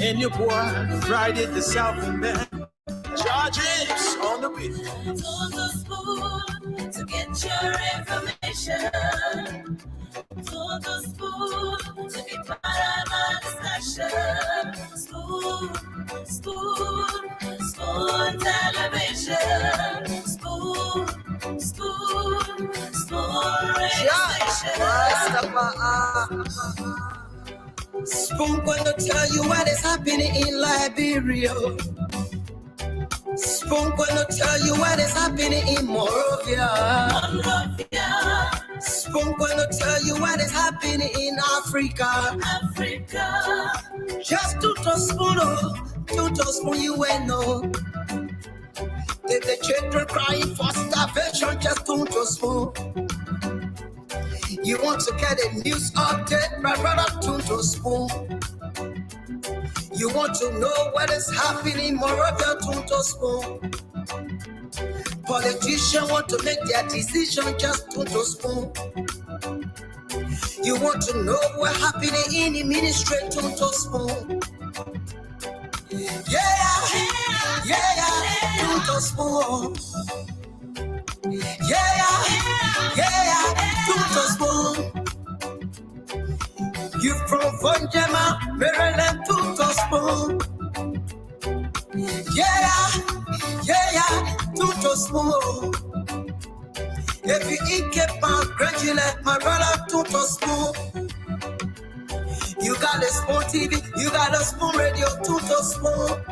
And your boy Friday the South man. Charges on the beat. To the spoon to get your information. To the spoon to be part of my discussion. Spoon television. Spoon radio station. Spoon gonna tell you what is happening in Liberia. Spoon gonna tell you what is happening in Monrovia. Spoon gonna tell you what is happening in Africa. Just to spoon you will know. If the children crying for starvation, just to spoon. You want to get a news update, my brother, to spoon. You want to know what is happening, Moravia, to spoon. Politicians want to make their decision, just to spoon. You want to know what happening in the ministry, to spoon. Yeah, to spoon. Yeah, to spoon. You from Fundraising, Maryland, to spoon. Yeah, to spoon. If you eat Cape Town, congratulate my brother, to spoon. You got a spoon TV, you got a spoon radio, to spoon.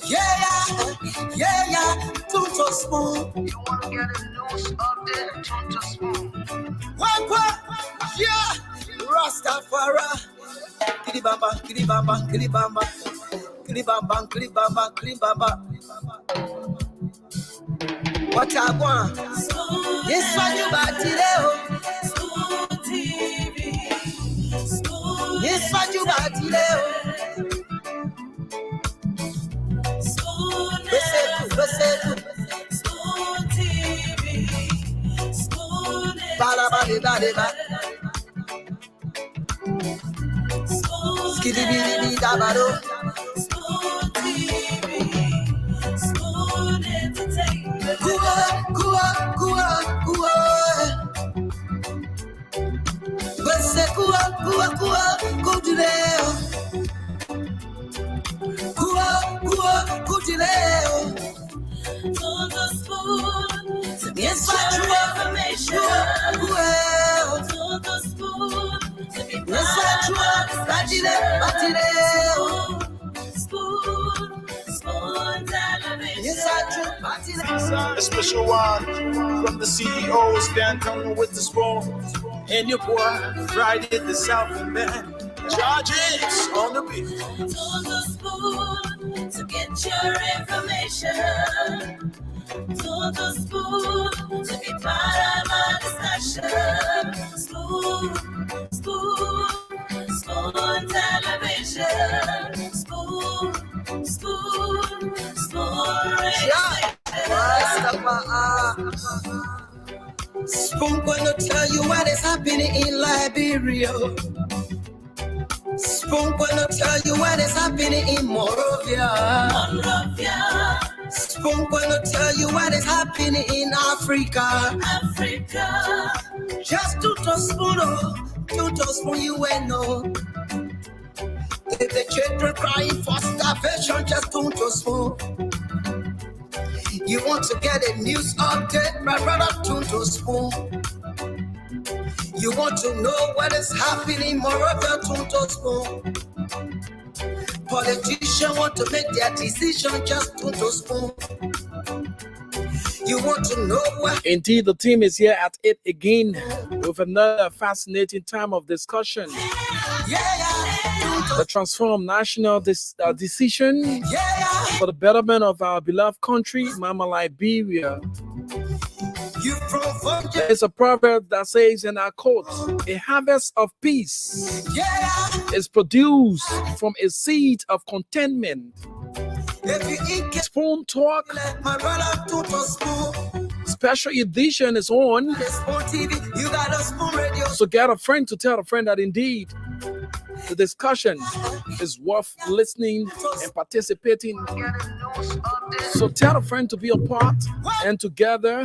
Yeah, to spoon. You want to get a news update, to spoon. What? Yeah, Rastafari. Kilibamba, kilibamba, kilibamba, kilibamba, kilibamba, kilibamba. What I want? This one you got today. Spoon TV. This one you got today. Spoon TV. Spoon. Balabaliba. Skidibidi dabado. Spoon TV. Spoon entertainment. Kua. Bese kua kudileo. Kua kudileo. To the spoon to get Yes, your information. To the spoon to be part of my discussion. Spoon television. A special one from the CEO, stand coming with the spoon. And your boy Friday the South man. Charges on the beat. To the spoon to get your information. To the spoon to be part of my discussion. Spoon television. Spoon radio station. Spoon gonna tell you what is happening in Liberia. Spoon gonna tell you what is happening in Monrovia. Spoon gonna tell you what is happening in Africa. Just to spoon you will know. If the children crying for starvation, just to spoon. You want to get a news update, my brother, to spoon. You want to know what is happening, Moravia, to spoon. Politicians want to make their decision, just to spoon. You want to know what. Indeed, the team is here at it again with another fascinating time of discussion. The Transform National Decision for the betterment of our beloved country, Mama Liberia. There's a proverb that says, and I quote, a harvest of peace is produced from a seed of contentment. Spoon Talk special edition is on. So get a friend to tell a friend that indeed The discussion is worth listening and participating. So tell a friend to be a part, and together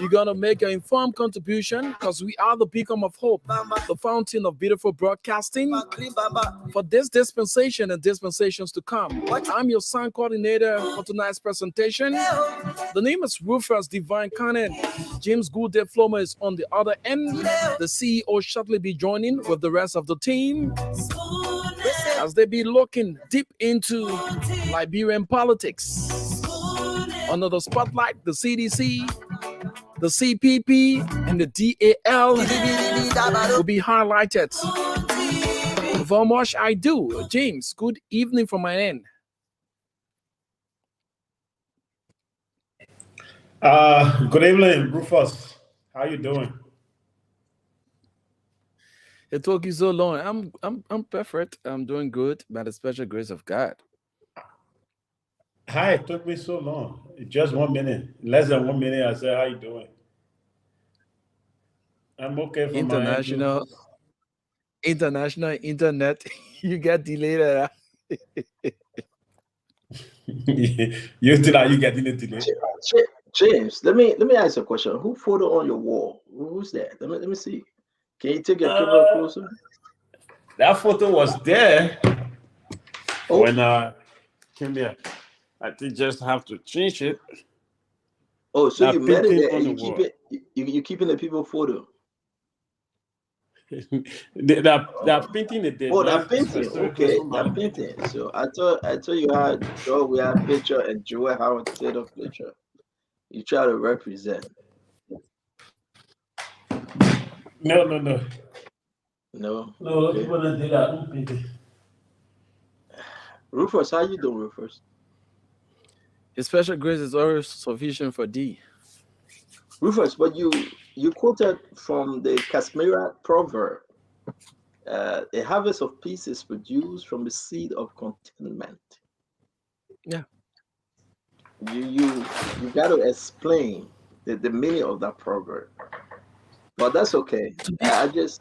you're going to make an informed contribution, because we are the beacon of hope, the fountain of beautiful broadcasting for this dispensation and dispensations to come. I'm your sound coordinator for tonight's presentation. The name is Rufus Divine Cannon. James Goodday Floma is on the other end. The CEO shortly be joining with the rest of the team as they be looking deep into Liberian politics. Under the spotlight, the CDC, the CPP, and the DAL will be highlighted. Without much ado, James, good evening from my end. Good evening, Rufus. How you doing? It took you so long. I'm perfect. I'm doing good by the special grace of God. Hi, it took me so long. Just 1 minute. Less than 1 minute. I said, how you doing? I'm okay for International internet. You get delayed. You did that, you getting it today. James, let me ask you a question. Who photo on your wall? Who's that? Let me see. Can you take your camera closer? That photo was there when I came here. I think just have to change it. Oh, so that you met it there on and the you keep wall. it. You keeping the people photo. that painting it there. Oh, that painting. Okay, that painting. So I thought you had Joe. We had picture and Joel Howard Taylor picture. You try to represent. No. No. Okay. People don't do that painting. Rufus, how you doing, Rufus? His special grace is always sufficient for thee. Rufus, but you quoted from the Kashmiri proverb. A harvest of peace is produced from the seed of contentment. Yeah. You got to explain the meaning of that proverb. But that's okay. I like it.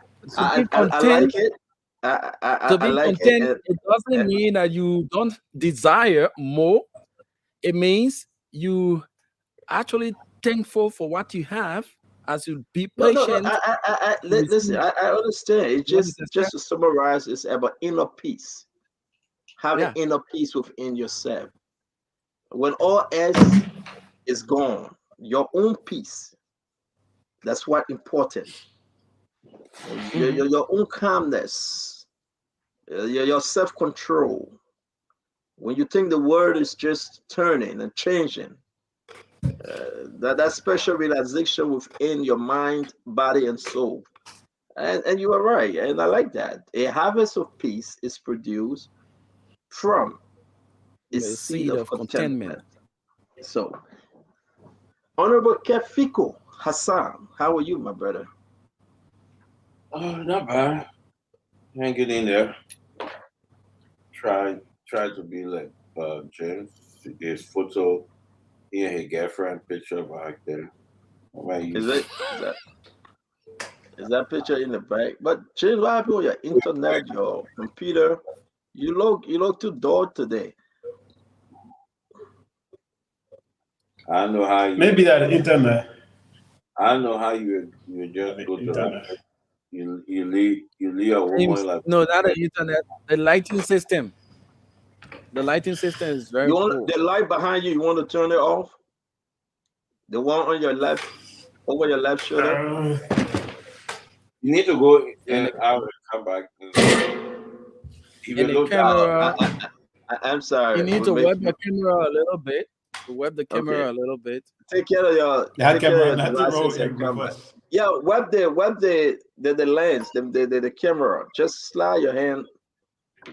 To be content, it doesn't mean that you don't desire more. It means you actually thankful for what you have as you be patient. No. Listen, I understand. It's just to summarize, it's about inner peace. Having inner peace within yourself. When all else is gone, your own peace. That's what important. Your own calmness, your self-control. When you think the world is just turning and changing, that special realization within your mind, body, and soul. And you are right, and I like that. A harvest of peace is produced from a seed of contentment. So, Honorable Kefiko Hassan, how are you, my brother? Oh, not bad. Hanging in there. Try to be like James. His photo, he and his girlfriend picture back there. Is that picture in the back? But James, what happened with your internet, your computer? You look too dull today. I know how you. Maybe that internet. I know how you just go to. You leave a woman like. No, not the internet. The lighting system. The lighting system is very cool. The light behind you. You want to turn it off? The one on your left, over your left shoulder. You need to go and out and come back. And the camera. I'm sorry. You need to web the camera a little bit. Web the camera a little bit. Take care of your devices and come back. Yeah, web the lens, the camera. Just slide your hand,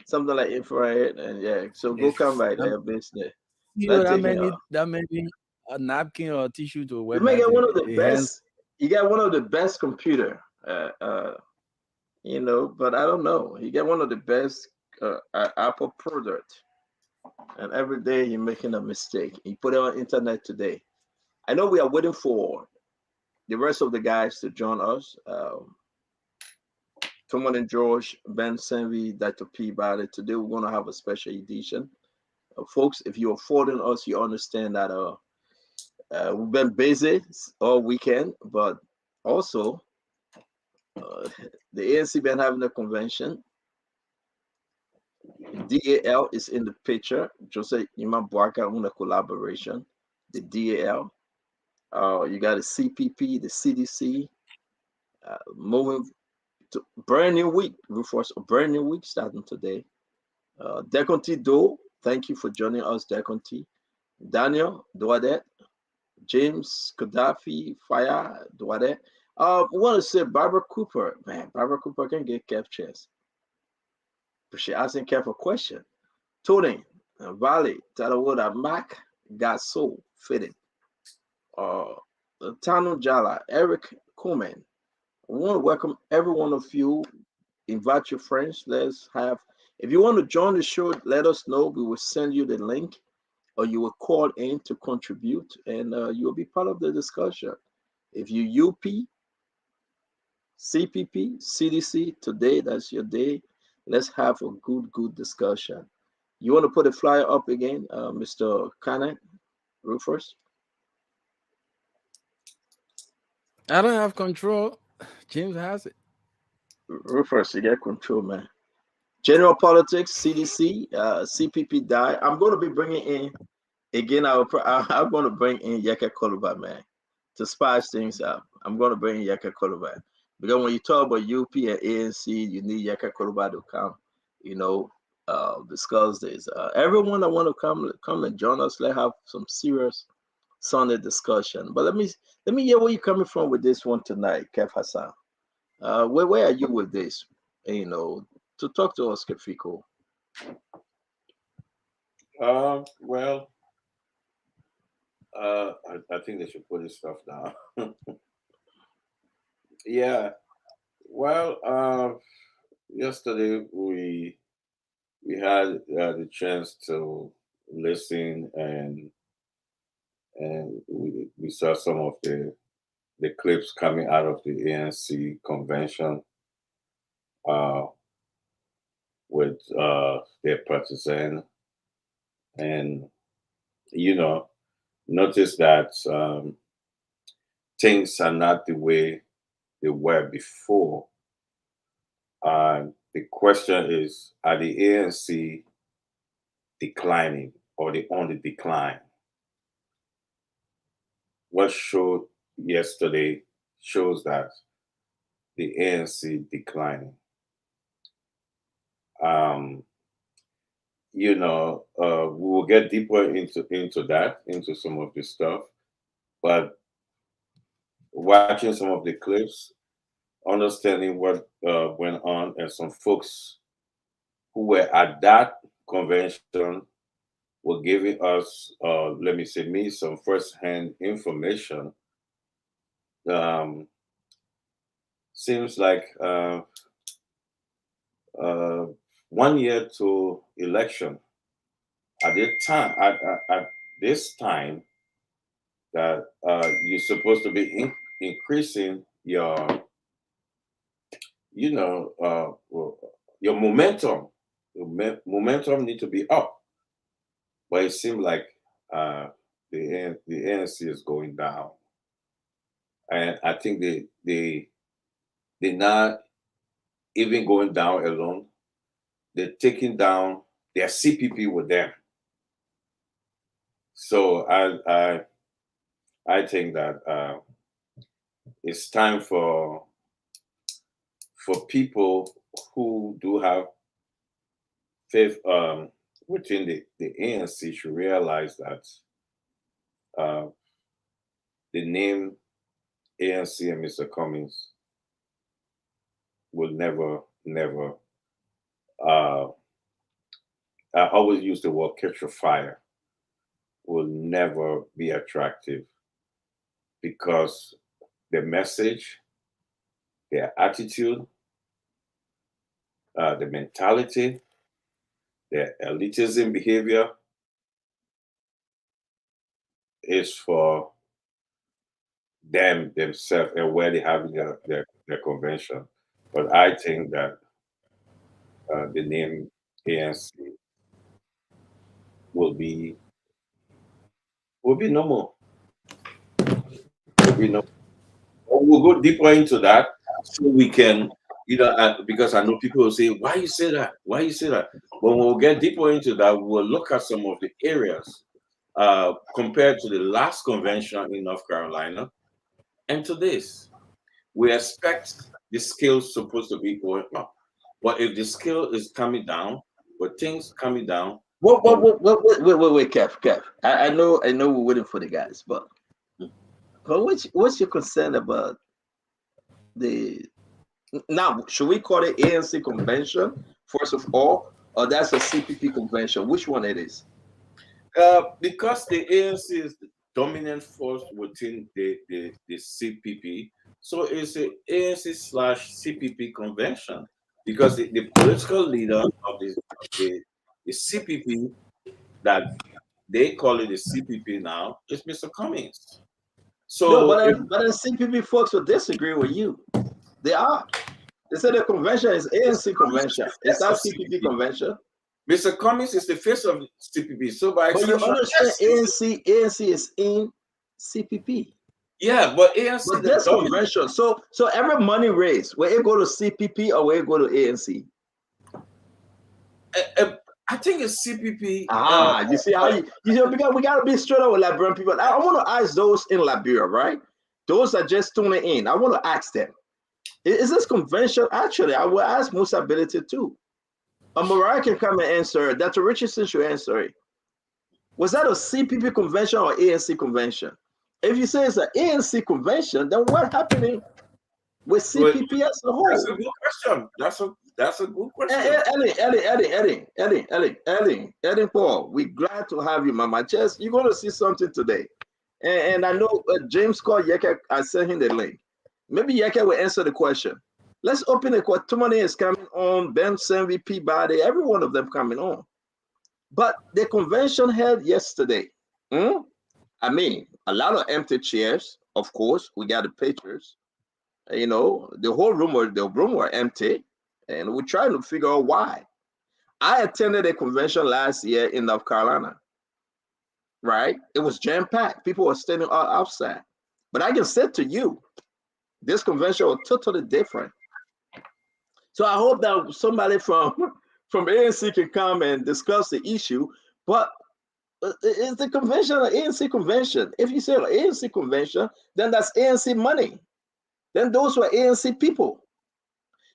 something like infrared, and so go come back there, business. That may be a napkin or a tissue to web. You may get one of the best. You got one of the best computer, but I don't know. You get one of the best Apple product, and every day you're making a mistake. You put it on internet today. I know we are waiting for the rest of the guys to join us. Tom and George, Ben Senvi, Dr. P about it. Today we're gonna have a special edition. Folks, if you're following us, you understand that we've been busy all weekend, but also uh, the ANC been having a convention. DAL is in the picture. Jose Imabwaka on a collaboration. The DAL. You got the CPP, the CDC, moving to brand new week. Rufus, a brand new week starting today. Deconti Do, thank you for joining us, Deconti. Daniel Duadet, James Gaddafi, Fire Duadet. I want to say Barbara Cooper. Man, Barbara Cooper can get Kev chance. But she asking Kev a question. Tony, Valley, Talawoda, Mac, got soul, fitted. Uh, Tano Jala, Eric Kuhlman. I want to welcome every one of you. Invite your friends. Let's have, if you want to join the show, let us know. We will send you the link or you will call in to contribute and you'll be part of the discussion. If you UP, CPP, CDC, today, that's your day. Let's have a good discussion. You want to put a flyer up again, Mr. Canet, Rufus? I don't have control. James has it. Rufus, you get control, man. General politics, CDC, CPP die. I'm going to be bringing in again. I'm going to bring in Yeka Koluba, man, to spice things up. I'm going to bring in Yeka Koluba because when you talk about UP and ANC, you need Yeka Koluba to come, you know, discuss this. Everyone that want to come and join us, let's have some serious Sunday discussion. But let me hear where you're coming from with this one tonight, Kev Hassan. Where are you with this? You know, to talk to us, Kefiko. Well, I think they should put this stuff down. Yeah. Well, yesterday we had the chance to listen and we saw some of the clips coming out of the ANC convention uh, with their partisan, and you know, notice that things are not the way they were before. The question is, are the ANC declining or they on the decline? What showed yesterday shows that the ANC declining. Um, we will get deeper into some of this stuff. But watching some of the clips, understanding what went on, and some folks who were at that convention were giving us, let me say, me some first-hand information. Um, Seems like 1 year to election. At this time, that you're supposed to be increasing your momentum. Momentum need to be up, but it seems like the ANC is going down, and I think they're not even going down alone. They're taking down their CPP with them. So I think that it's time for people who do have faith within the ANC should realize that uh, the name ANC and Mr. Cummings will never. Uh, I always use the word catch a fire. Will never be attractive because the message, their attitude, the mentality, their elitism behavior is for them themselves and where they have their convention. But I think that the name ANC will be no more. Will be no. We'll go deeper into that so we can, because I know people will say, "Why you say that? Why you say that?" When we'll get deeper into that, we'll look at some of the areas compared to the last convention in North Carolina and to this. We expect the scale supposed to be going up, but if the scale is coming down, but things coming down, Wait, Kev. I know we're waiting for the guys, but what's your concern about the now? Should we call it ANC convention first of all, or that's a CPP convention? Which one it is? because the ANC is the dominant force within the CPP, so it's a ANC/CPP convention because the political leader of the CPP that they call it the CPP now is Mr. Cummings. No, So if but the CPP folks will disagree with you. They are. They said the convention is ANC convention. It's not CPP convention. Mr. Cummings is the face of CPP, so by But you extension, understand yes. ANC is in CPP. Yeah, but ANC But the this dominant. convention, so every money raised, will it go to CPP or will it go to ANC? I think it's CPP. You see how because we gotta be straight up with Liberian people. I want to ask those in Liberia, right? Those that just tuning in. I want to ask them: Is this convention actually? I will ask Musa Ability too. Mariah can come and answer it. Dr. Richardson should answer it. Was that a CPP convention or ANC convention? If you say it's an ANC convention, then what happening with CPP as a whole? That's a good question. That's a good question. Eddie Paul, we're glad to have you, Mama. Just you're going to see something today. And I know James called Yeke. I sent him the link. Maybe Yeke will answer the question. Let's open it. Tumani is coming on. Ben Senvi, Peabody, every one of them coming on. But the convention held yesterday. I mean, a lot of empty chairs. Of course, we got the pictures. The whole room were empty, and we're trying to figure out why. I attended a convention last year in North Carolina. Right? It was jam-packed. People were standing outside. But I can say to you, this convention was totally different. So I hope that somebody from ANC can come and discuss the issue. But is the convention an ANC convention? If you say an ANC convention, then that's ANC money. Then those were ANC people.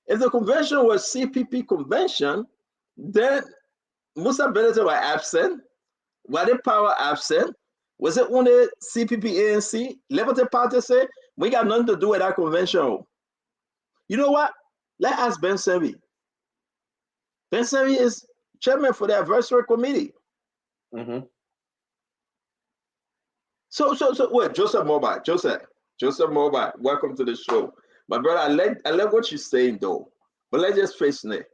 If the convention was CPP convention, then Musa Benete were absent. Were the power absent? Was it only CPP ANC? Liberty Party say, we got nothing to do with that convention. You know what? Let's ask Ben Sevi. Ben Sevi is chairman for the advisory committee. So wait, Joseph Mobile, welcome to the show. My brother, I like what you're saying though, but let's just face it.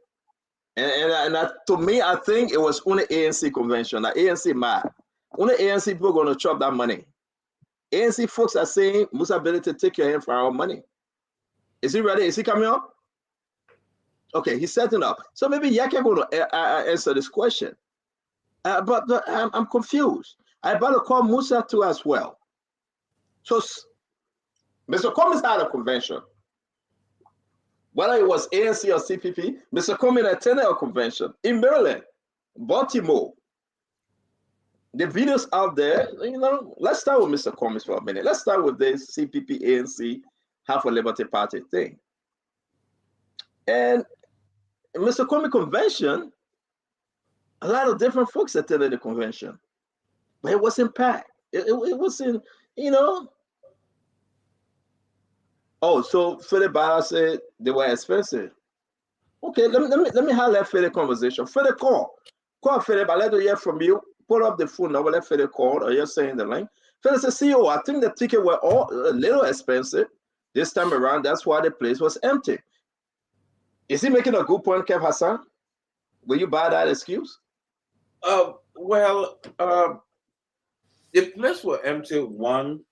And to me, I think it was only ANC convention. The ANC mad. Only ANC people are going to chop that money. ANC folks are saying, Musa ability to take your hand for our money. Is he ready? Is he coming up? Okay, he's setting up. So maybe Yaki going to answer this question. But I'm confused. I better call Musa too as well. So Mr. Cummings had a convention. Whether it was ANC or CPP, Mr. Cummings attended a convention in Maryland, Baltimore. The videos out there, let's start with Mr. Cummings for a minute. Let's start with this CPP, ANC, Half a Liberty Party thing. And Mr. Cummings convention, a lot of different folks attended the convention, but it wasn't packed. It wasn't, Oh, so Philip Bala said they were expensive. Okay, let me highlight Philip conversation. Philip call Philip. I let to hear from you. Put up the phone number. Let Philip call, or you're saying the link. Philip says, CEO, I think the ticket were all a little expensive this time around. That's why the place was empty. Is he making a good point, Kev Hassan? Will you buy that excuse? Well, the place was empty. One,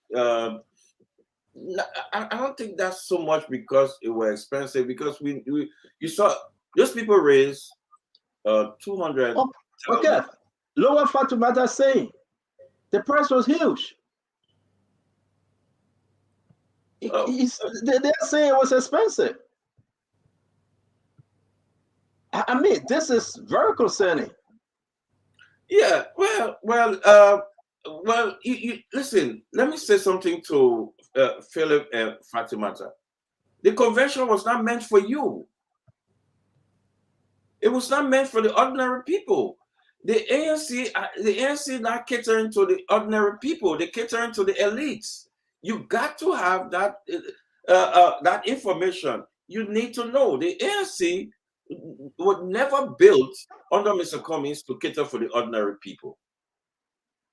I don't think that's so much because it was expensive. Because you saw those people raise 200. Okay, lower Fatumata saying the price was huge. They're saying it was expensive. I mean, this is very concerning. Yeah, well, you listen. Let me say something to Philip and Fatimata. The convention was not meant for you. It was not meant for the ordinary people. The ANC is not catering to the ordinary people. They're catering to the elites. You got to have that that information. You need to know the ANC was never built under Mr. Cummings to cater for the ordinary people.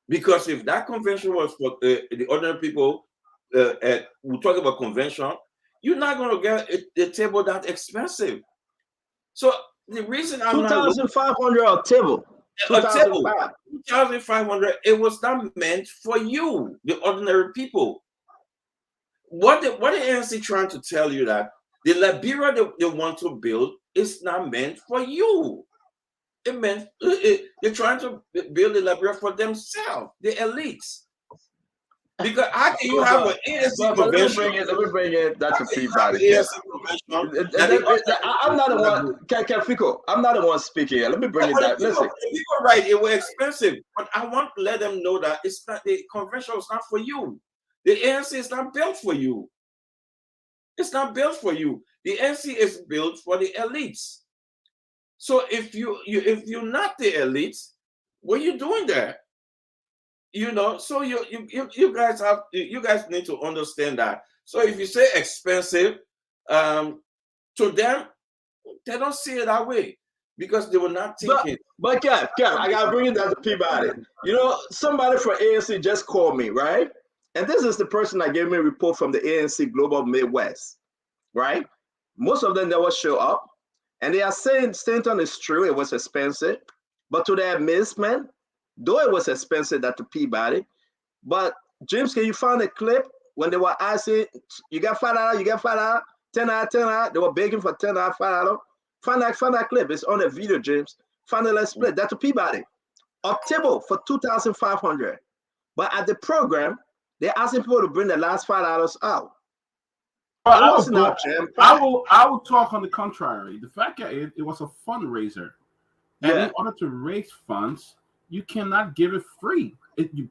Because if that convention was for the ordinary people, we talk about convention, you're not going to get a table that expensive. So the reason I'm 2,500 a table. 2,500. It was not meant for you, the ordinary people. What the ANC trying to tell you that the Liberia they want to build is not meant for you. It meant they're trying to build the Liberia for themselves, the elites. Because how can you have an ANC convention? Let me bring it. That's a feedback. I'm not the one. Fico, I'm not the one speaking here. Let me bring it back. Listen. People right, it was expensive, but I want to let them know that it's not the convention is not for you. The ANC is not built for you. It's not built for you. The ANC is built for the elites. So if you're not the elites, what are you doing there? You know, so you guys need to understand that. So if you say expensive, to them, they don't see it that way because they were not thinking. But Kev, I gotta bring it down to Peabody. You know, somebody from ANC just called me, right? And this is the person that gave me a report from the ANC Global Midwest, right? Most of them never show up. And they are saying Stanton is true, it was expensive. But to their amazement, though it was expensive at the Peabody, but James, can you find a clip when they were asking, you got $5, you got $5, $10, they were begging for $10, $5. Find that clip. It's on a video, James. Find the let's split. That's a Peabody. A table for $2,500. But at the program, they're asking people to bring the last $5 out. I will talk on the contrary. The fact that it was a fundraiser, and in order to raise funds, you cannot give it free.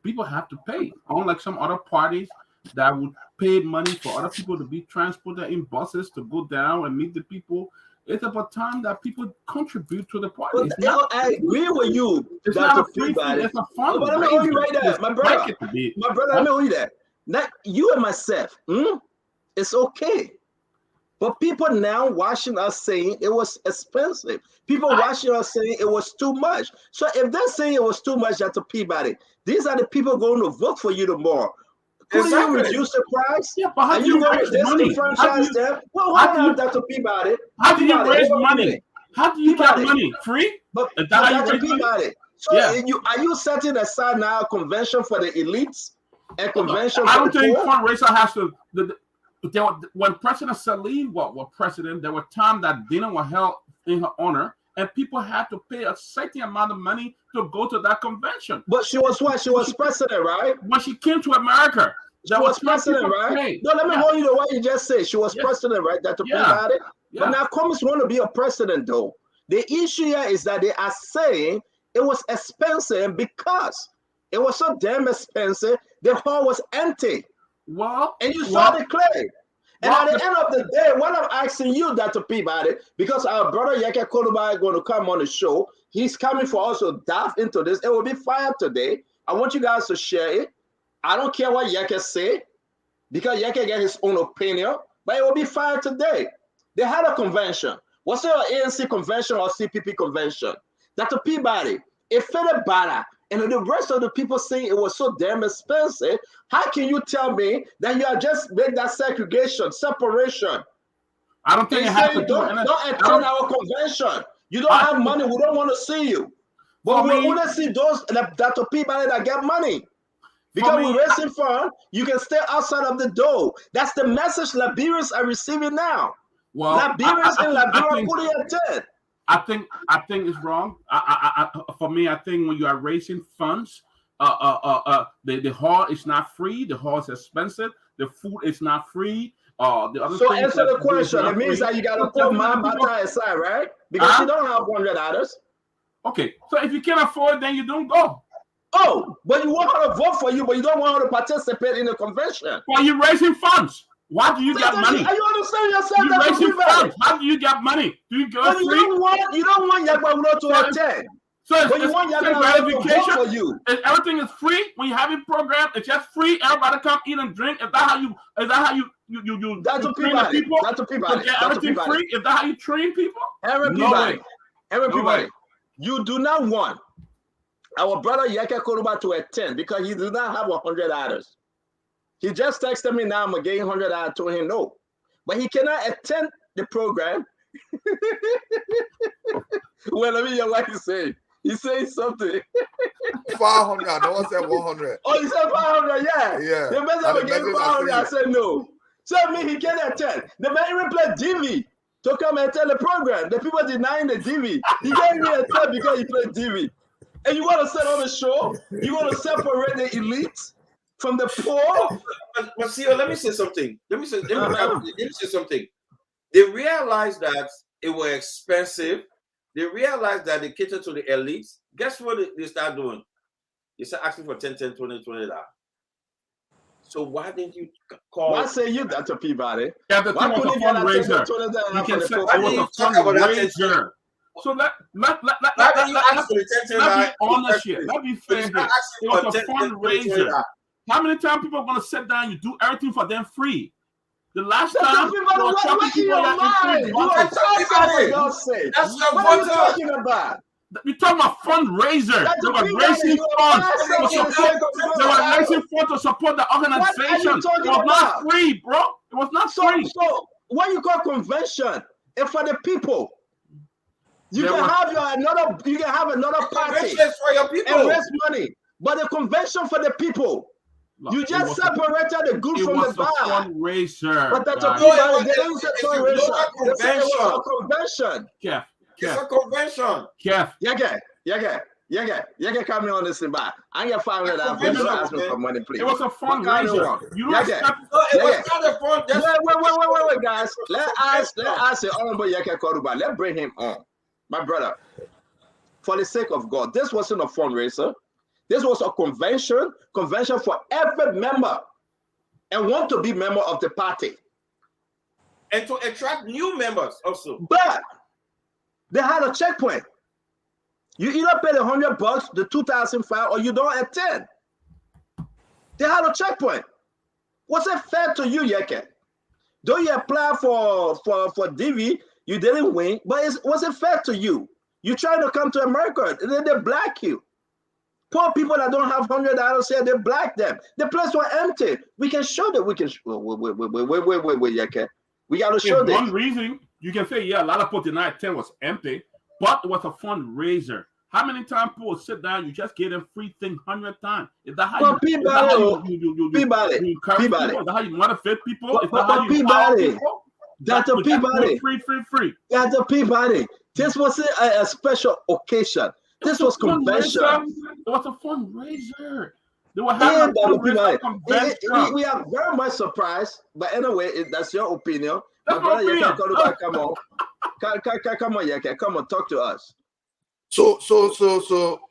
People have to pay. Unlike some other parties that would pay money for other people to be transported in buses to go down and meet the people. It's about time that people contribute to the party. I agree with you. It's not a free thing. It's a fun. But let me hold you right there, my brother. Let me hold you there. Not you and myself. It's okay. But people now watching us saying it was expensive. People watching us saying it was too much. So if they're saying it was too much at the Peabody, these are the people going to vote for you tomorrow. Couldn't you reduce the price? Yeah, but how do you raise money? Well, why not at the Peabody? How do you raise money? How do you get money? Free? But that's the Peabody. So are you setting aside now a convention for the elites and convention I for don't the think poor? fundraiser has to. When President Salim was president, there were times that dinner was held in her honor, and people had to pay a certain amount of money to go to that convention. But she was what? She was president, right? When she came to America, she was president, right? No, let me hold you to what you just said. She was president, right? That's the Peabody. But now Cummings want to be a president, though. The issue here is that they are saying it was expensive because it was so damn expensive. The hall was empty. Well, and you saw the clay. And at the end of the day, what I'm asking you, Dr. Peabody, because our brother Yeke Koluba is going to come on the show. He's coming for us to dive into this. It will be fire today. I want you guys to share it. I don't care what Yeke say, because Yeke get his own opinion, but it will be fire today. They had a convention. Was it an ANC convention or CPP convention? Dr. Peabody, it felt better. And the rest of the people saying it was so damn expensive. How can you tell me that you are just make that separation? I don't think it has to do. Don't attend our convention. You don't have money. We don't want to see you. But we want to see those that Peabody that get money. Because we're raising funds, you can stay outside of the door. That's the message Liberians are receiving now. Well, Liberians in Liberia put it at 10. I think it's wrong. For me, I think when you are raising funds, the hall is not free. The hall is expensive. The food is not free. The other so answer the question. It means that you got to put my matter aside, right? Because you don't have $100. Okay, so if you can't afford it, then you don't go. Oh, but you want her to vote for you, but you don't want her to participate in the convention. Well, you're raising funds. Why do you get money? Are you understanding yourself? You're raising funds. How do you get money? Do you go free? You don't want Yagba to attend. So but you want Yagba to vote for you. Everything is free when you have a program. It's just free. Everybody come eat and drink. Is that how you That's a train the people? That's a people. Everything free. Is that how you train people? Everybody. You do not want our brother Yeke Koruba to attend because he does not have $100. He just texted me now. I'm going to give him $100. I told him no. But he cannot attend the program. Well, let me hear what he said. He said something. 500. No one said 100. Oh, he said 500. Yeah. Yeah. The message gave 500. I said no. So me, he can't attend. The man even played DV to come and attend the program. The people denying the DV. He can't even attend because he played DV. And you want to set on the show? You want to separate the elites from the poor? But see, let me say something. Let me say something. They realized that it was expensive. They realized that they cater to the elites. Guess what they start doing? They start asking for $10, $20. So why didn't you call? Why say you that to Peabody? Yeah, the thing was a fundraiser. You can say it was a fundraiser. So let be honest here. Let me finish here. It was a fundraiser. How many times people are going to sit down and you do everything for them free? The last time you were talking people That's not what you're talking about. We're talking about fundraiser. They were raising funds. They were raising funds to support the organization. It was not free, bro. It was not free. So what you call convention is for the people. You can have another party for your people and raise money, but the convention for the people. Look, you just separated the good from the bad. Fundraiser. But that's a fundraiser. It's a convention. It's a convention. Yeah, come on this thing back. I get $500 for ask me for money, please. It was a fundraiser. It was not a fund. Wait, guys. Let's ask the honorable Yeke Koruba. Let's bring him on. My brother, for the sake of God, this wasn't a fundraiser. This was a convention for every member and want to be member of the party. And to attract new members also. But they had a checkpoint. You either pay the $100, the 2,005, or you don't attend. They had a checkpoint. Was it fair to you, Yeke? Though you applied for DV, you didn't win, but was it fair to you? You trying to come to America, and then they black you. Poor people that don't have $100 here, they black them. The place was empty. We can show that we can. Wait, Yeke. We got to show that. One reason you can say, yeah, a lot of people denied 10 was empty, but it was a fundraiser. How many times people sit down, you just get them free thing 100 times? Is that how you encourage people? Is that how you motivate people? Is that how you empower people? Dr. Peabody. Free. Dr. Peabody. This wasn't a special occasion. This was convention. It was a fundraiser. They were having a convention. We are very much surprised, but anyway, that's your opinion. That's my opinion. Come on, Yeke. Come on, talk to us. So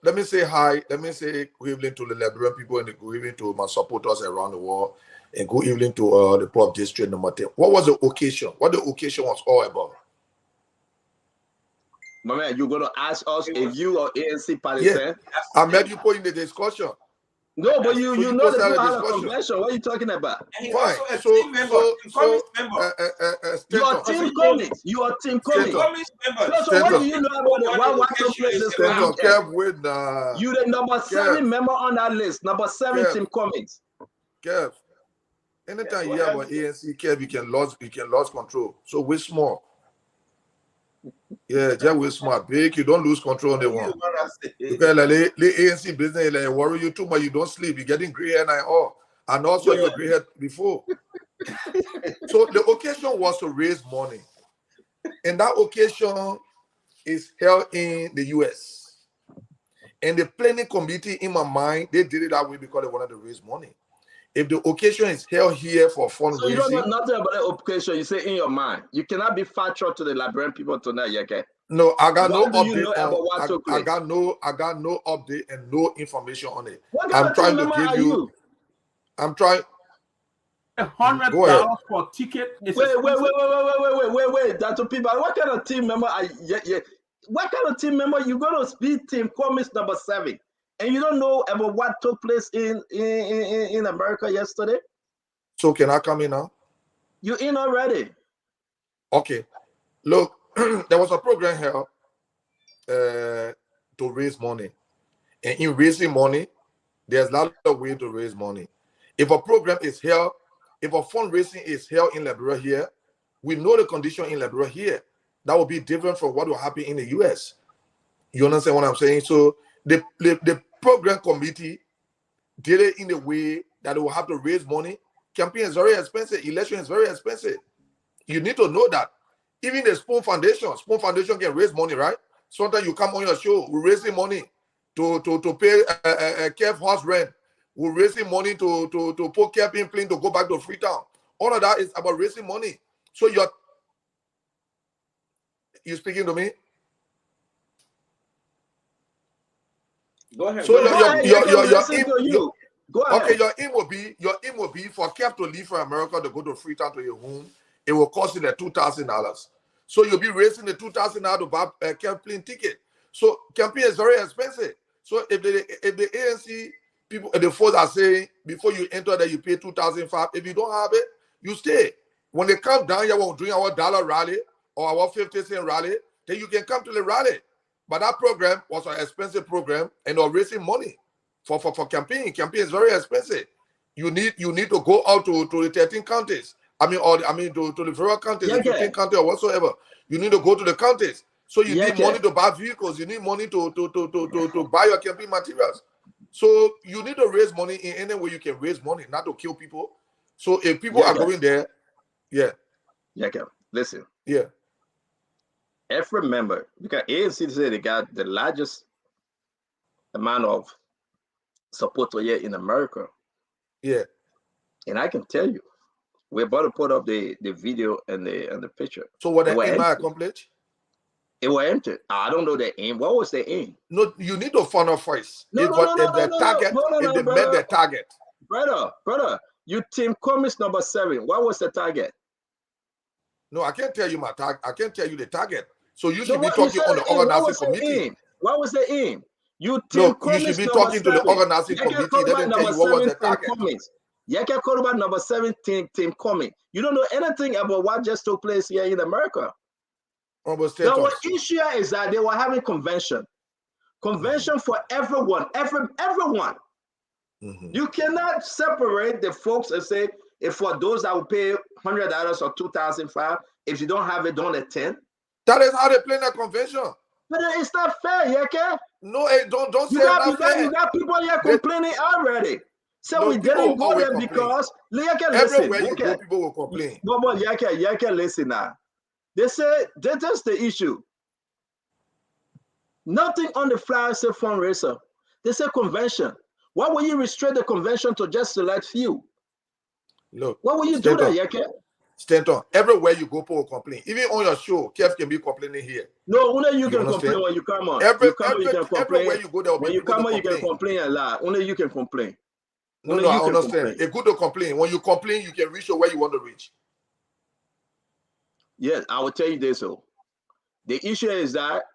let me say hi. Let me say good evening to the Liberian people and good evening to my supporters around the world, and good evening to the Pop District number 10. What was the occasion? What the occasion was all about? My man, you're going to ask us if you or ANC party? Yeah, I met you put in the discussion. No, but you know that you had a convention. What are you talking about? Fine. You are Team Cummings. You are Team Cummings. So what do you know about what took place this weekend? You the number 7 member on that list. Number 7, Team Cummings. Kev, anytime you have an ANC, Kev, you can lose control. So we're small. Yeah, just way smart. Big, you don't lose control on the one. Because like the ANC business, like worry you too much, you don't sleep, you're getting gray hair and all. And also you gray hair before. So the occasion was to raise money. And that occasion is held in the US. And the planning committee, in my mind, they did it that way because they wanted to raise money. If the occasion is held here for fundraising, so you don't know nothing about the occasion. You say in your mind, you cannot be factual to the Liberian people tonight. Okay? No, I got no update. You know about what took place? I got no update and no information on it. What kind I'm of trying team to member give are you. I'm trying. $100 for a ticket. Wait. That's what people. What kind of team member are you? What kind of team member you going to be team Cummings number 7, and you don't know about what took place in America yesterday? So can I come in now? You in already? Okay. Look, there was a program here to raise money, and in raising money, there's a lot of ways to raise money. If a program is held, if a fundraising is held in Liberia here, we know the condition in Liberia here. That will be different from what will happen in the US. You understand what I'm saying? So the program committee did it in a way that it will have to raise money. Campaign is very expensive. Election is very expensive. You need to know that. Even the Spoon Foundation can raise money, right? Sometimes you come on your show, we're raising money to pay Kev house rent. We're raising money to put Kev in plane to go back to Freetown. All of that is about raising money. So you speaking to me? Go ahead. So Go ahead. Okay, your aim will be for Kev to leave from America to go to Freetown to your home. It will cost you the $2,000. So you'll be raising the $2,000 to buy a Kev plane ticket. So campaign is very expensive. So if the ANC people, the folks are saying before you enter that you pay $2,500, if you don't have it, you stay. When they come down here, we're doing our dollar rally or our 50-cent rally, then you can come to the rally. But that program was an expensive program and they're raising money for campaign. Campaign is very expensive. You need to go out to the 13 counties. To the federal counties, the 15 counties or whatsoever. You need to go to the counties. So you need money to buy vehicles. You need money to buy your campaign materials. So you need to raise money in any way you can raise money, not to kill people. So if people are going there, listen. Yeah. Every member, because ANC said they got the largest amount of support here in America. Yeah. And I can tell you, we're about to put up the video and the picture. So what the aim I accomplished? It was empty. I don't know the aim. What was the aim? No, you need to funnel first. If they met their target. Brother, you team Cummings number 7. What was the target? No, I can't tell you my target. I can't tell you the target. So you should be talking on the organizing committee. What was the aim? You should be talking to the organizing committee. They didn't tell you what was the target. Yeke Koruba number 17, Team Cummings. You don't know anything about what just took place here in America. The issue is that they were having convention for everyone, everyone. You cannot separate the folks and say, if for those that will pay $100 or $2,500, if you don't have it, don't attend. That is how they play that convention. But it's not fair, Yeke. No, don't say that fair. You got people here complaining already. So we didn't go there because everywhere you go, people will complain. But Yeke, listen now. They say that's the issue. Nothing on the flyer say fundraiser. They say convention. Why will you restrict the convention to just select few? Look, why will you do that, Yeke? Stanton, everywhere you go, people will complain. Even on your show, Kev can be complaining here. No, only you can complain when you come on. Everywhere you go, there will be when you come on, you can complain a lot. Only you can complain. No, I understand. It's good to complain. When you complain, you can reach where you want to reach. Yes, I will tell you this. So, the issue is that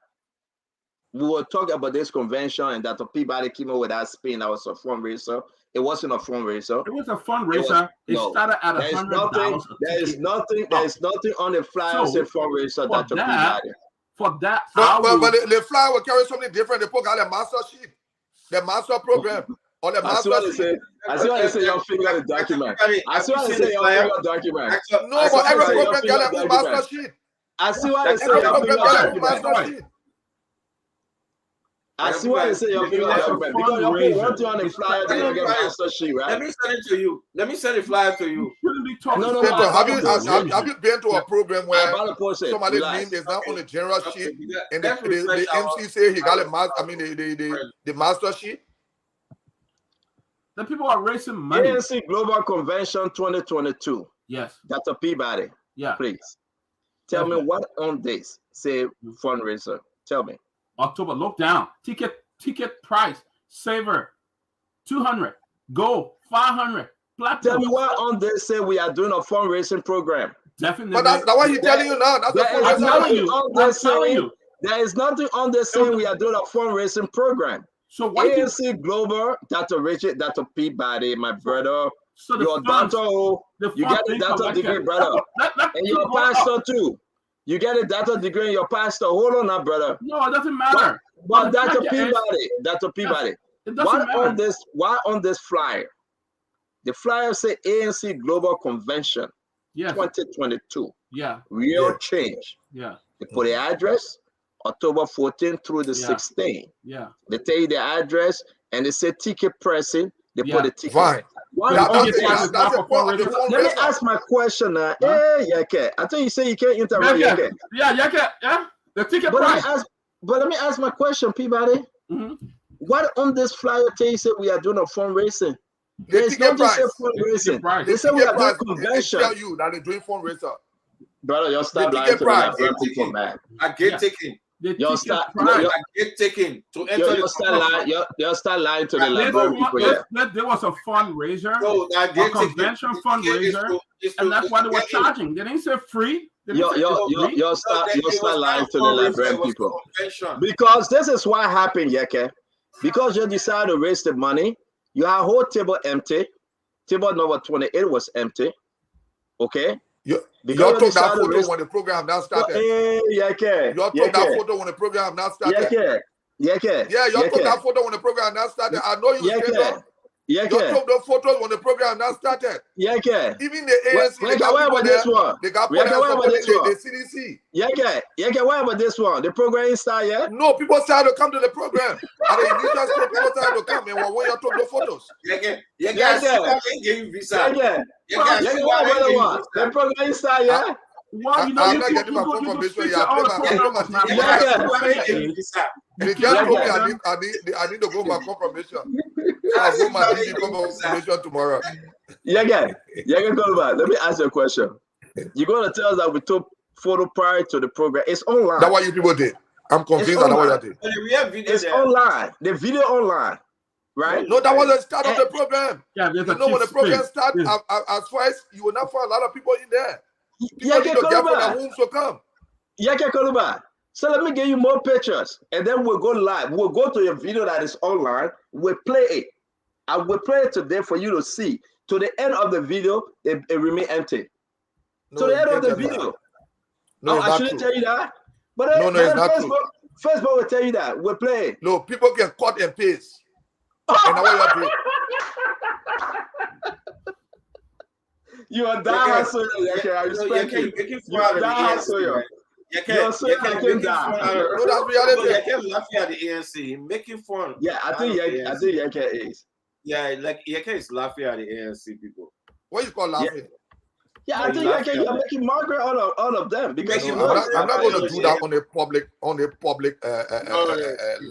we will talk about this convention and that the people that came up with that spin that was a fundraiser. It wasn't a fundraiser. It was a fundraiser. It started at $100. There is nothing on the flyer say fundraiser that you got it. For that, but the flyer will carry something different. They put out a master sheet, the master program. Or the master sheet. I see what you say your finger the document. I see what you say your finger document. No, but every program got a master sheet. I see why they say your people document. I see why they say your people document. Because your people want you on the flyer, they don't get master sheet, right? Let me send it to you. Let me send the flyer to you. No. Have you been to a program where somebody's name is not on the general sheet and the MC say he got a master? I mean the master sheet. The people are raising money. ANC Global Convention 2022. Yes. Dr. Peabody. Yeah. Please tell me what on this say fundraiser. Tell me. October. Look down. Ticket price. Saver. 200. Gold. 500. Platinum. Tell me what on this say we are doing a fundraising program. Definitely. But that's what he's telling you now. That's I'm telling you. There is nothing on this saying we are doing a fundraising program. So why ANC Global, Dr. Richard, Dr. Peabody, my brother, so your doctor, you get a doctor degree, brother, and your pastor too. You get a doctor degree and your pastor. Hold on now, brother. No, it doesn't matter. But Dr. Peabody, why on this flyer? The flyer say ANC Global Convention 2022. Yeah. Real change. Yeah. They put the address, October 14th through the 16th. Yeah. They tell you the address and they say ticket pricing. They put the ticket. Fine. Let me ask my question now. Hey, Yake. I thought you say you can't interrupt Yake. Yeah. The ticket price. But let me ask my question, Peabody. What on this flyer tell you say we are doing a fundraising? There's no fundraising. They say we are doing convention. Tell you that they're doing fundraiser. Brother, you'll stop lying to the people, man. I get taken. You'll start. I get taken to enter. You'll start lying to the library people. There was a fundraiser, no, a convention fundraiser, and that's why they were charging. They didn't say free. You'll start lying to the library people. Because this is what happened, Yeke. Because you decided to raise the money, you have whole table empty. Table number 28 was empty. Okay. You took that photo when the program now started. You took that photo when the program now started. Yeah, you took that photo when the program now started. I know you did. You took the photos when the program now started. Even the ANC, they got put this one. They got put the CDC. What about this one? The program is started yet? No, people started to come to the program. And the initial state, people started to come. And when you took the photos. The program is started yet? Well, I'm not getting my confirmation. They just told me I need to go my confirmation. I'll go my DD confirmation tomorrow. Let me ask you a question. You're going to tell us that we took photo prior to the program. It's online. That's what you people did. I'm confused at what you did. It's online. The video online. Right? No, that was the start of the program. Yeah, when the program started, as far as you will not find a lot of people in there. People need to get from their homes to come. So let me give you more pictures, and then we'll go live. We'll go to your video that is online. We'll play it. I will play it today for you to see. To the end of the video, it remain empty. To the end of the video. No, I shouldn't tell you that. But it's not true. Facebook will tell you that. We'll play it. No, people can cut and paste. And what you do? You are down hustle, Yeke. I respect you. You are down hustle, you're so fucking down. No, that's reality. Yeke laughing at the ANC, making fun. Yeah, I think Yeke is. Yeah, like Yeke is laughing at the ANC people. What you call laughing? Yeah, I think Yeke, you're making Margaret all of them because I'm not going to do that on a public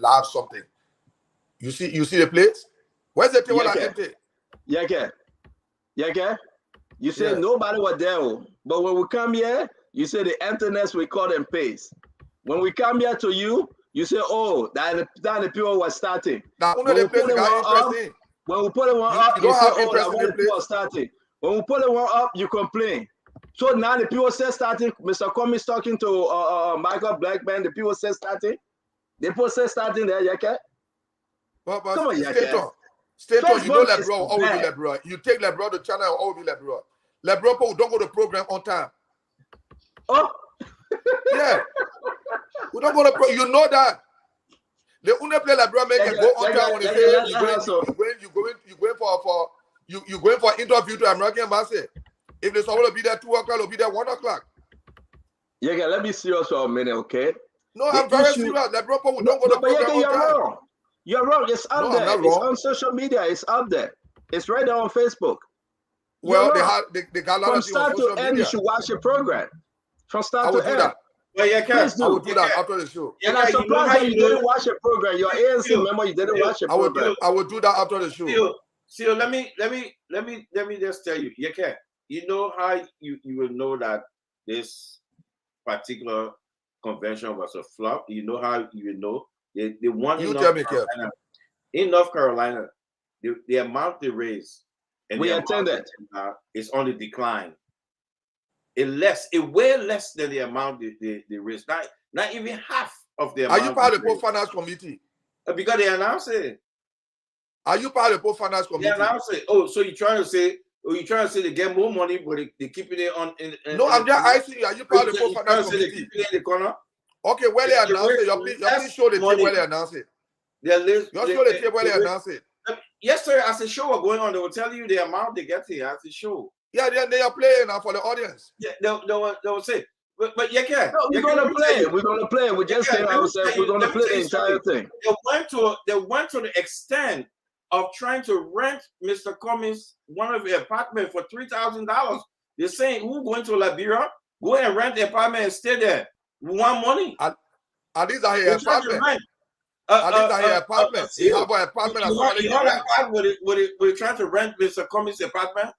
live something. You see the place? Where's the table empty? Yeke. You say nobody was there, but when we come here, you say the emptiness we cut and paste. When we come here to you, you say, oh, that the people were starting. Now, when we put it one up, you say, oh, that when the people are starting. When we put it one up, you complain. So now the people say starting. Mr. Cummings talking to Michael Blackman. The people say starting. The people say starting there, Yeke. Come on, Yeke. Stay on. You know LeBron always be LeBron. You take LeBron to China, always be LeBron. LeBron people don't go to the program on time. Oh, yeah. We don't go to program. You know that. They only play LeBron make and go on time when they say you going for interview to American Embassy. If they're supposed to be there 2 o'clock, they'll be there 1 o'clock. Yeah, let me serious for a minute, okay? No, I'm very serious. LeBron Paul, we don't go to program on you're time. wrong. You're wrong. It's up there. It's on social media. It's up there. It's right there on Facebook. Well, they got a lot from of things on start social to end. media. You should watch the program from start I to will do end. that. Well, yeah, I will do that after the show. And I'm surprised that you didn't watch the program. Your ANC member, you didn't watch the program. I will do that after the show. See, let me just tell you, you know how you will know that this particular convention was a flop. You know how you will know they won in North Carolina, the amount they raised and we attended is on the decline. It way less than the amount they raised. Not even half of the amount. Are you part of the Post Finance Committee? Because they announced it. Are you part of the Post Finance Committee? They announced it. Oh, so you're trying to say they get more money, but they keeping it on? No, I'm just asking you. Are you part of the Post Finance Committee? They keep it in the corner. Okay, where they announced it, please show the tape where they announced it. You show the tape where they announced it. Yesterday, as the show was going on, they will tell you the amount they get here as the show. Yeah, they are playing now for the audience. Yeah, they will say. But we're gonna play. We're gonna play. We just came out and said we're gonna play the entire thing. They went to the extent of trying to rent Mr. Cummings one of the apartments for $3,000. They're saying, who going to Liberia? Go and rent the apartment and stay there. We want money. And these are his apartments. And these are his apartments. He have an apartment. We're trying to rent Mr. Cummings' apartment.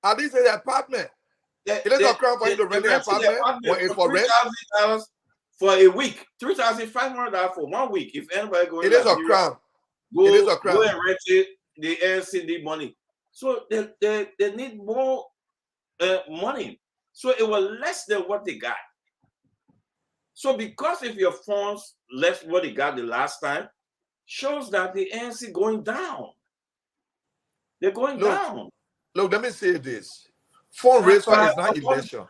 And this is the apartment. It is a crime for you to rent the apartment. It's for rent. $3,000 for a week. $3,500 for 1 week. If anybody goes, it is a crime. It is a crime. Go and rent it. The ANC need money, so they need more money. So it was less than what they got. So because if your funds less what they got the last time, shows that the ANC going down. They're going down. Look, let me say this. Fundraiser is not election.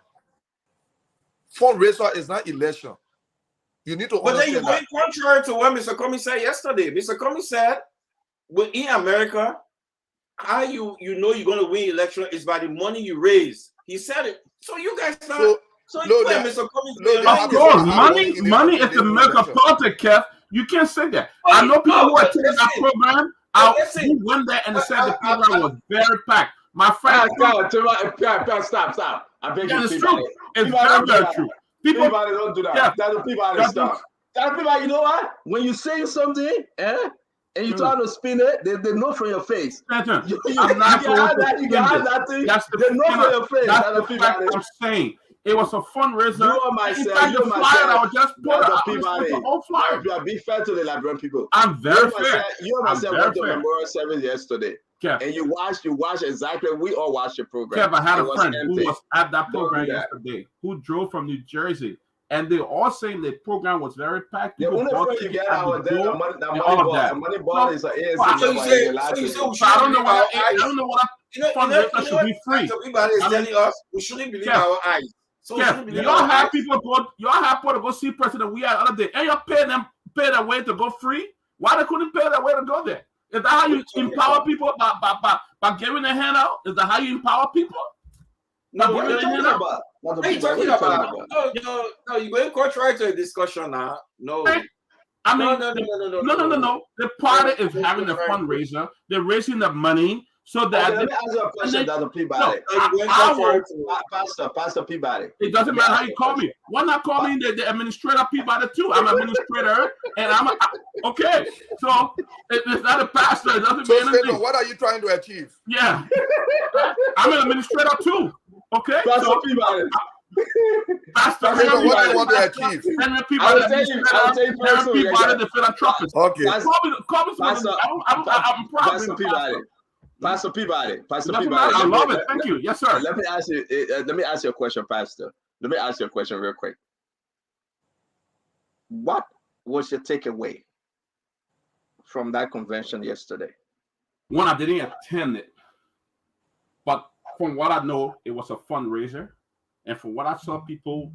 Fundraiser is not election. You need to understand that. But then you're going contrary to what Mr. Cummings said yesterday. Mr. Cummings said, well, in America, how you know you're going to win election is by the money you raise. He said it. So you guys not... Mr. Cummings... Money is the milk of politics, Kev. You can't say that. I know people who attended that program. Who went there and said the program was very packed. My friend, stop. I beg you. It's true. It's very true. People don't do that. Yeah. That's the people stop. That's people. You know what? When you say something, and you try to spin it, they know from your face. I'm not going to spin it. That's the they know from your face. That's the fact I'm saying. It was a fundraiser. You myself. I would just put the whole flyer. You are being fair to the Liberian people. I'm very fair. You myself went to memorial service yesterday. Kev. And you watched exactly. We all watched the program. Kev, I had a friend who was at that program yesterday who drove from New Jersey, and they all saying the program was very packed. The only friend you get out there, Moneyball is an ANC. I don't know what fundraiser should be free. Everybody is telling us we shouldn't believe our eyes. So y'all have people to go see President We had the other day, and y'all pay their way to go free. Why they couldn't pay their way to go there? Is that how you empower people by giving a hand out? Is that how you empower people? No, what are you talking about? What are you talking about? No, you're going contrary to a discussion now. No. I mean, no. The party is having a fundraiser. They're raising the money. So that let me ask you a question, Dr. Peabody. Pastor Peabody. It doesn't matter how you call me. Why not call me the administrator Peabody too? I'm an administrator, and okay. So it's not a pastor. It doesn't mean anything. So what are you trying to achieve? Yeah, I'm an administrator too. Okay, Pastor Peabody. Pastor, what do you want to achieve? And Peabody, the philanthropist. Okay. Call me. I'm proud. Pastor Peabody. Pastor Peabody. I love it. Thank you. Yes, sir. Let me ask you a question, Pastor. Let me ask you a question real quick. What was your takeaway from that convention yesterday? One, I didn't attend it, but from what I know, it was a fundraiser, and from what I saw, people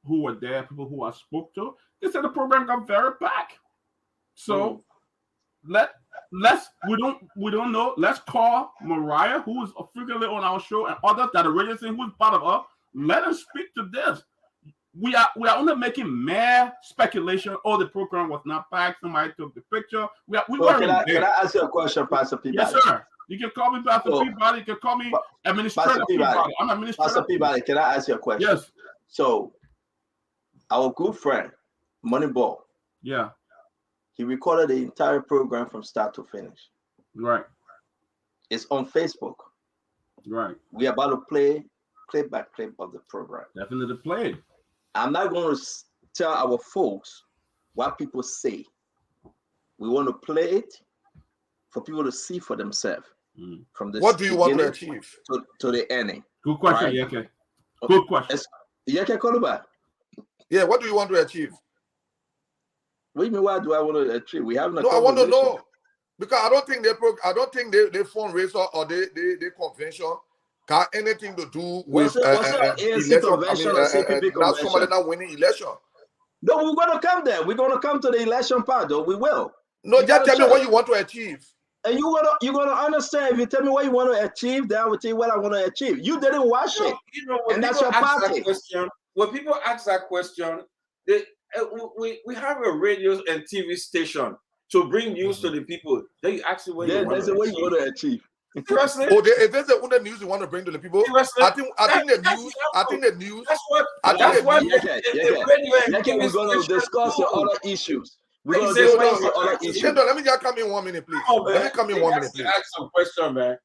who were there, people who I spoke to, they said the program got very packed. So we don't know. Let's call Mariah, who is frequently on our show, and others that are registering, who's part of us. Let us speak to this. we are only making mere speculation. Oh, the program was not packed. Somebody took the picture. We weren't there. Can I ask you a question, Pastor Peabody? Yes, sir. You can call me Pastor Peabody. You can call me Administrator Peabody. I'm Administrator Pastor Peabody, can I ask you a question? Yes. So, our good friend, Moneyball. Yeah. He recorded the entire program from start to finish. Right. It's on Facebook. Right. We are about to play clip by clip of the program. Definitely play it. I'm not going to tell our folks what people say. We want to play it for people to see for themselves. From the what do you want to achieve to the ending? Good question, right? Yeke. Good question. Yeke Koluba. Yeah, what do you want to achieve? What do you mean? What do I want to achieve? We haven't. No, I want to know because I don't think they fundraiser or they convention got anything to do with election. Convention or CPP not somebody not winning election. No, we're going to come there. We're going to come to the election part, though. We will. No, just tell me what you want to achieve. And you're gonna understand. If you tell me what you want to achieve, then I will tell you what I want to achieve. You didn't watch it, when and that's your party. When people ask that question, we have a radio and TV station to bring news to the people. Then you ask what you want There's a way you want to achieve. Seriously? Oh, if there's the only news you want to bring to the people, I think the news. That's what we're going to discuss the other issues. We're going to discuss the other issues. Let me just come in 1 minute, please. Let me come in 1 minute, please. Ask some question, man.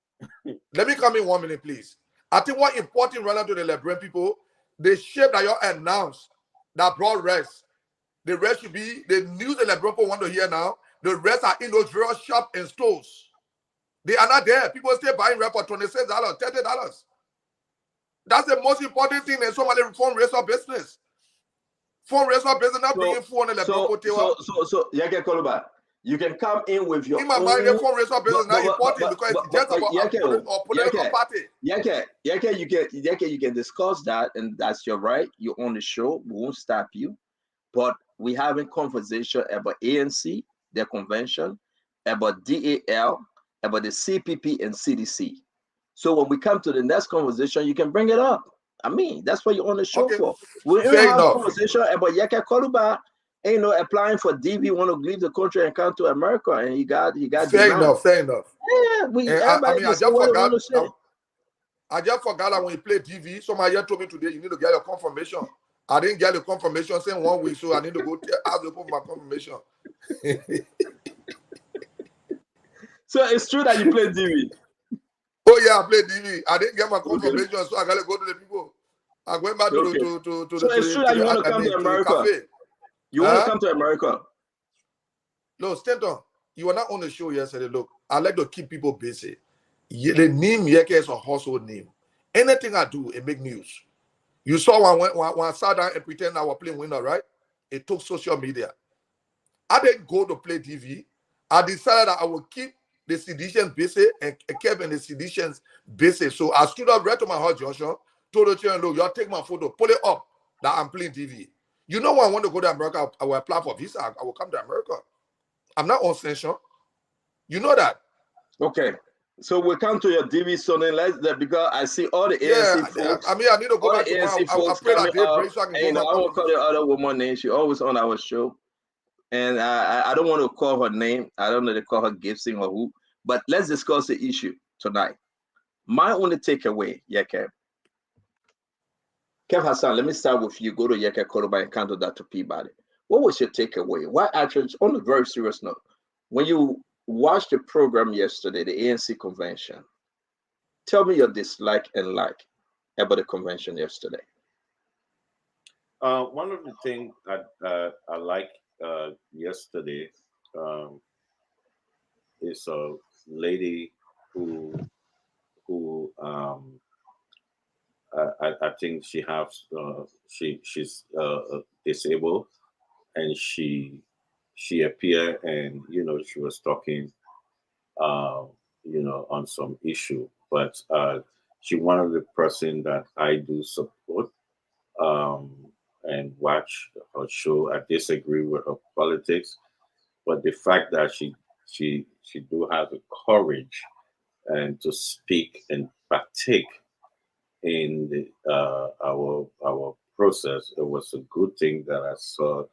Let me come in 1 minute, please. I think what's important relative to the Liberian people, the shape that you announced that brought rest. The rest should be the news the Liberian people want to hear now. The rest are in those various shops and stores. They are not there. People still buying rep for $26, $30. That's the most important thing in Somali fundraiser business. Fundraiser business not bringing food on the So Yeke Koluba, you can come in with your. In my mind, the fundraiser business is not important because it's just about a political party. Yeke, you can discuss that, and that's your right. You're on the show. We won't stop you, but we having conversation about ANC, their convention, about DAL, about the CPP and CDC. So when we come to the next conversation, you can bring it up. I mean, that's what you're on the show for. We have a conversation about Yeke Koluba, applying for DV, want to leave the country and come to America, and he got fair enough. Yeah, I just forgot that when you play DV, somebody told me today you need to get a confirmation. I didn't get a confirmation saying 1 week, so I need to go ask the for my confirmation. So it's true that you play DV. Oh yeah, I played DV. I didn't get my confirmation, so I gotta go to the people. I went back to So it's true that you want to come to America. You want to come to America? No, Stanton, you were not on the show yesterday. Look, I like to keep people busy. The name Yeke is a household name. Anything I do, it make news. You saw when I sat down and pretend I was playing winner, right? It took social media. I didn't go to play DV. I decided that I would keep the sedition busy and kept in the seditions busy. So I stood up right to my heart, Joshua, told the children, look, y'all take my photo, pull it up that I'm playing TV. You know when I want to go to America, I will apply for visa. I will come to America. I'm not on sanction. You know that. Okay. So we'll come to your DV soon, because I see all the ANC folks. I mean, I need to go back to I pray that they break so I can go back. I won't call the other woman name. She always on our show. And I don't want to call her name. I don't know to call her Gibson or who. But let's discuss the issue tonight. My only takeaway, Yeke. Kev Hassan, let me start with you. Go to Yeke Koluba and counter that to Peabody. What was your takeaway? Why actually, on a very serious note, when you watched the program yesterday, the ANC convention, tell me your dislike and like about the convention yesterday. One of the things I like yesterday is a lady who I think she has she's disabled, and she appeared, and she was talking on some issue, but she one of the person that I do support and watch her show. I disagree with her politics, but the fact that she do have the courage and to speak and partake in our process. It was a good thing that I saw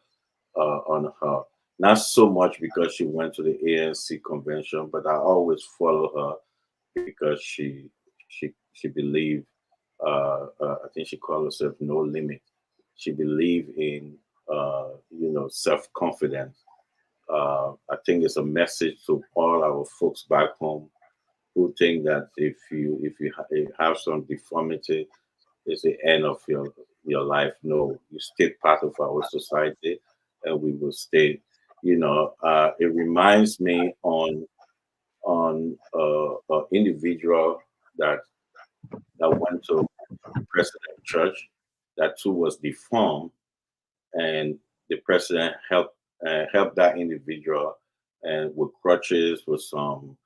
on her. Not so much because she went to the ANC convention, but I always follow her because she believed. I think she called herself No Limit. She believed in self confidence. I think it's a message to all our folks back home who think that if you have some deformity, it's the end of your life. No, you stay part of our society, and we will stay. It reminds me on an individual that went to the president church that too was deformed, and the president helped that individual and with crutches, with some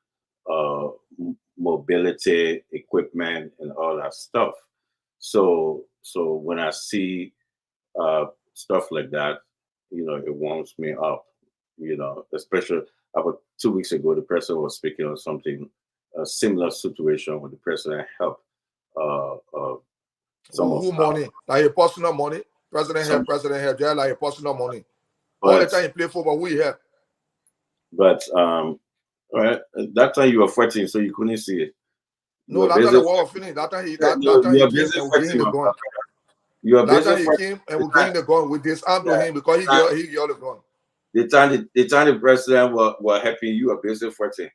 mobility equipment and all that stuff. So when I see stuff like that, it warms me up. Especially about 2 weeks ago, the president was speaking on something, a similar situation where the president helped some who money, like a personal money. President help, they're like a personal money. All the time you play football, we help. But right, that time you were fighting, so you couldn't see it. No, that time the war was finished. That time he came and we gave him the gun. That time he came and we gave him the gun. We disarmed him because he got the gun. The time the president were helping, you were busy fighting.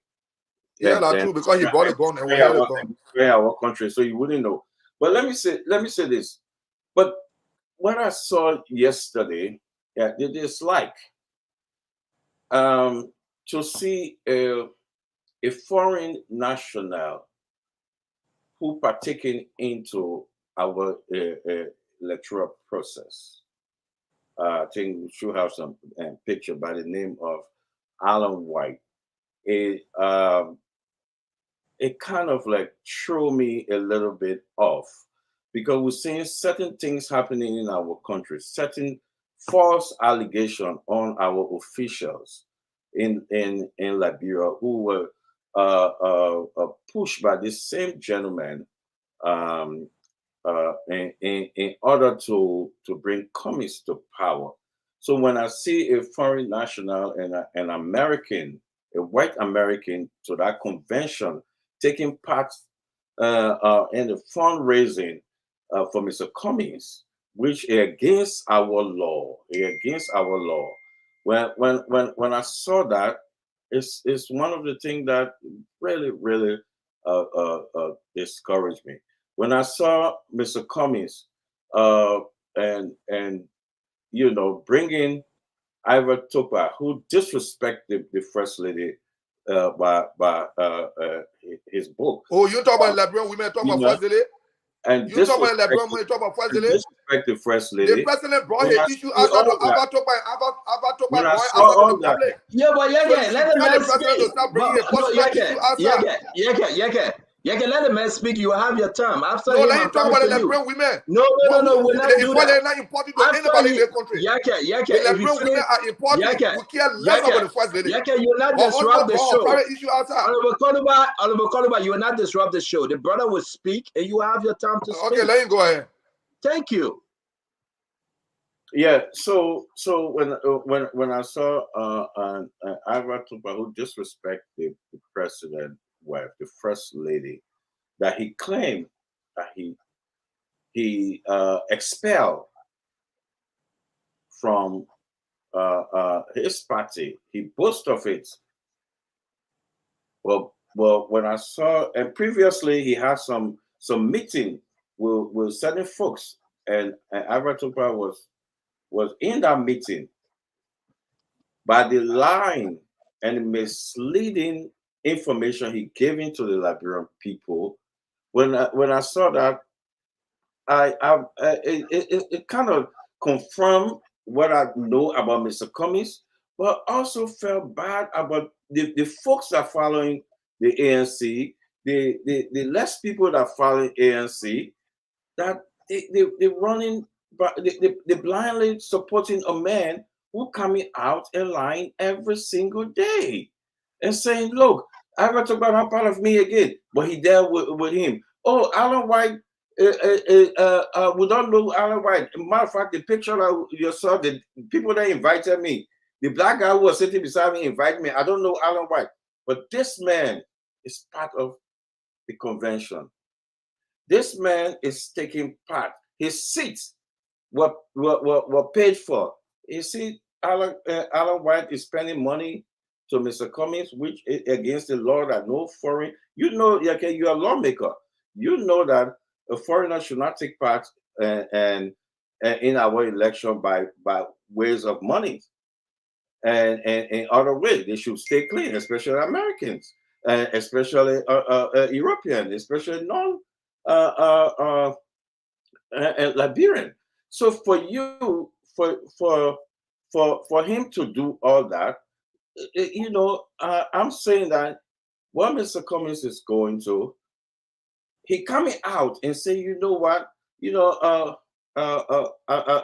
Yeah, that's true, because he brought a gun and we had a gun. In our country, so you wouldn't know. But let me say this. But what I saw yesterday, it is like to see a foreign national who partaking into our electoral process. I think we should have some picture by the name of Alan White. It kind of like threw me a little bit off, because we're seeing certain things happening in our country, certain false allegation on our officials in Liberia who were pushed by this same gentleman in order to bring Cummings to power. So when I see a foreign national and an American, a white American, to that convention, taking part in the fundraising for Mr. Cummings, which is against our law, When I saw that, it's one of the things that really discouraged me. When I saw Mr. Cummings and bringing Ivor Topa, who disrespected the First Lady by his book. Oh, you talk about Liberian women, talk about First Lady? And you talk about Liberian women, talk about First Lady? Disrespect the First Lady. The president brought his issue outside to Ivor Topa When I outside saw the public. Yeah, but let the man speak. Let the man speak. You have your term. After no, him, let him talk about the Liberian women. No, we're not do that. They're not important to anybody in the country. The Liberian women are important. We care less about the First Lady. You're not disrupt the show. Private issue outside. Oliver Koluba, you will not disrupt the show. The brother will speak, and you have your time to speak. Okay, let him go ahead. Thank you. Yeah. So when I saw Ivor Topa, who disrespected the president wife, the First Lady, that he claimed that he expelled from his party. He boasted of it. Well, when I saw, and previously he had some meeting with certain folks, and Ivor Topa was in that meeting. By the lying and misleading information he gave into the Liberian people, when I saw that, it kind of confirmed what I know about Mr. Cummings, but also felt bad about the folks that are following the ANC, the less people that are following ANC, that they're running, but they blindly supporting a man who coming out and lying every single day and saying, look, I ever talk about how part of me again, but he there with him. Oh, Alan White We don't know Alan White. Matter of fact, the picture that you saw, the people that invited me, the black guy who was sitting beside me invited me. I don't know Alan White, but this man is part of the convention. This man is taking part. His seats were paid for. You see, Alan White is spending money to Mr. Cummings, which is against the law that no foreign. You know, okay, you're a lawmaker. You know that a foreigner should not take part and in our election by ways of money and in other ways. They should stay clean, especially Americans, especially European, especially non Liberian. So for you, for him to do all that, you know, I'm saying that what Mr. Cummings is going to, he coming out and say, you know what, you know, I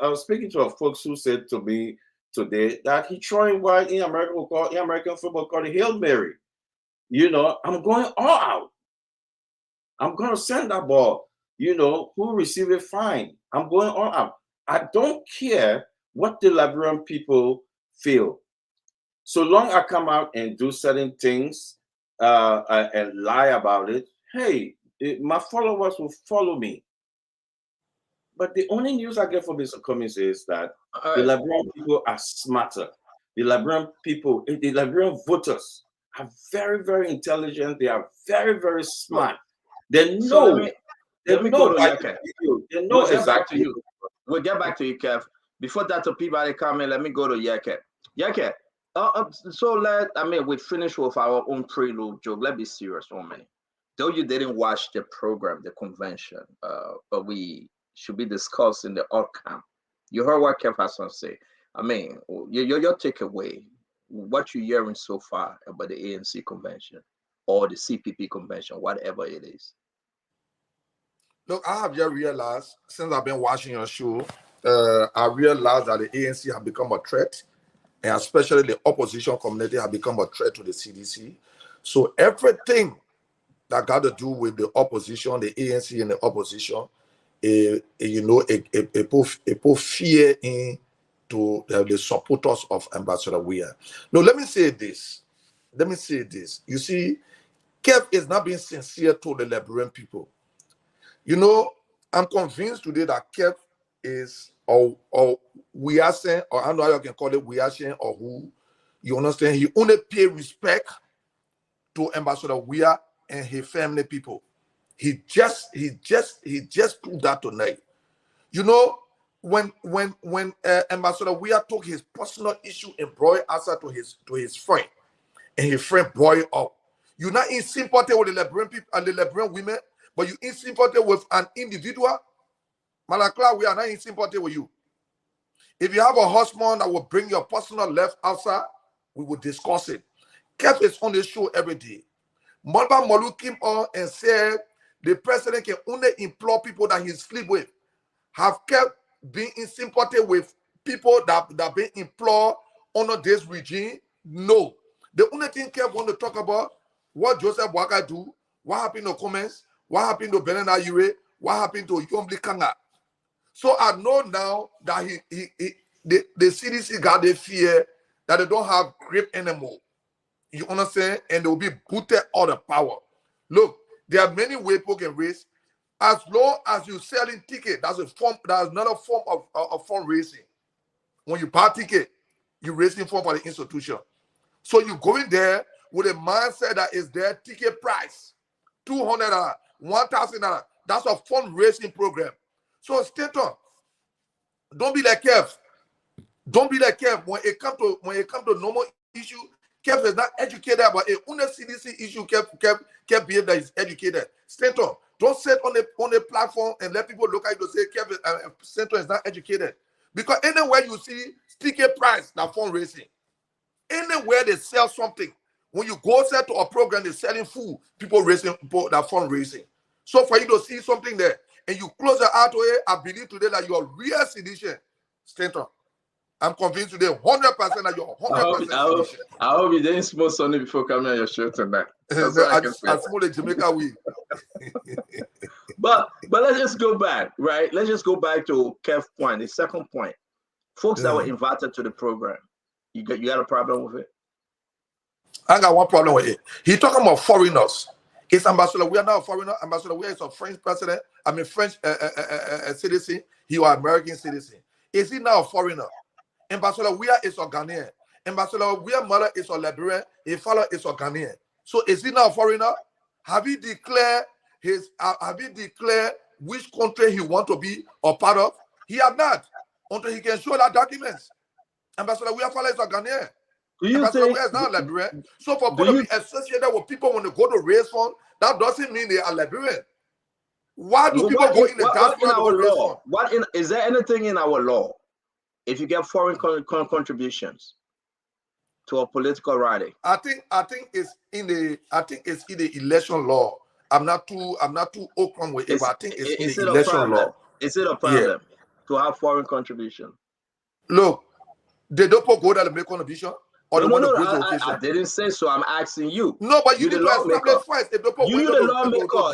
was speaking to a folks who said to me today that he throwing what in American football called a Hail Mary. You know, I'm going all out. I'm going to send that ball. You know, who receive it, fine. I'm going all out. I don't care what the Liberian people feel. So long I come out and do certain things and lie about it, hey, my followers will follow me. But the only news I get from Mr. Cummings is that the Liberian people are smarter. The Liberian people, the Liberian voters are very, very intelligent. They are very, very smart. They know. Let me go to Yeke. They know exactly. We'll get back to you, Kev. Before that, to people that come in, let me go to Yeke. Yeke, we finish with our own prelude joke. Let's be serious for a minute. Though you didn't watch the program, the convention, but we should be discussing the outcome. You heard what Kev has to say. I mean, your takeaway, what you're hearing so far about the ANC convention or the CPP convention, whatever it is. Look, I have just realized, since I've been watching your show, I realized that the ANC have become a threat, and especially the opposition community have become a threat to the CDC. So everything that got to do with the opposition, the ANC and the opposition, it put fear into the supporters of Ambassador Weah. No, let me say this. You see, Kev is not being sincere to the Liberian people. You know, I'm convinced today that Kev is, or we are saying, or I don't know how you can call it, we are saying, or who, you understand, he only pay respect to Ambassador Weah and his family people. He just proved that tonight. You know, when Ambassador Weah took his personal issue and brought it outside to his friend, and his friend brought it up, you're not in sympathy with the Liberian people and the Liberian women, but you in sympathy with an individual. Malakla, we are not in sympathy with you. If you have a husband that will bring your personal life outside, we will discuss it. Kev is on the show every day. Malba Molu came on and said the president can only implore people that he sleep with. Have Kev been in sympathy with people that been implored under this regime? No. The only thing Kev want to talk about, what Joseph Waka do, what happened to Cummings, what happened to Benin Ayure, what happened to Yomli Kanga. So I know now that the CDC got the fear that they don't have grip anymore. You understand? And they will be booted out of power. Look, there are many ways people can raise. As long as you're selling ticket, that's another form of fundraising. When you buy ticket, you're raising fund for the institution. So you go in there with a mindset that is their ticket price, $200, $1,000. That's a fundraising program. So stay on. Don't be like Kev. Don't be like Kev. When it comes to normal issue, Kev is not educated about it. On the CDC issue, Kev behave that he's educated. Stay on. Don't sit on a platform and let people look at you to say Kev Center is not educated. Because anywhere you see ticket price, that fundraising. Anywhere they sell something, when you go set to a program, they're selling food, people raising that fundraising. So for you to see something there and you close your eye to it, I believe today that you're real sedition. Stay on. I'm convinced today 100% that you're 100% sedition. I hope you didn't smoke something before coming on your show tonight. I smoke a Jamaica weed. But let's just go back, right? Let's just go back to Kev's point, the second point. Folks that were invited to the program, you got a problem with it? I got one problem with it. He talking about foreigners. It's ambassador. We are not a foreigner. Ambassador, we are a French president. I mean French citizen. He was American citizen. Is he now a foreigner? Ambassador, we are a Ghanaian. Ambassador, we are mother is a Liberian. His father is a Ghanaian. So is he now a foreigner? Have he declared which country he want to be a part of? He have not until he can show that documents. Ambassador, we are father is a Ghanaian. Do you think is not Liberian? So for people to be associated with people when they go to raise fund, that doesn't mean they are Liberian. Why do people go in the diaspora to raise fund? Is there anything in our law if you get foreign contributions to a political rally? I think it's in the election law. I'm not too open with it, but I think it's in the election law. Is it a problem to have foreign contribution? Look, they don't go there to make contribution. Or I didn't say so. I'm asking you. No, but you need to establish first. You the lawmaker.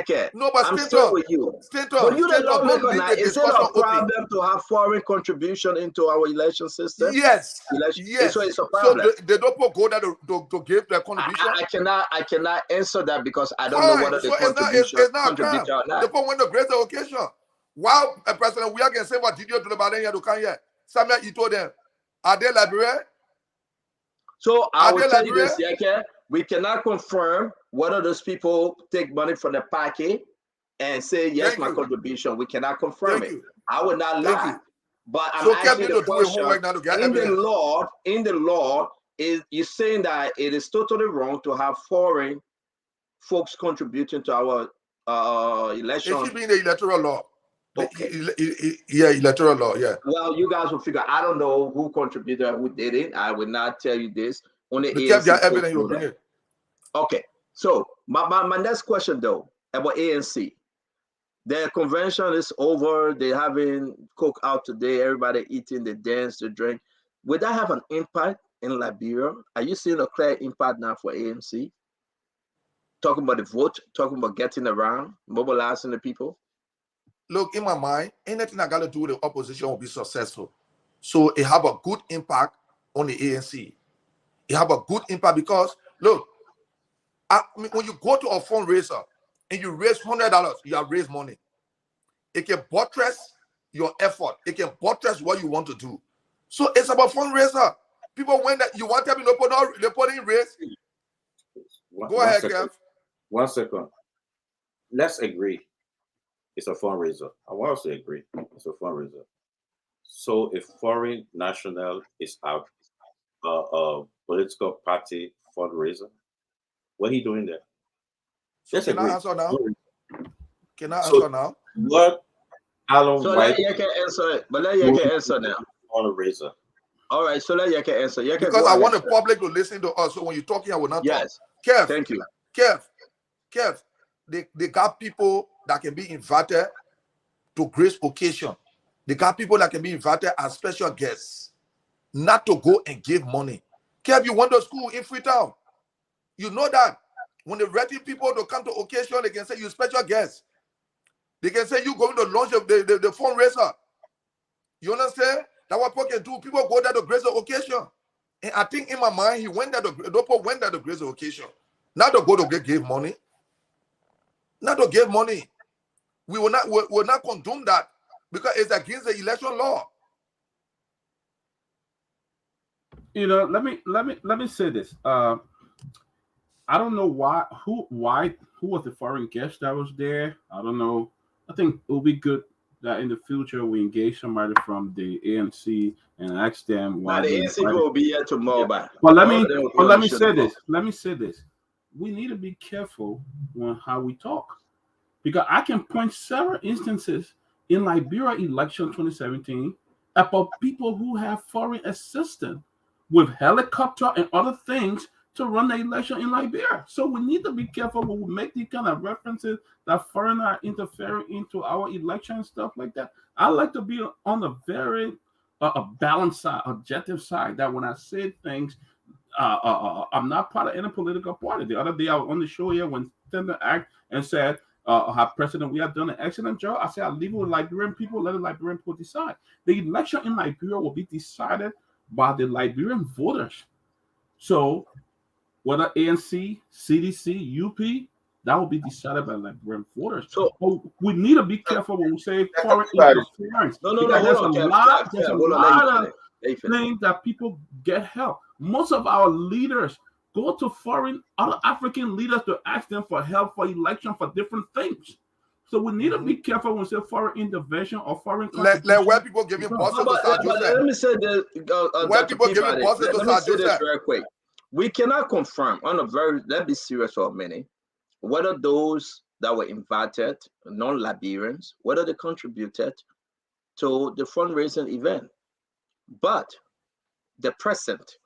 Hey, no, but I'm still with you. But you the lawmaker now. Is it a problem to have foreign contribution into our election system? Yes. So it's a problem. So they don't go there to give their contribution. I cannot answer that because I don't know whether the contribution contribute or not. They put when the great occasion. While a president, we are going to say what did you do about it? You can't yet. Samuel, you told them. Are they Liberian? So I will tell you this, we cannot confirm whether those people take money from the packet and say, yes, my contribution. We cannot confirm it. I will not lie. But I'm asking the question, in the law, is you're saying that it is totally wrong to have foreign folks contributing to our election. It should be in the electoral law. Okay. Electoral law, yeah. Well, you guys will figure. I don't know who contributed, who did it. I will not tell you this. Only evidence you bring it. Okay. So my next question though about ANC. Their convention is over. They're having coke out today. Everybody eating, they dance, they drink. Would that have an impact in Liberia? Are you seeing a clear impact now for ANC? Talking about the vote, talking about getting around, mobilizing the people. Look, in my mind, anything I got to do with the opposition will be successful. So it have a good impact on the ANC. It have a good impact because, look, when you go to a fundraiser and you raise $100, you have raised money. It can buttress your effort. It can buttress what you want to do. So it's about fundraiser. People, when that you want to be they put in raise. Go ahead, Kev. 1 second. Let's agree. It's a fundraiser. I want us to agree. It's a fundraiser. So if foreign national is out, a political party fundraiser, what are you doing there? So can I answer now? Can I answer now? What Alan so White? You can answer it, but let you can answer now. Fundraiser. All right, so let you can answer. Because I want the public to listen to us. So when you're talking, I will not talk. Kev, thank you. Kev, they got people that can be invited to grace occasion. They got people that can be invited as special guests, not to go and give money. Kev, you went to school in Freetown. You know that when they ready people to come to occasion, they can say you special guest. They can say you going to launch the fundraiser. You understand? That's what people can do. People go there to grace the occasion. And I think in my mind, he went there to grace the occasion. Not to go to give money. Not to give money. We will not condone that because it's against the election law. You know, let me say this. I don't know who was the foreign guest that was there. I don't know. I think it will be good that in the future we engage somebody from the ANC and ask them why. The ANC will be here tomorrow. Yeah. But let me say this. Let me say this. We need to be careful on how we talk. Because I can point several instances in Liberia election 2017 about people who have foreign assistance with helicopter and other things to run the election in Liberia. So we need to be careful when we make these kind of references that foreign are interfering into our election and stuff like that. I like to be on the very balanced side, objective side, that when I say things, I'm not part of any political party. The other day I was on the show here when Tender Act and said, our president, we have done an excellent job. I said, I'll leave it with Liberian people, let the Liberian people decide. The election in Liberia will be decided by the Liberian voters. So whether ANC, CDC, UP, that will be decided by Liberian voters. So we need to be careful when we say foreign interference. No, there's hold a on, lot Kev, of things that people get help. Most of our leaders go to other African leaders to ask them for help for election for different things. So we need to be careful when we say foreign intervention or foreign contribution. Where people giving bosses to Sir Joseph. Let me say this. Where people giving bosses to Sir Joseph. Very quick. We cannot confirm let's be serious for a minute, whether those that were invited, non-Liberians, whether they contributed to the fundraising event. But the present,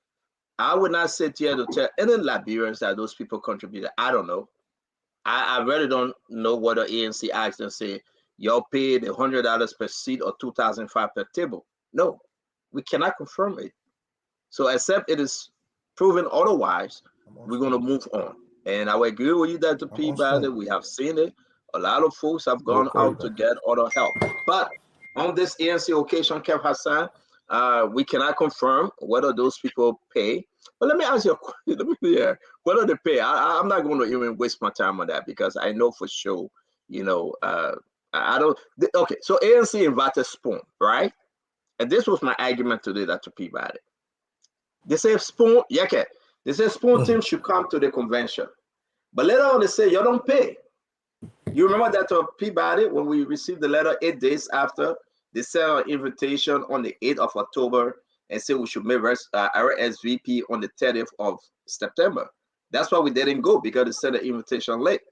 I would not sit here to tell any Liberians that those people contributed. I don't know. I really don't know what the ANC asked and say, y'all paid $100 per seat or $2,500 per table. No, we cannot confirm it. So except it is proven otherwise, we're going to move on. And I will agree with you that the Peabody, we have seen it. A lot of folks have gone out to get other help. But on this ANC occasion, Kev Hassan, we cannot confirm whether those people pay. But let me ask you a question. Whether they pay, I'm not going to even waste my time on that because I know for sure, I don't. Okay, so ANC invited Spoon, right? And this was my argument today that to Peabody. They say Spoon, they say Spoon team should come to the convention. But later on, they say, you don't pay. You remember that to Peabody when we received the letter 8 days after? They sent an invitation on the 8th of October and said we should make our SVP on the 30th of September. That's why we didn't go, because they sent an invitation late.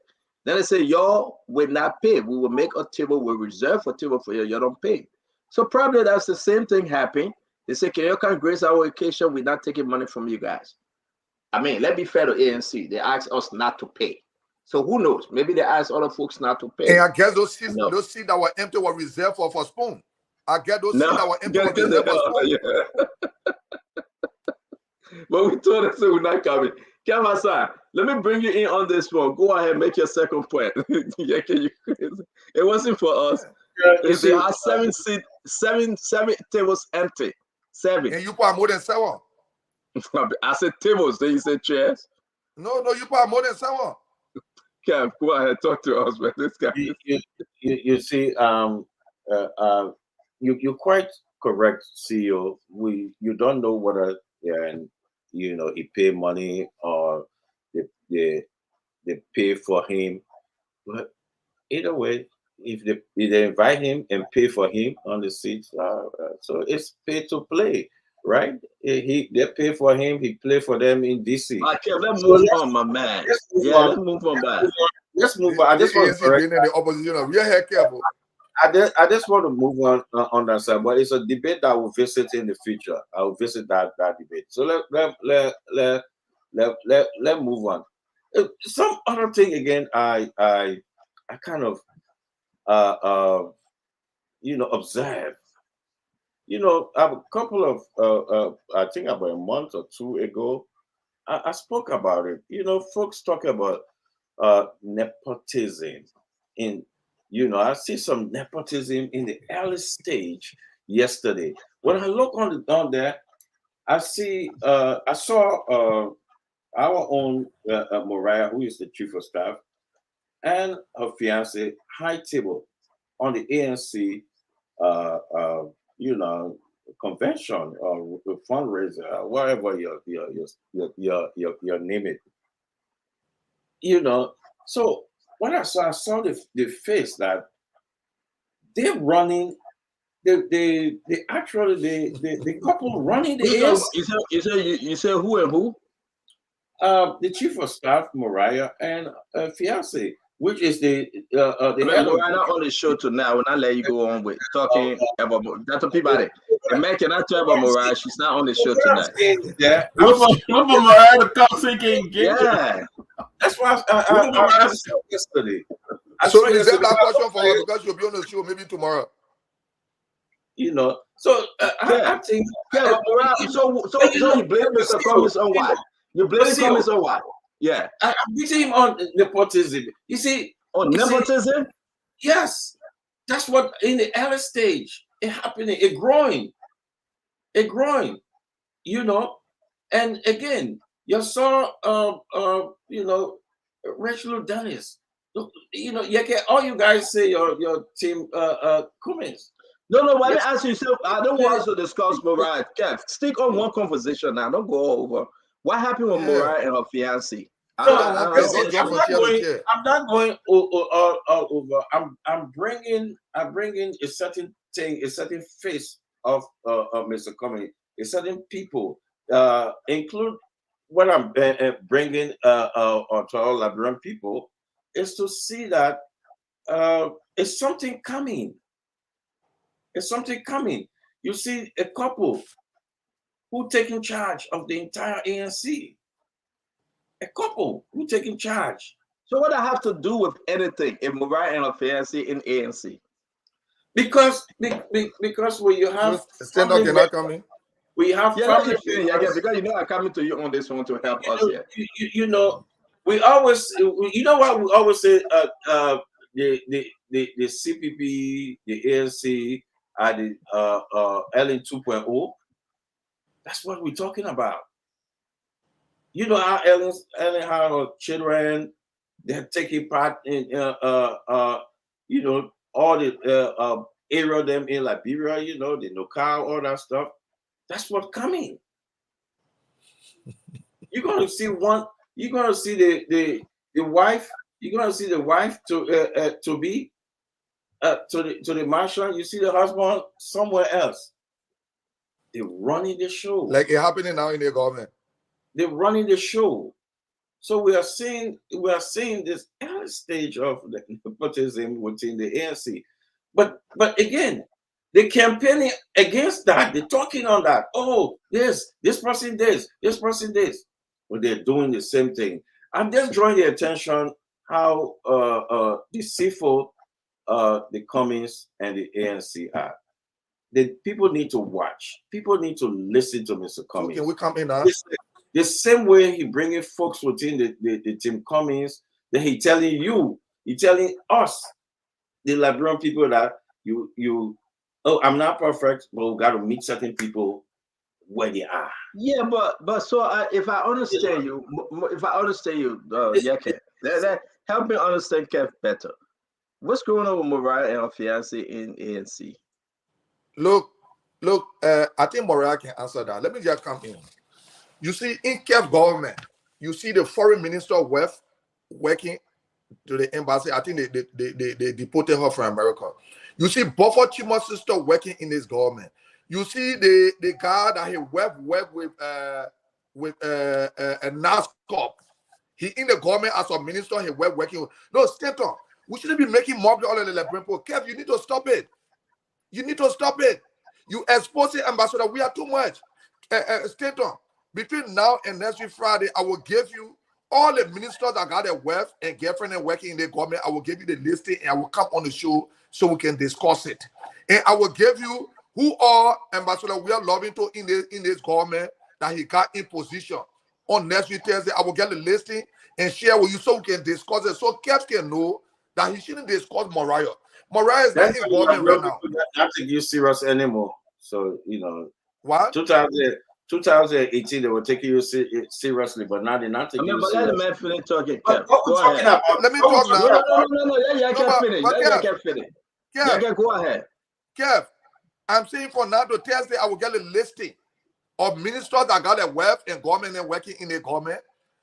Then they say, y'all will not pay. We will make a table, we'll reserve a table for you, you don't pay. So probably that's the same thing happening. They say, can you come grace our occasion? We're not taking money from you guys. I mean, let's be fair to ANC. They asked us not to pay. So who knows? Maybe they asked other folks not to pay. And I guess those seats that were empty were reserved for Spoon. I get those seats that were empty were reserved for Spoon. Yeah. But we told them so we're not coming. Kama-san, let me bring you in on this one. Go ahead, make your second point. It wasn't for us. If they have seven tables empty. 7. And you put more than 7. I said tables, then you said chairs. No, you put more than 7. Kev, go ahead, talk to us, man. This guy. You see, you're quite correct, CEO. You don't know whether he pay money or they pay for him. But either way, if they invite him and pay for him on the seats, so it's pay to play, right? They pay for him, he play for them in DC. Okay, let's move on, my man. Let's move on back. Let's move on. I just want to correct the opposition. We are careful. I just want to move on that side, but it's a debate that we'll visit in the future. I'll visit that debate. So let move on. Some other thing again, I kind of observe. A couple of I think about a month or 2 ago, I spoke about it. Folks talk about nepotism in. I see some nepotism in the early stage yesterday. When I look on there, I saw our own Mariah, who is the chief of staff, and her fiance high table on the ANC, convention or fundraiser, whatever your name it. So. When I saw the face that they're running, they actually the couple running the ANC. You say who and who? The chief of staff, Mariah, and fiance, which is the head of not on the show tonight. I will not let you go on with talking about Dr. Peabody. The man cannot talk about Mariah. She's not on the show tonight. Yeah, look for Mariah to come singing. Yeah. That's why I said yesterday. So is that question for her because she'll be on the show maybe tomorrow? So I think. Yeah, so you blame Mr. Cummings on what? You blame Cummings on what? Yeah. I'm beating him on nepotism. You see. On nepotism? Yes. That's what in the early stage it happening, it growing. You know. And again, you saw Rachel Dennis. You know, all you guys say your team Cummings. No, let me ask you. So I don't want us to discuss Mariah. Kev, stick on one conversation now. Don't go over. What happened with Mariah and her fiancé? I'm not going all over. I'm bringing a certain thing, a certain face of Mr. Cummings, a certain people, include what I'm bringing to all Liberian people is to see that it's something coming. It's something coming. You see a couple who taking charge of the entire ANC. A couple who taking charge. So what I have to do with anything if Mariah and her fiancé in ANC? Because when you have stand up, you're not coming. We have family because you know I'm coming to you on this one to help us here. You know, we always you know what we always say the CPP, the ANC are the Ellen 2.0. That's what we're talking about. You know how Ellen had her children, they're taking part in you know, all the area of them in Liberia, you know, the Nokal, all that stuff. That's what's coming. You're gonna see the wife, you're gonna see the wife to be to the marshal, you see the husband somewhere else. They're running the show. Like it happening now in the government. They're running the show. So we are seeing this early stage of the nepotism within the ANC. But again, they're campaigning against that. They're talking on that. Oh, this person this person this. But they're doing the same thing. I'm just drawing the attention how deceitful the Cummings and the ANC are. The people need to watch. People need to listen to Mr. Cummings. Can we come in now? The same way he bringing folks within the team Cummings, then he telling us, the Liberian people, that I'm not perfect, but we got to meet certain people where they are. Yeah, but so if I understand you, that help me understand Kev better. What's going on with Mariah and her fiance in ANC? Look, I think Mariah can answer that. Let me just come in. You see, in Kev government, you see the foreign minister of wealth working to the embassy. I think they deported her from America. You see Buffer Chimo's sister working in his government. You see the guy that he worked with a NASCOP. He in the government as a minister. He working with. No, Stanton. We shouldn't be making mockery all of the Liberian people. Kev, you need to stop it. You need to stop it. You exposing ambassador. We are too much. Stanton. Between now and next week Friday, I will give you all the ministers that got their wife and girlfriend and working in the government. I will give you the listing and I will come on the show so we can discuss it. And I will give you who are ambassador we are loving to in this government that he got in position. On next week Thursday, I will get the listing and share with you so we can discuss it. So Kev can know that he shouldn't discuss Mariah. Mariah is not in government right now. Not to get serious anymore. So, you know, what? 2018, they were taking you seriously, but now they're not taking you seriously. Let the man finish talking. What we're talking about? Let me talk now. No. Yeah, can't finish. Kev, go ahead. Kev, I'm saying for now to Thursday, I will get a listing of ministers that got a wealth and government and working in the government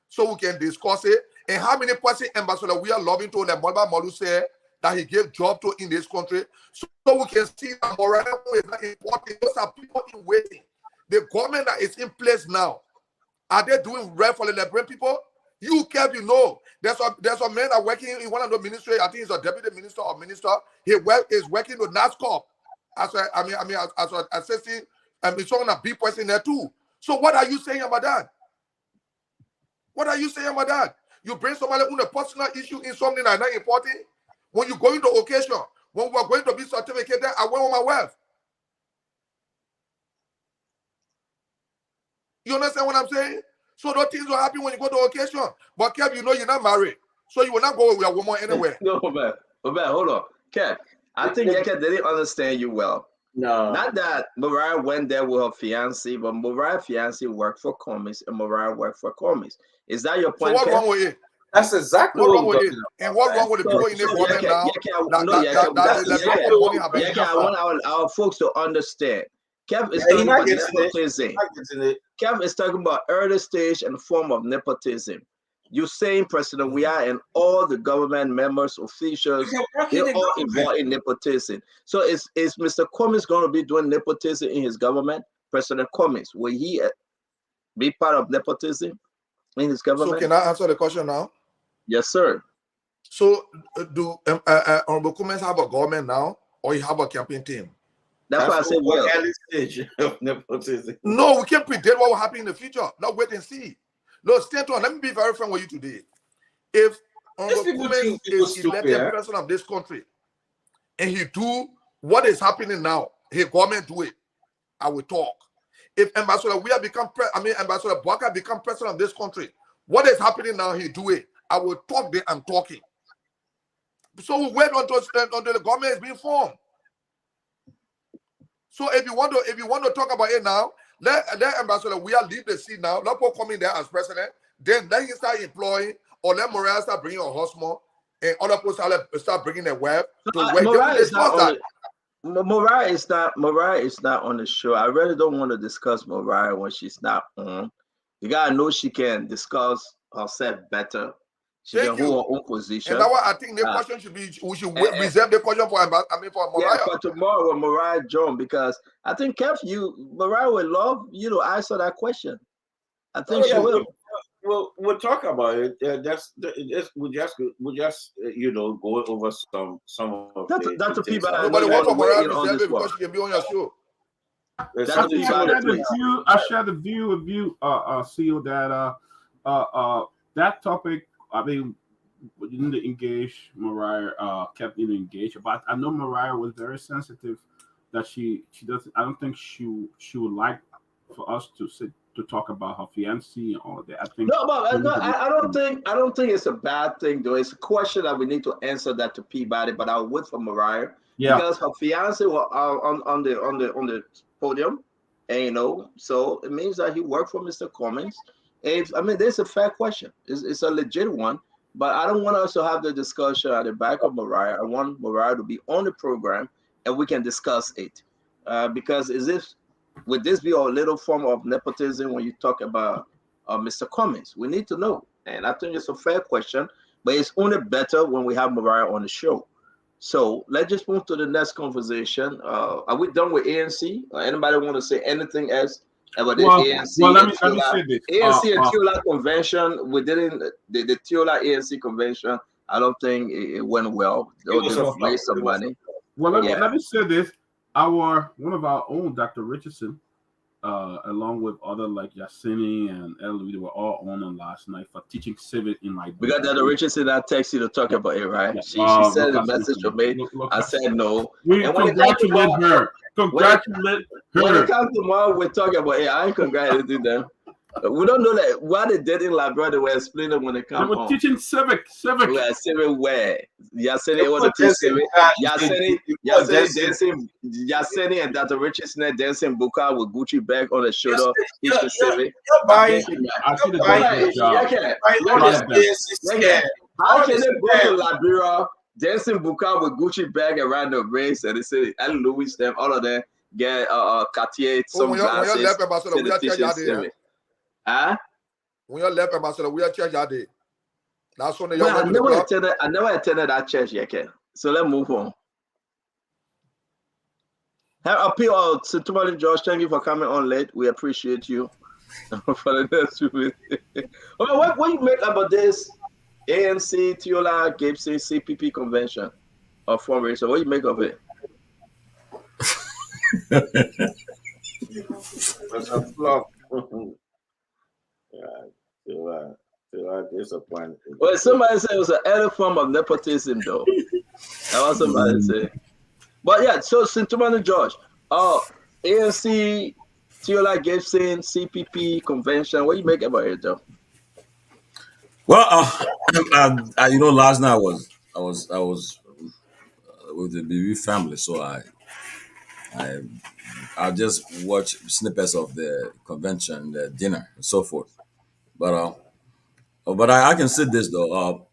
so we can discuss it. And how many person ambassador we are loving to, like Mother Malu said, that he gave job to in this country. So we can see that morale is not important. Those are people in waiting. The government that is in place now, are they doing well for the Liberian people? You, Kev, you know. There's a man that working in one of the ministry. I think he's a deputy minister or minister. He is working with NASCOP as an assistant, and he's on a big person there too. So what are you saying about that? What are you saying about that? You bring somebody on a personal issue in something that's not important. When you go into occasion, when we are going to be certificated, I went on my wealth. You understand what I'm saying? So those things will happen when you go to occasion. But Kev, you know you're not married. So you will not go with your woman anywhere. No, man, hold on. Kev, I think Yeke didn't understand you well. No. Not that Mariah went there with her fiancé, but Mariah's fiancé worked for Cummings and Mariah worked for Cummings. Is that your point? So what's wrong with it? That's exactly what's wrong with it. And what's wrong with the people in the government now? I want our folks to understand. Kev is talking about nepotism. Kev is talking about early stage and form of nepotism. You're saying President Weah and all the government members, officials, they're all involved in nepotism. So is Mr. Cummings going to be doing nepotism in his government? President Cummings, will he be part of nepotism in his government? So can I answer the question now? Yes, sir. So do Honorable Cummings have a government now, or you have a campaign team? That's why I said, well, early stage of nepotism. No, we can't predict what will happen in the future. Now wait and see. No, stand on. Let me be very frank with you today. If Honorable Cummings is elected president of this country, and he do what is happening now, his government do it, I will talk. If Ambassador Weah Ambassador Bwaka become president of this country, what is happening now, he do it. I will talk there. I'm talking. So we wait until the government is being formed. So if you want to talk about it now, let Ambassador Weah leave the seat now. Let Paul come in there as president. Then let him start employing, or let Mariah start bringing her husband, and other people start bringing their wife to work. Mariah is not on the show. I really don't want to discuss Mariah when she's not on. You gotta know she can discuss herself better. She can hold her own position. And that's why I think the question should be, we should reserve the question for Mariah. Yeah, for tomorrow when Mariah joins, because I think Mariah will love you to answer that question. I think she will. We'll talk about it. We just go over some of the people. Nobody wants for Mariah to reserve it because she can be on your show. I share the view with you, CEO, that that topic. I mean, we didn't engage Mariah, kept in engaged, but I know Mariah was very sensitive that she doesn't. I don't think she would like for us to talk about her fiancé and all of that. I think I don't think it's a bad thing though. It's a question that we need to answer that to Peabody, but I'll wait for Mariah because her fiancé was on the podium, and so it means that he worked for Mr. Cummings. There's a fair question. It's a legit one, but I don't want us to have the discussion at the back of Mariah. I want Mariah to be on the program and we can discuss it. Because would this be a little form of nepotism when you talk about Mr. Cummings? We need to know. And I think it's a fair question, but it's only better when we have Mariah on the show. So let's just move to the next conversation. Are we done with ANC? Anybody want to say anything else? About the ANC, let me say this. ANC and TIOLA convention, we didn't the TIOLA ANC convention. I don't think it went well. They waste some money. Well, let me say this. One of our own, Dr. Richardson, along with other like Yasini and Ellie, they were all on last night for teaching civic in Liberia. We got Dr. Richardson that text you to talk about it, right? Yeah. She sent a message to me. I said no. We congratulate her. Congratulate her. When it comes tomorrow, we're talking about it. I ain't congratulating them. We don't know that what they did in Liberia. They were explaining when they come home. They were teaching civic. We are civic where? Yasini was to teach civic. Yasini and Dr. Richardson dancing buka with Gucci bag on the shoulder. Teaching civic. I see the job. How can they go to Liberia dancing buka with Gucci bag around the waist and they say and Louis them all of them get Cartier some glasses. When you left Ambassador, we are church that day. That's when I never attended that church yet. So let's move on. Appeal to Tumali George, thank you for coming on late. We appreciate you for the next few. What do you make about this ANC, TIOLA, Gibson, CPP convention or fundraiser? What do you make of it? That's a flop. Disappointed. Well, somebody said it was an early form of nepotism, though. That was somebody say. But yeah, so Sintumani George, ANC Teola Gibson, CPP convention. What do you make about it, though? Well, you know, last night I was with the BB family, so I I just watch snippets of the convention, the dinner, and so forth. But I can say this though.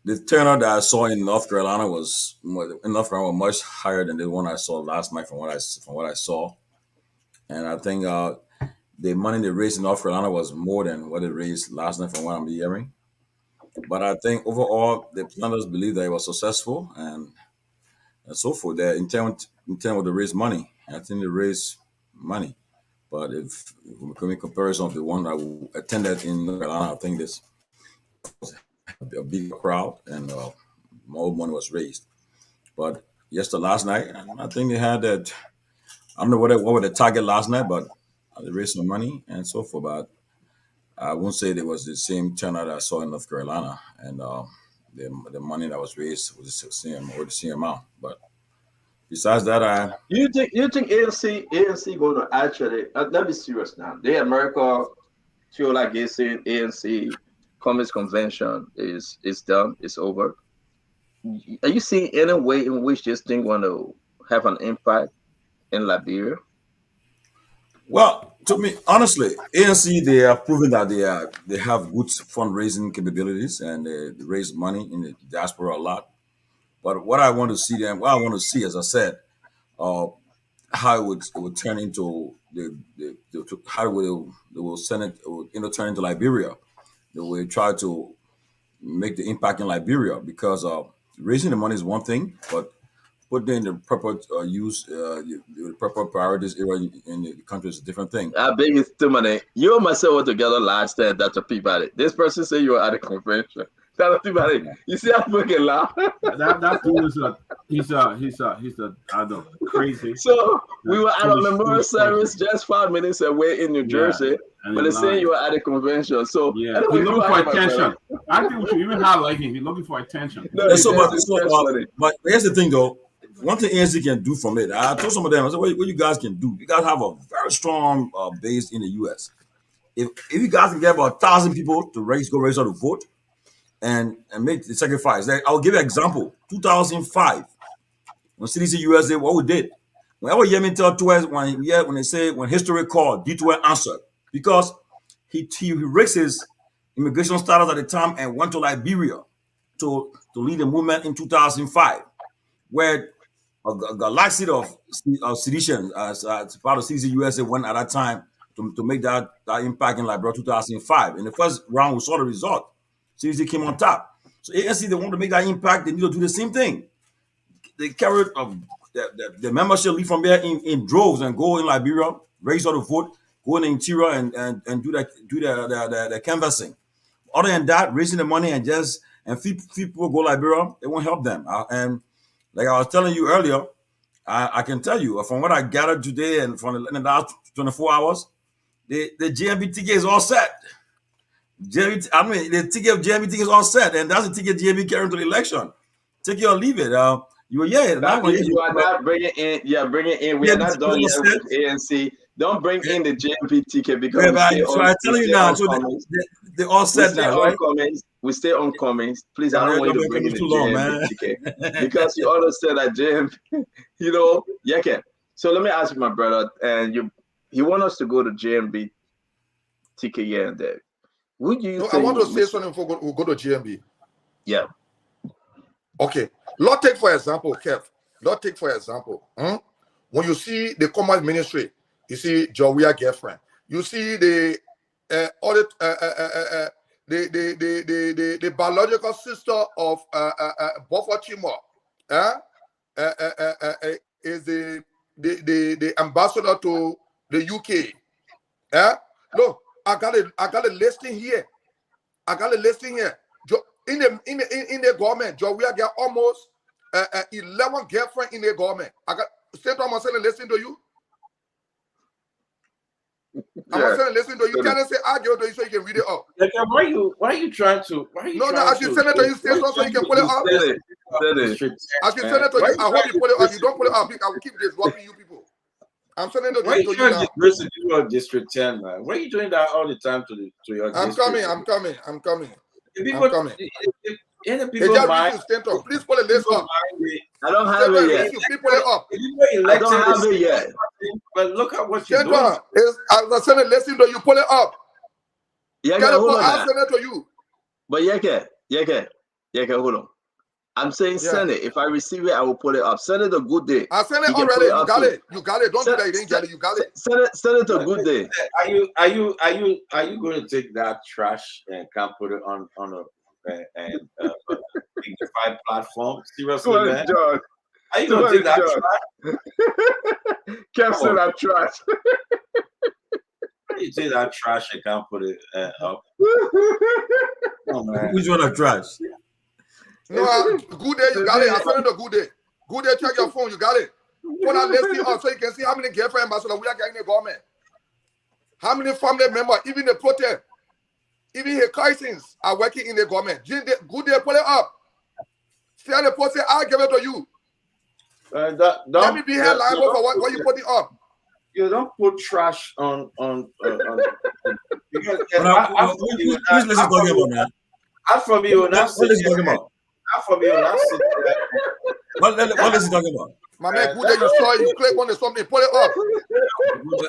The turnout that I saw in North Carolina was much higher than the one I saw last night from what I saw, and I think the money they raised in North Carolina was more than what they raised last night from what I'm hearing. But I think overall the planners believe that it was successful and so forth. Their intent was to raise money. I think they raised money. But if we come in comparison of the one that attended in North Carolina, I think this a big crowd and more money was raised. But last night, I think they had that. I don't know what were the target last night, but they raised some money and so forth. But I won't say it was the same turnout I saw in North Carolina, and the money that was raised was the same amount. But besides that, you think ANC going to actually? Let me serious now. The America, Teola Gibson, ANC Cummings convention is done. It's over. Are you seeing any way in which this thing going to have an impact in Liberia? Well, to me, honestly, ANC they are proving that they have good fundraising capabilities and they raise money in the diaspora a lot. But what I want to see, as I said, how it would turn into how they will send it, turn into Liberia. They will try to make the impact in Liberia because raising the money is one thing, but putting the proper the proper priorities area in the country is a different thing. I beg you, too many. You and myself were together last time, Dr. Peabody. This person said you were at a convention. Dr. Peabody, you see how fucking laugh? that dude is he's I don't know, crazy. So we were at a memorial service just 5 minutes away in New Jersey, but they say you were at a convention. So yeah, he's looking for attention. I think we should even highlight him. He's looking for attention. No, but here's the thing, though. One thing ANC can do from it, I told some of them, I said, what you guys can do? You guys have a very strong base in the U.S. If you guys can get about 1,000 people to go register to vote and make the sacrifice. I'll give you an example. 2005, when CDC USA, what we did. Whenever Yemen tell twice when they say when history called, D2 answered because he risked his immigration status at the time and went to Liberia to lead the movement in 2005, where a galaxy of sedition as part of CDC USA went at that time to make that impact in Liberia 2005. In the first round, we saw the result. CDC came on top. So ANC, they want to make that impact. They need to do the same thing. They carried the membership leave from there in droves and go in Liberia, register to vote, go in the interior and do the canvassing. Other than that, raising the money and people go Liberia, it won't help them. And like I was telling you earlier, I can tell you from what I gathered today and from the last 24 hours, the GMB ticket is all set. The ticket of GMB ticket is all set, and that's the ticket GMB carrying to the election. Take it or leave it. You are not bringing in. Yeah, bringing in. We are not done yet with ANC. Don't bring in the GMB ticket because I'm telling you now. So they're all set now, right? We stay on Cummings. Please, I don't want you to bring in the GMB ticket because you understand that GMB. Okay. So let me ask you, my brother, and you want us to go to GMB ticket here and there. Would you? No, I want to say something before we go to GMB. Yeah. Okay. Lord, take for example, Kev. Lord, take for example. When you see the Commerce Ministry, you see Jawia girlfriend. You see the biological sister of Buffer Timor. Is the ambassador to the UK. Look, I got a listing here. In the government, we got almost 11 girlfriends in the government. I got same time I'm saying listen to you. I'm not saying listen to you. You can't say argue to you so you can read it up. Like, why are you trying to? No, I should send it to you so you can pull it up. I should send it to you. I hope you pull it up. You don't pull it up. I will keep disrupting you people. I'm sending the Why to you now. Your District 10, man? Why are you doing that all the time to your district? I'm coming. People, any people please put a list up. I don't have it yet. Please put it up. I don't have it yet. But look at what you're doing. I'm sending a list to you. Pull it up. Yeah, hold on. I'll send it to you. But hold on. I'm saying send it. If I receive it, I will put it up. Send it a good day. I sent it already. You got it. You got it. Don't do that. You didn't get it. You got it. Send it a good day. Are you going to take that trash and can put it on a dignified platform? Seriously, man. John. Are you going to take that trash? Can't say that trash. You take that trash and can't put it up. Oh man. Which one of trash? No, good day, you got it. I sent it a good day. Good day, check your phone, you got it. Put that listing up so you can see how many girlfriend ambassadors we are getting in the government. How many family members, even the protest, even his cousins are working in the government. Good day, put it up. See how the post say, I'll give it to you. Let me be here liable for what you put it up. You don't put trash on because who's listening talking about, man? From you, not what is he talking about? From you, not what is he talking about? My man, good day, you saw it, you click on something, put it up.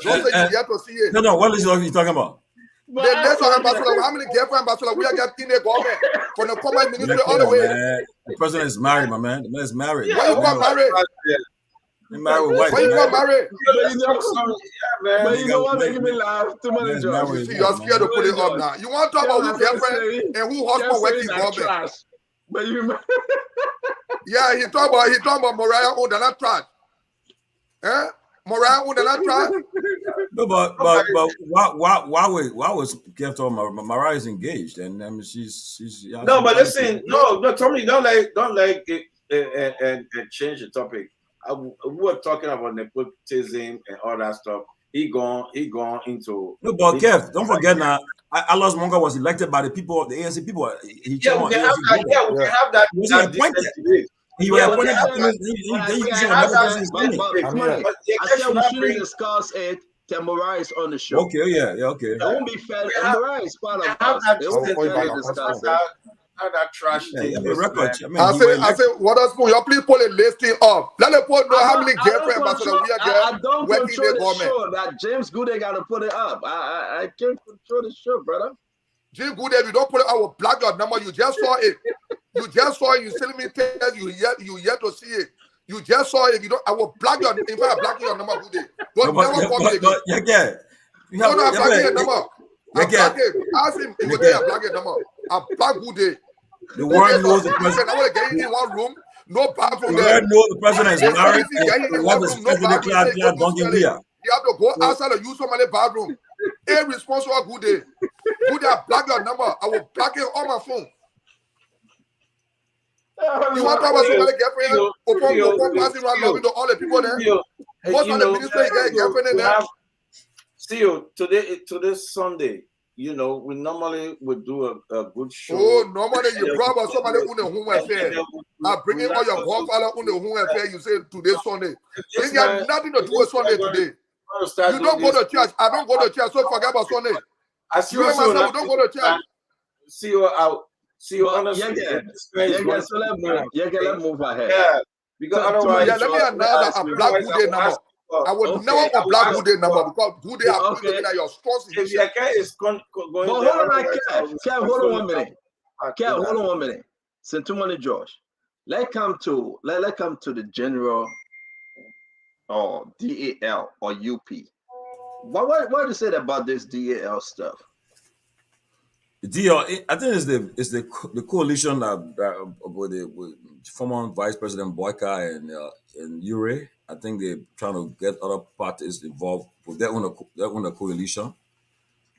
Don't say you have to see it. No, what is he talking about? The list of ambassadors, how many girlfriend ambassadors we are getting in the government from the common ministry all the way? Man. The president is married, my man. The man is married. Why you got married? He's married with white. Why you got married? But you know what making me laugh? Too many jobs. You see, you're scared to put it up now. You want to talk about who girlfriend and who husband working government? But you, yeah, he talk about Mariah owned and not trash. Mariah owned and not trash. No, but why was kept on? Mariah is engaged, and I mean she's. No, but listen, no, Tommy, don't like it and change the topic. We were talking about nepotism and all that stuff. He gone into. No, but Kev, don't forget now. Alos Monga was elected by the people, the ANC people. We can have that. He wasn't appointed. He was appointed. I said we shouldn't discuss it till Mariah is on the show. Okay, yeah, okay. It won't be fair. Mariah is part of us. It won't be fair to discuss it. That trash thing. I say, what else? Y'all please pull a listing up. Let the put know how many girlfriend ambassadors we are getting. I don't control the show. That James Goode got to put it up. I can't control the show, brother. James Goode, if you don't put it, I will block your number. You just saw it. You just saw it. You still me tell you yet to see it. You just saw it. If you don't, I will block your. In fact, I block your number, Goode. Don't never call me again. No, I'm blocking your number. I'm blocking. Ask him. He will tell you I'm blocking your number. I block Goode. The world knows the president. I want to get in one room, no bathroom there. The world knows the president is married. You have to go outside and use somebody's bathroom. Irresponsible Goode. Goode, I block your number. I will block it on my phone. You want to talk about somebody girlfriend? Open passing around loving to all the people there. Most of the ministers get girlfriend in there. See you today Sunday. You know, we normally would do a good show. Oh, normally you brought somebody on the home affair. I bring in all your godfather on the home affair. You say today Sunday. You got nothing to do with Sunday today. You don't go to church. I don't go to church, so forget about Sunday. You and myself don't go to church. See you out. See you honestly. Let's move ahead. Yeah, because otherwise. Let me announce a black Goode number. I would never block Goode number because Goode are looking at your strong situation. Is going hold on 1 minute. Hold on 1 minute. Sentumani George. Let's come to the general or DAL or UP. What do you say about this DAL stuff? The DAL, I think it's the coalition with former Vice President Boyka and Ure. I think they're trying to get other parties involved with their own coalition,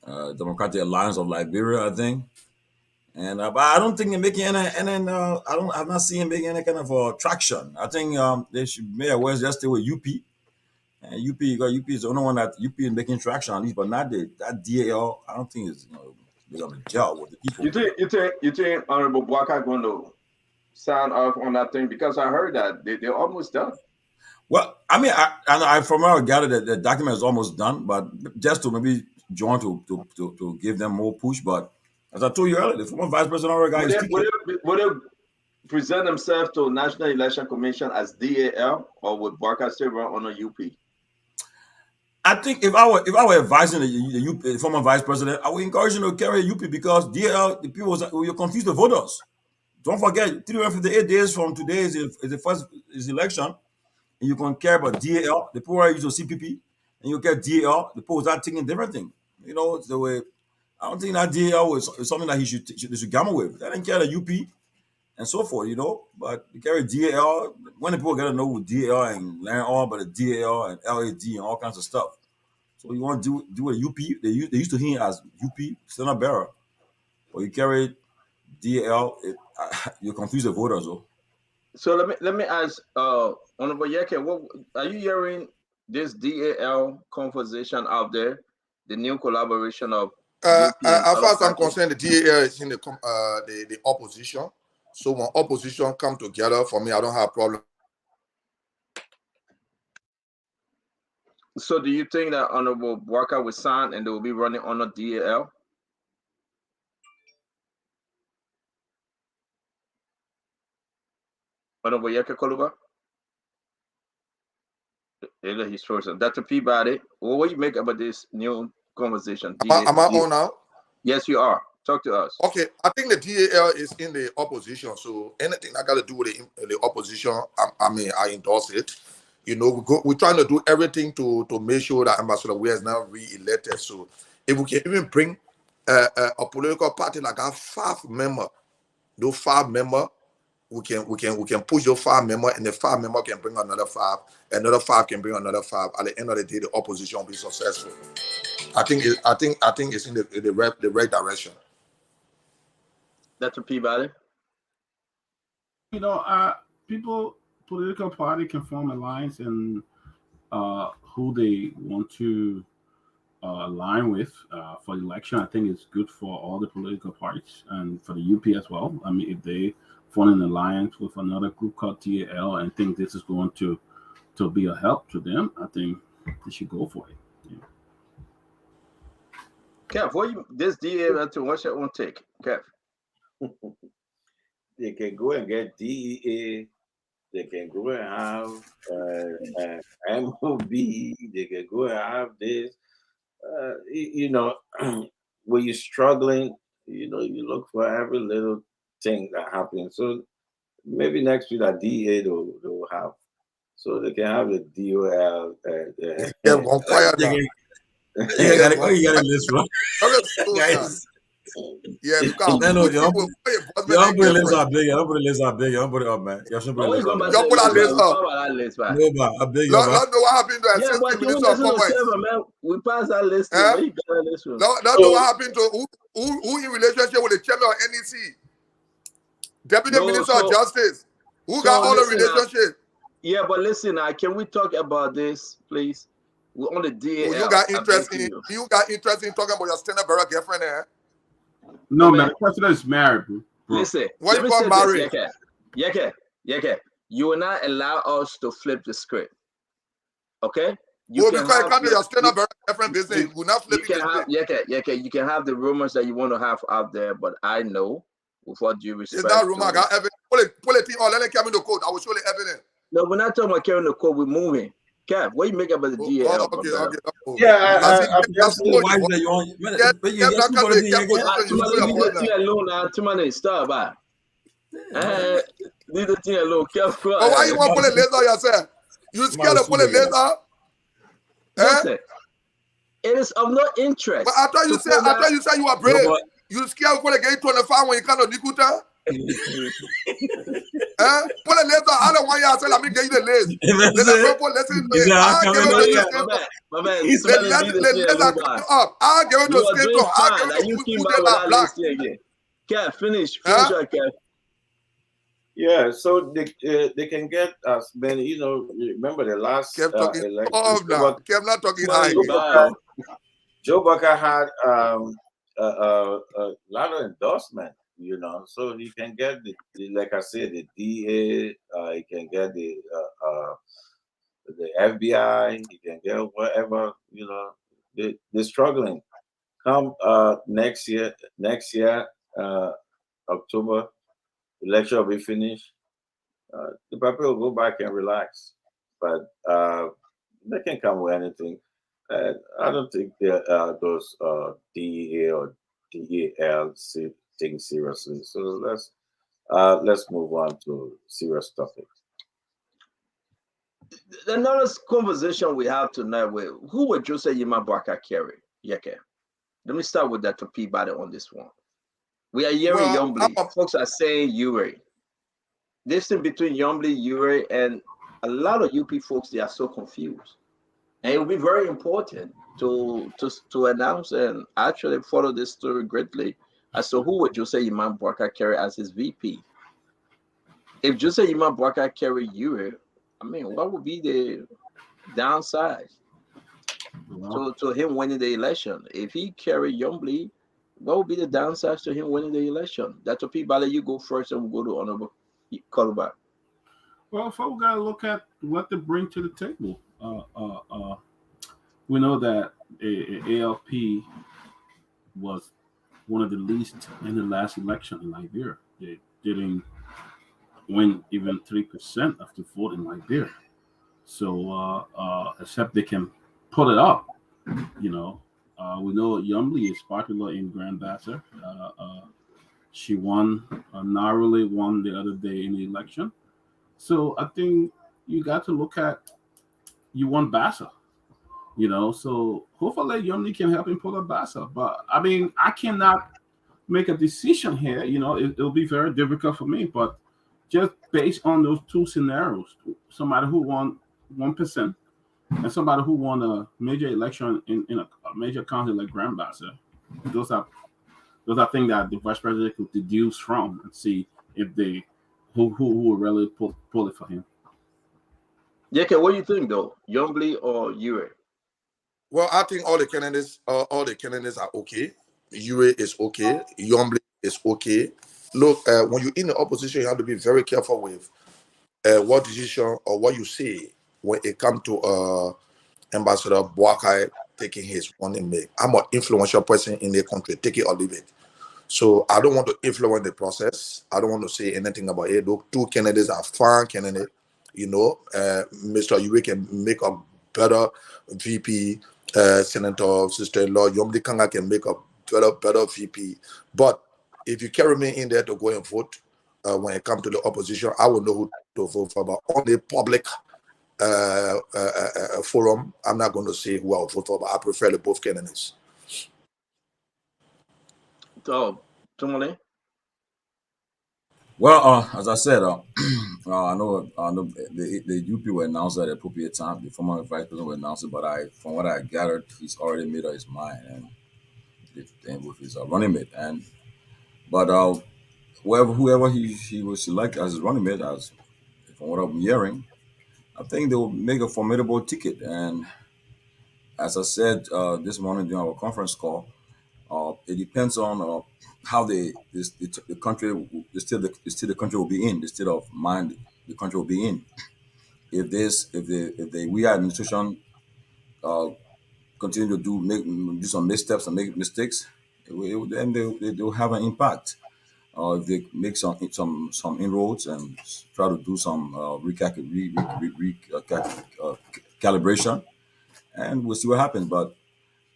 Democratic Alliance of Liberia, I think. And but I don't think they're making any. I'm not seeing making any kind of traction. I think they should may as well just stay with UP. And UP is the only one that UP is making traction at least, but not that DAL. I don't think it's they're gonna gel with the people. You think Honorable Boyka going to sign off on that thing? Because I heard that they're almost done. Well, I mean, I from where I gathered that the document is almost done, but just to maybe join to give them more push. But as I told you earlier, the former vice president already got his ticket. Would they present themselves to National Election Commission as DAL, or would Barker still run on a UP? I think if I were advising the former vice president, I would encourage him to carry a UP because DL, the people will confuse the voters. Don't forget, 358 days from today is the first election, and you can care about DAL, the people are using CPP, and you get DAL, the people start thinking different thing. You know, the way I don't think that DAL is something that they should gamble with. They didn't care the UP and so forth, you know. But you carry DAL, when the people get to know with DAL and learn all about the DAL and LAD and all kinds of stuff. So you want to do a UP? They used to hear as UP standard bearer, but you carry DL. You confuse the voters, though. So let me ask, Honorable Yeke, what are you hearing? This DAL conversation out there, the new collaboration of as far as I'm concerned, the DAL is in the opposition. So when opposition come together, for me, I don't have a problem. So do you think that Honorable Barker will sign and they will be running on a DAL? Honorable Yeke Koluba? He's frozen. Dr. Peabody, what do you make about this new conversation? Am I on now? Yes, you are. Talk to us. Okay, I think the DAL is in the opposition, so anything I got to do with the opposition, I mean, I endorse it. You know, we're trying to do everything to make sure that Ambassador Ware is now re-elected. So if we can even bring a political party like our 5 member, those 5 member, we can push those 5 member, and the 5 member can bring another 5, another 5 can bring another 5. At the end of the day, the opposition will be successful. I think it's in the right direction. Dr. Peabody? You know, political party can form alliance and who they want to align with for the election. I think it's good for all the political parties and for the UP as well. I mean, if they form an alliance with another group called TAL and think this is going to be a help to them, I think they should go for it. Kev, this DA to what's your own take? Kev? They can go and get DEA. They can go and have MOB. They can go and have this. You know, when you're struggling, you know, you look for every little thing that happens. So maybe next week that DEA they'll have. So they can have the DOL. You got a list, bro. Guys. Yeah, because y'all put the list up big. Y'all put the list up big. Y'all put it up, man. Y'all should put the list up. Y'all put that list up. No, man. I beg you, man. Don't know what happened to yeah, but you listen to Seven, man. We passed that list. Don't know what happened to who in relationship with the chairman of NEC, Deputy Minister of Justice, who got all the relationship. Yeah, but listen, can we talk about this, please? We're on the DAL. You got interest in talking about your standard bearer girlfriend there? No, man. The president is married, bro. Listen, what you call married? Yeke, you will not allow us to flip the script. Okay? Because you can't do your standard bearer girlfriend business. You will not flip it. Yeke, you can have the rumors that you want to have out there, but I know, with what due respect. It's not rumor. I got evidence. Pull it in or let it come in the code. I will show the evidence. No, we're not talking about carrying the code. We're moving. Kev, what do you make about the DAL? Okay. Yeah, Stop. Leave the thing alone. Why you want to pull a laser yourself? You scared to pull a laser? Listen, it is of no interest. But I thought you said you were brave. You scared to get 25 when you can't do Nikuta? Pull a laser. I don't want you to say, let me get you the laser. I'll give it to Skate. I'll give it to Black. Can't finish Kev. Yeah, so they can get as many, you know, remember the last election. Kev not talking high. Joe Bucker had a lot of endorsement, you know, so he can get the like I said, the DA, he can get the the FBI. He can get whatever. They're struggling. Come next year, October, election will be finished. The people will go back and relax, but they can come with anything. I don't think those DEA or DEL taking seriously. So let's move on to serious topics. Another conversation we have tonight with who would Jose Yima Barker carry? Yeke. Let me start with Dr. Peabody on this one. We are hearing Yombly. Folks are saying Ure. Distance between Yombly, Ure, and a lot of UP folks, they are so confused. And it will be very important to announce and actually follow this story greatly as to who would Jose Yima Barker carry as his VP. If Jose Yima Barker carry Ure, I mean, what would be the downside to him winning the election? If he carry Yombly, what would be the downside to him winning the election? Dr. Peabody, you go first and we'll go to Honorable Columbine. Well, folks got to look at what they bring to the table. We know that ALP was one of the least in the last election in Liberia. They didn't win even 3% of the vote in Liberia. So, except they can pull it up, we know Yombly is popular in Grand Bassa. She narrowly won the other day in the election. So I think you got to look at, you won Bassa, so hopefully Yombly can help him pull up Bassa. But I mean, I cannot make a decision here. It'll be very difficult for me, but just based on those two scenarios, somebody who won 1% and somebody who won a major election in a major county like Grand Bassa, those are things that the vice president could deduce from and see if they who will really pull it for him. Yeah, okay, what do you think though, Yombly or Ure? Well, I think all the candidates are okay. Ure is okay. Yombly is okay. Look, when you're in the opposition, you have to be very careful with what decision or what you say when it comes to Ambassador Boakai taking his running mate. I'm an influential person in the country, take it or leave it. So I don't want to influence the process. I don't want to say anything about it. Those two candidates are fine candidates. Mr. Ure can make a better VP, Senator, sister-in-law. Yombly Kanga can make a better VP. But if you carry me in there to go and vote, when it comes to the opposition, I will know who to vote for. But on the public forum, I'm not going to say who I'll vote for, but I prefer the both candidates. So, Tumole? Well, as I said, I know the UP will announce at the appropriate time. The former vice president will announce it, but from what I gathered, he's already made up his mind and with his running mate. But whoever he will select as his running mate, as from what I'm hearing, I think they will make a formidable ticket. And as I said this morning during our conference call, it depends on how the country, the country will be in, the state of mind the country will be in. If the we administration continue to do some missteps and make mistakes, then they will have an impact. If they make some inroads and try to do some calibration, and we'll see what happens. But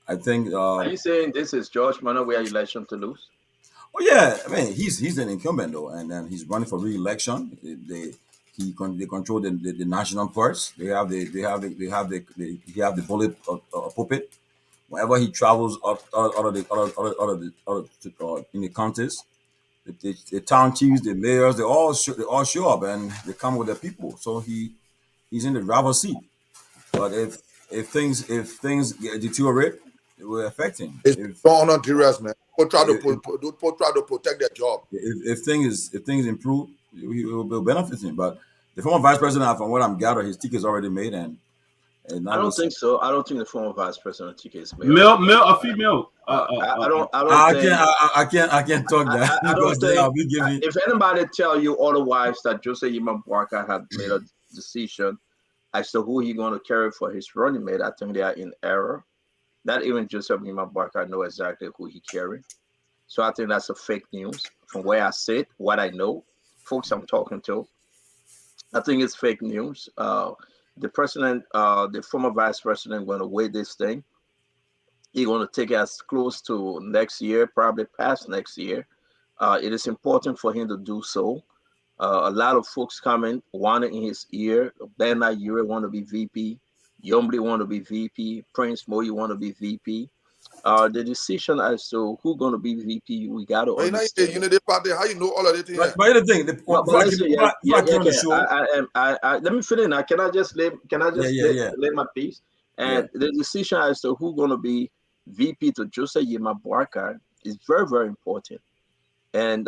I think. Are you saying this is George Manaway election to lose? Oh yeah, I mean he's an incumbent though, and then he's running for re-election. They control the national purse. He have the bullet puppet. Whenever he travels in the counties, the town chiefs, the mayors, they all show up and they come with their people. So he's in the driver's seat. But if things deteriorate, it will affect him. Don't honor serious, man. People try to protect their job. If things improve, it will benefit him. But the former vice president, from what I'm gathering, his ticket is already made, and I don't think so. I don't think the former vice president ticket is made. Male or female? I can't talk that. I don't think. If anybody tell you otherwise that Jose Yima Barker had made a decision as to who he's going to carry for his running mate, I think they are in error. Not even Joseph Barker know exactly who he carried. So I think that's a fake news from where I sit, what I know, folks I'm talking to. I think it's fake news. The president, the former vice president, going to weigh this thing. He's going to take it as close to next year, probably past next year. It is important for him to do so. A lot of folks coming, wanting in his ear. Bernard Ure want to be VP. Yombly want to be VP. Prince Moyi want to be VP. The decision as to who's going to be VP, we got to understand. You know the party. How you know all of it? But the thing, but listen, let me finish now. Can I just lay my piece? And the decision as to who's going to be VP to Joseph Yema Barker is very, very important. And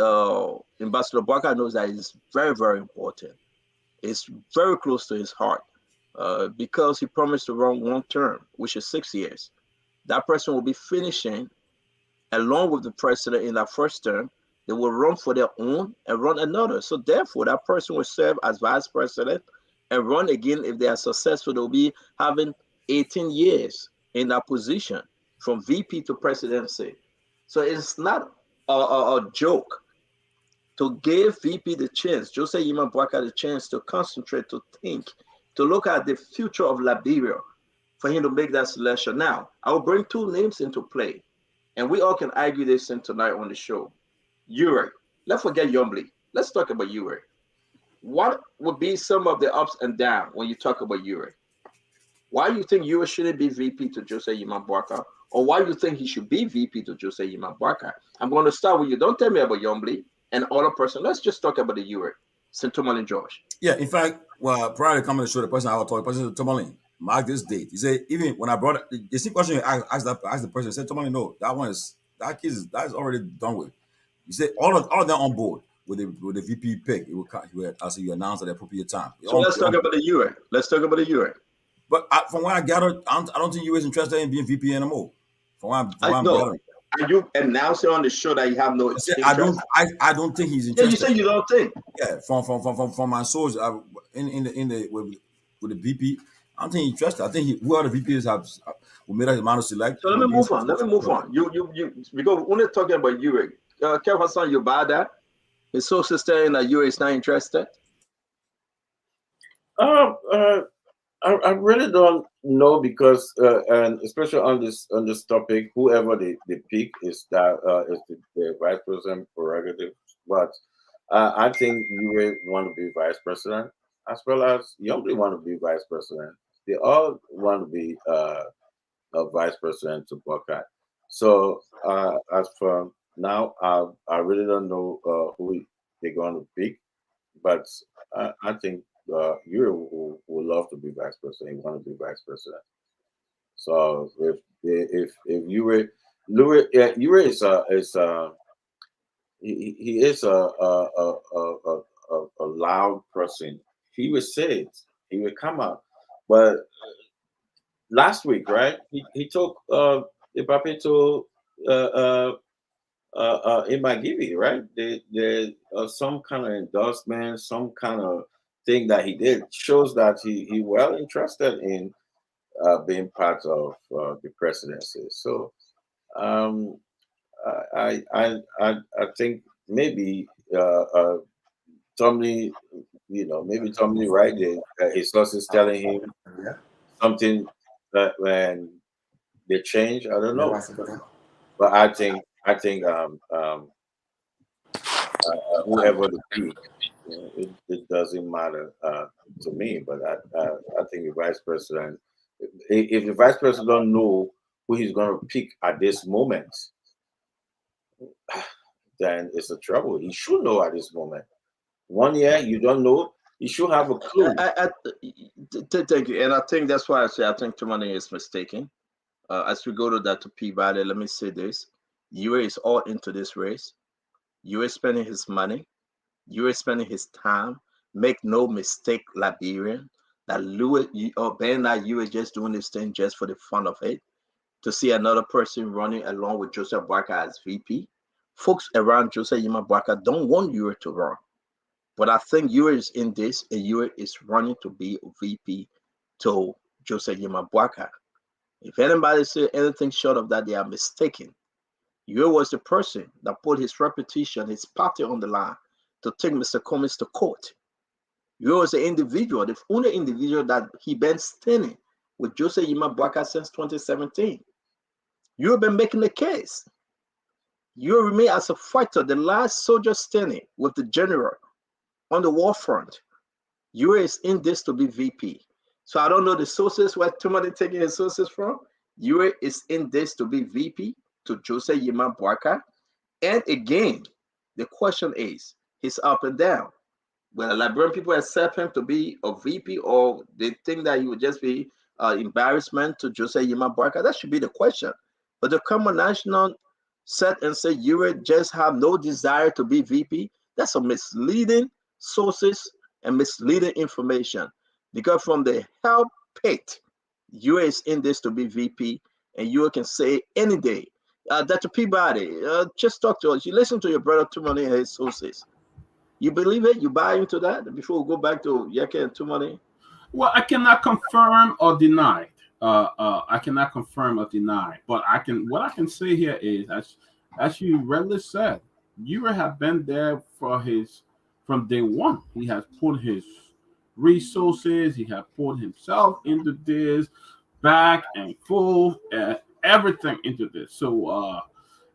Ambassador Barker knows that it's very, very important. It's very close to his heart because he promised to run one term, which is 6 years. That person will be finishing along with the president in that first term. They will run for their own and run another. So therefore, that person will serve as vice president and run again. If they are successful, they'll be having 18 years in that position from VP to presidency. So it's not a joke to give VP the chance, Joseph Yema Barker the chance to concentrate, to think, to look at the future of Liberia for him to make that selection. Now, I will bring two names into play, and we all can argue this in tonight on the show. Ure, let's forget Yombly. Let's talk about Ure. What would be some of the ups and downs when you talk about Ure? Why do you think Ure shouldn't be VP to Joseph Yema Barker? Or why do you think he should be VP to Joseph Yema Barker? I'm going to start with you. Don't tell me about Yombly and other person. Let's just talk about the Ure. St. Tomalin George. Yeah, in fact, well, prior to coming to the show, the person I was talking, President Tomalin, mark this date. He said, even when I brought the same question, I asked the person, said, Tomalin, no, that is already done with. He said, all of them on board with the VP pick. It will as you announced at the appropriate time. So let's talk about the Ure. Let's talk about the Ure. But from what I gathered, I don't think Ure is interested in being VP anymore. From what I'm gathering. Are you announcing on the show that you have no interest? I don't think he's interested. Yeah, you said you don't think. Yeah, from my source with the VP, I don't think he's interested. I think who other VPs who made us amount to select. So let me move on. You because we're not talking about Ure. Kev Hassan, you buy that? His sources saying that Ure is not interested. I really don't know because and especially on this topic, whoever they pick is the vice president prerogative. But I think you want to be vice president as well as Youngly want to be vice president. They all want to be a vice president to Buckeye. So as for now, I really don't know who they're going to pick, but I think. You would love to be vice president. You want to be vice president. So if you were, Ure is he is a loud person. He would say it. He would come out. But last week, right? He took the papi to in Magivy, right? There some kind of endorsement, some kind of thing that he did shows that he well interested in being part of the presidency. So I think maybe Tomlin, maybe Tomlin right there, his sources telling him something that when they change, I don't know. But I think whoever the be, it doesn't matter to me. But I think the vice president, if the vice president don't know who he's going to pick at this moment, then it's a trouble. He should know at this moment. 1 year, you don't know. You should have a clue. Thank you. And I think that's why I say I think Tumani is mistaken. As we go to that to Peabody, let me say this. Ure is all into this race. Ure is spending his money. Ure is spending his time. Make no mistake, Liberian, that Louis or Ben, that Ure is just doing this thing just for the fun of it. To see another person running along with Joseph Barker as VP. Folks around Joseph Yema Barker don't want Ure to run. But I think Ure is in this, and Ure is running to be VP to Jose Yimabwaka. If anybody say anything short of that, they are mistaken. Yure was the person that put his reputation, his party on the line to take Mr. Cummings to court. Yure was the individual, the only individual that he been standing with Jose Yimabwaka since 2017. You've been making the case. You remain as a fighter, the last soldier standing with the general on the war front. You is in this to be VP. So I don't know the sources where somebody taking his sources from. You is in this to be VP to Jose Yimabwaka. And again, the question is, he's up and down. Will the Liberian people accept him to be a VP, or they think that he would just be embarrassment to Jose Yimabwaka? That should be the question. But the common national set and say you just have no desire to be VP, that's a misleading sources and misleading information. Because from the help pit, you is in this to be VP, and you can say any day, Dr. Peabody, just talk to us. You listen to your brother Tumani and his sources. You believe it? You buy into that? Before we go back to Yeke and Tumani? Well, I cannot confirm or deny. I cannot confirm or deny, but what I can say here is, as you readily said, Yura have been there from day one. He has put his resources, he has put himself into this, back and forth, everything into this. So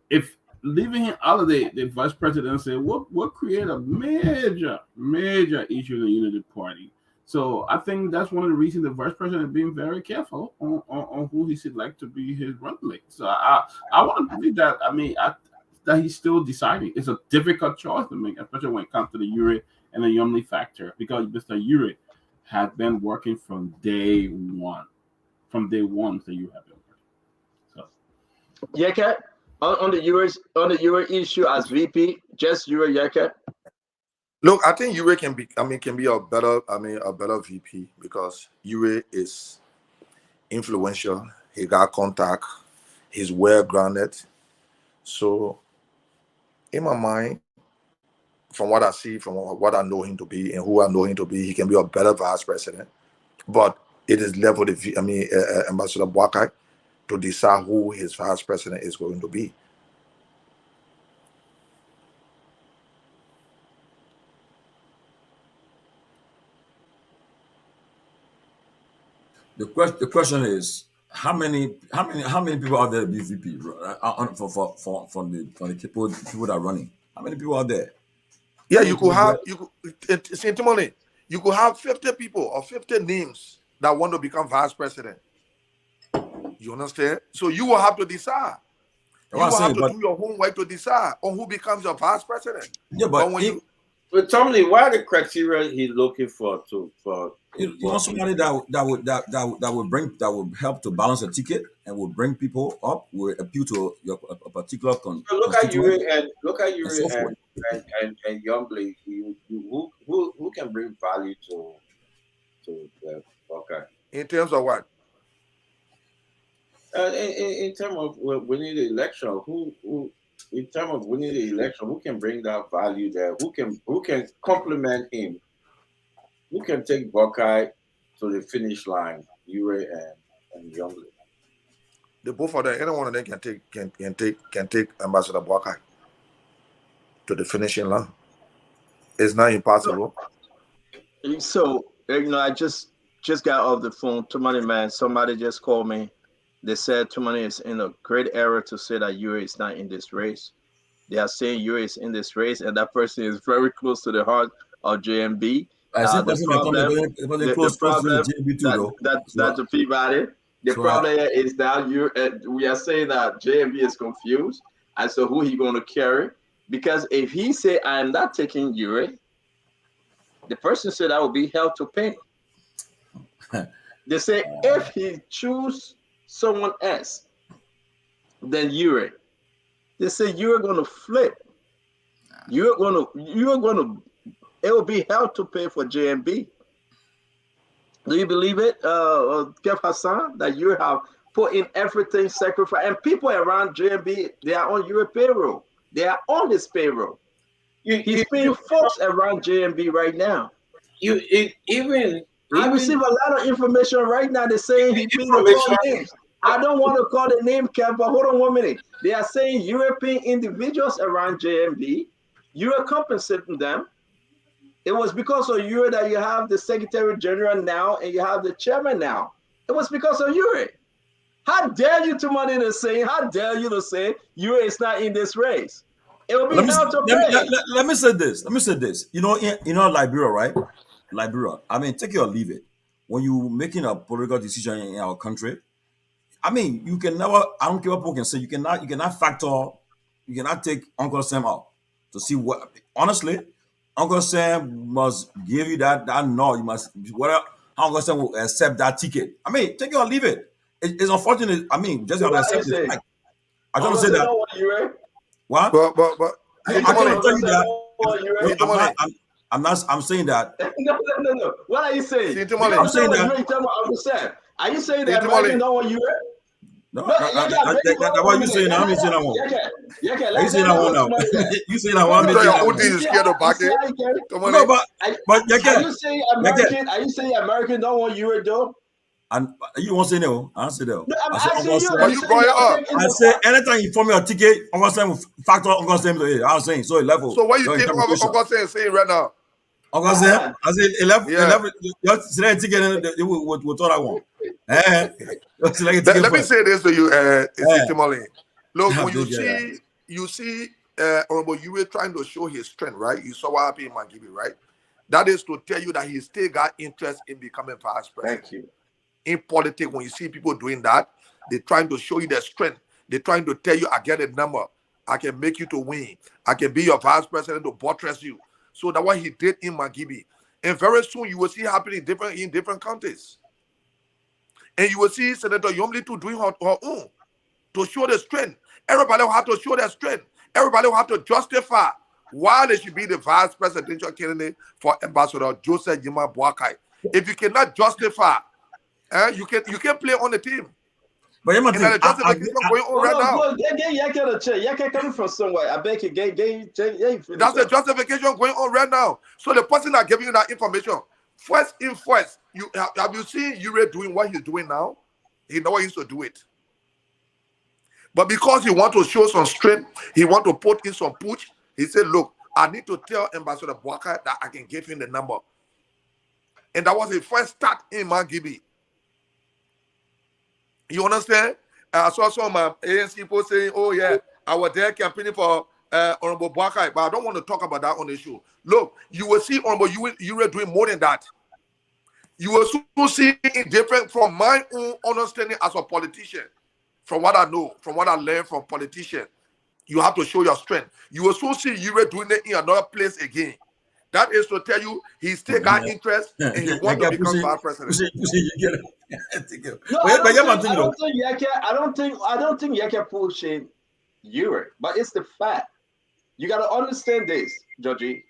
if leaving him out of the vice presidency will create a major issue in the Unity Party. So I think that's one of the reasons the vice president is being very careful on who he select to be his running mate. So I want to believe that. I mean, that he's still deciding. It's a difficult choice to make, especially when it comes to the Uri and the Yumli factor, because Mr. Uri has been working from day one. From day one, so you have been working. So Yeke, on the Uri issue as VP, just Uri Yeke. Look, I think Ure can be a better VP, because Ure is influential. He got contact. He's well grounded. So, in my mind, from what I see, from what I know him to be, and who I know him to be, he can be a better vice president. But it is left with Ambassador Bwakai to decide who his vice president is going to be. The question is, how many people are there be VP for the people that are running? How many people are there? Yeah, you could have you could have 50 people or 50 names that want to become vice president. You understand? So you will have to decide. You will have to do your homework to decide on who becomes your vice president. Yeah, but Tommy, what are the criteria he's looking for you want somebody that will help to balance a ticket and will bring people up, will appeal to a particular look at Yuri and Youngblood. Who can bring value to the okay. In terms of what? In terms of winning the election, who in terms of winning the election, who can bring that value there? Who can complement him? Who can take Buckeye to the finish line? Ure and Youngblood. The both of them, any one of them can take Ambassador Buckeye to the finishing line. It's not impossible. So I just got off the phone. Too many man. Somebody just called me. They said Too many is in a great error to say that Ure is not in this race. They are saying Ure is in this race, and that person is very close to the heart of JMB. The problem is that we are saying that JMB is confused as to who he's going to carry. Because if he say, I'm not taking Ure, the person said that will be held to pay. They say if he choose someone else than Ure, they say you're going to flip. You're going to, it will be held to pay for JMB. Do you believe it, Kev Hassan, that you have put in everything, sacrifice, and people around JMB, they are on your payroll. They are on his payroll. He's paying folks around JMB right now. Even I receive a lot of information right now. They're saying he paid the call names. I don't want to call the name, Kev, but hold on 1 minute. They are saying European individuals around JMB, you are compensating them. It was because of you that you have the Secretary General now and you have the chairman now. It was because of you. How dare you to money to say, how dare you to say you is not in this race? It will be hell to pay. Let me say this. Let me say this. You know, Liberia, right? Liberia. I mean, take it or leave it. When you making a political decision in our country, I mean, you can never. I don't care what people can say. You cannot take Uncle Sam out to see what. Honestly, Uncle Sam must give you that no. You must whatever. Uncle Sam will accept that ticket. I mean, take it or leave it. It's unfortunate. I mean, just gotta accept it. Like, I don't say that. What? But I can't tell you that. I'm saying that. No. What are you saying? I'm saying that. Are you saying that American don't want you? No, that's what you saying. I'm saying I want. You saying I want now? You saying I want? You scared of back it? No, but are you saying American? Are you saying American don't want you though? And you won't say no. I don't say no. I'm asking you. You brought it up. I say anytime you form your ticket, Uncle Sam will factor Uncle Sam to it. I'm saying so 11. So what you think Uncle Sam is saying right now? Uncle Sam, I said 11. You select a ticket, we'll talk that one. Let me say this to you, Timothy. Look, when you see Honorable Yure trying to show his strength, right? You saw what happened in Mangibi, right? That is to tell you that he still got interest in becoming vice president. Thank you. In politics, when you see people doing that, they're trying to show you their strength. They're trying to tell you, I get a number. I can make you to win. I can be your vice president to buttress you. So that's what he did in Mangibi. And very soon you will see happening in different countries. And you will see Senator Yomli too doing her own to show the strength. Everybody will have to show their strength. Everybody will have to justify why they should be the vice presidential candidate for Ambassador Joseph Yima Boakai. If you cannot justify, you can play on the team. But you the justification going on right now. You coming from somewhere. I beg you, that's the justification going on right now. So the person that giving you that information, first, have you seen Yure doing what he's doing now? He never used to do it. But because he want to show some strength, he want to put in some push, he said, look, I need to tell Ambassador Boakai that I can give him the number. And that was the first start in Mangibi. You understand? I saw some ANC people saying, oh yeah, I was there campaigning for Honorable Boakai, but I don't want to talk about that on the show. Look, you will see Honorable Yure doing more than that. You will soon see it different from my own understanding as a politician. From what I know, from what I learned from politicians, you have to show your strength. You will soon see Yure doing it in another place again. That is to tell you he still got interest and he wants to become vice president. I don't think Yeke pushing Yure, but it's the fact. You got to understand this, Georgie.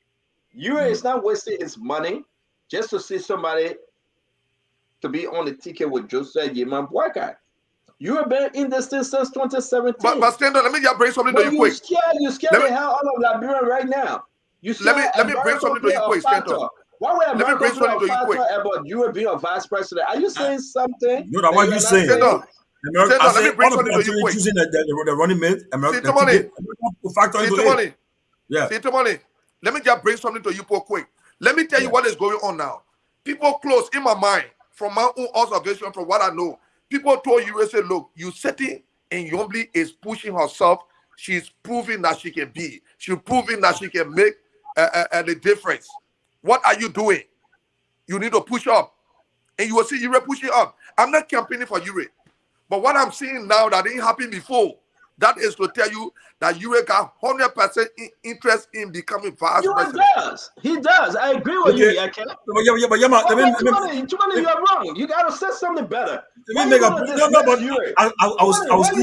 Yure is not wasting his money just to see somebody to be on the ticket with Joseph Yeman Boakai. You have been in this thing since 2017. But stand on, let me just bring something to you quick. You scared the hell out of Liberia right now. Let me bring something to you quick, stand on. Why would America play a factor about you being a vice president? Are you saying something? No, that's what you're saying. Stand on. Let me bring something to you quick. Choosing the running mate, America. Money. Let me just bring something to you quick. Let me tell you what is going on now. People close in my mind, from my own observation, from what I know. People told you, say, look, you sitting and Yombli is pushing herself. She's proving that she can be. She's proving that she can make the difference. What are you doing? You need to push up. And you will see Yure pushing up. I'm not campaigning for Yure. But what I'm seeing now that didn't happen before, that is to tell you that Yure got 100% interest in becoming vice president. He does. I agree with you, Yeke. But you're wrong. You got to say something better. Let me make a when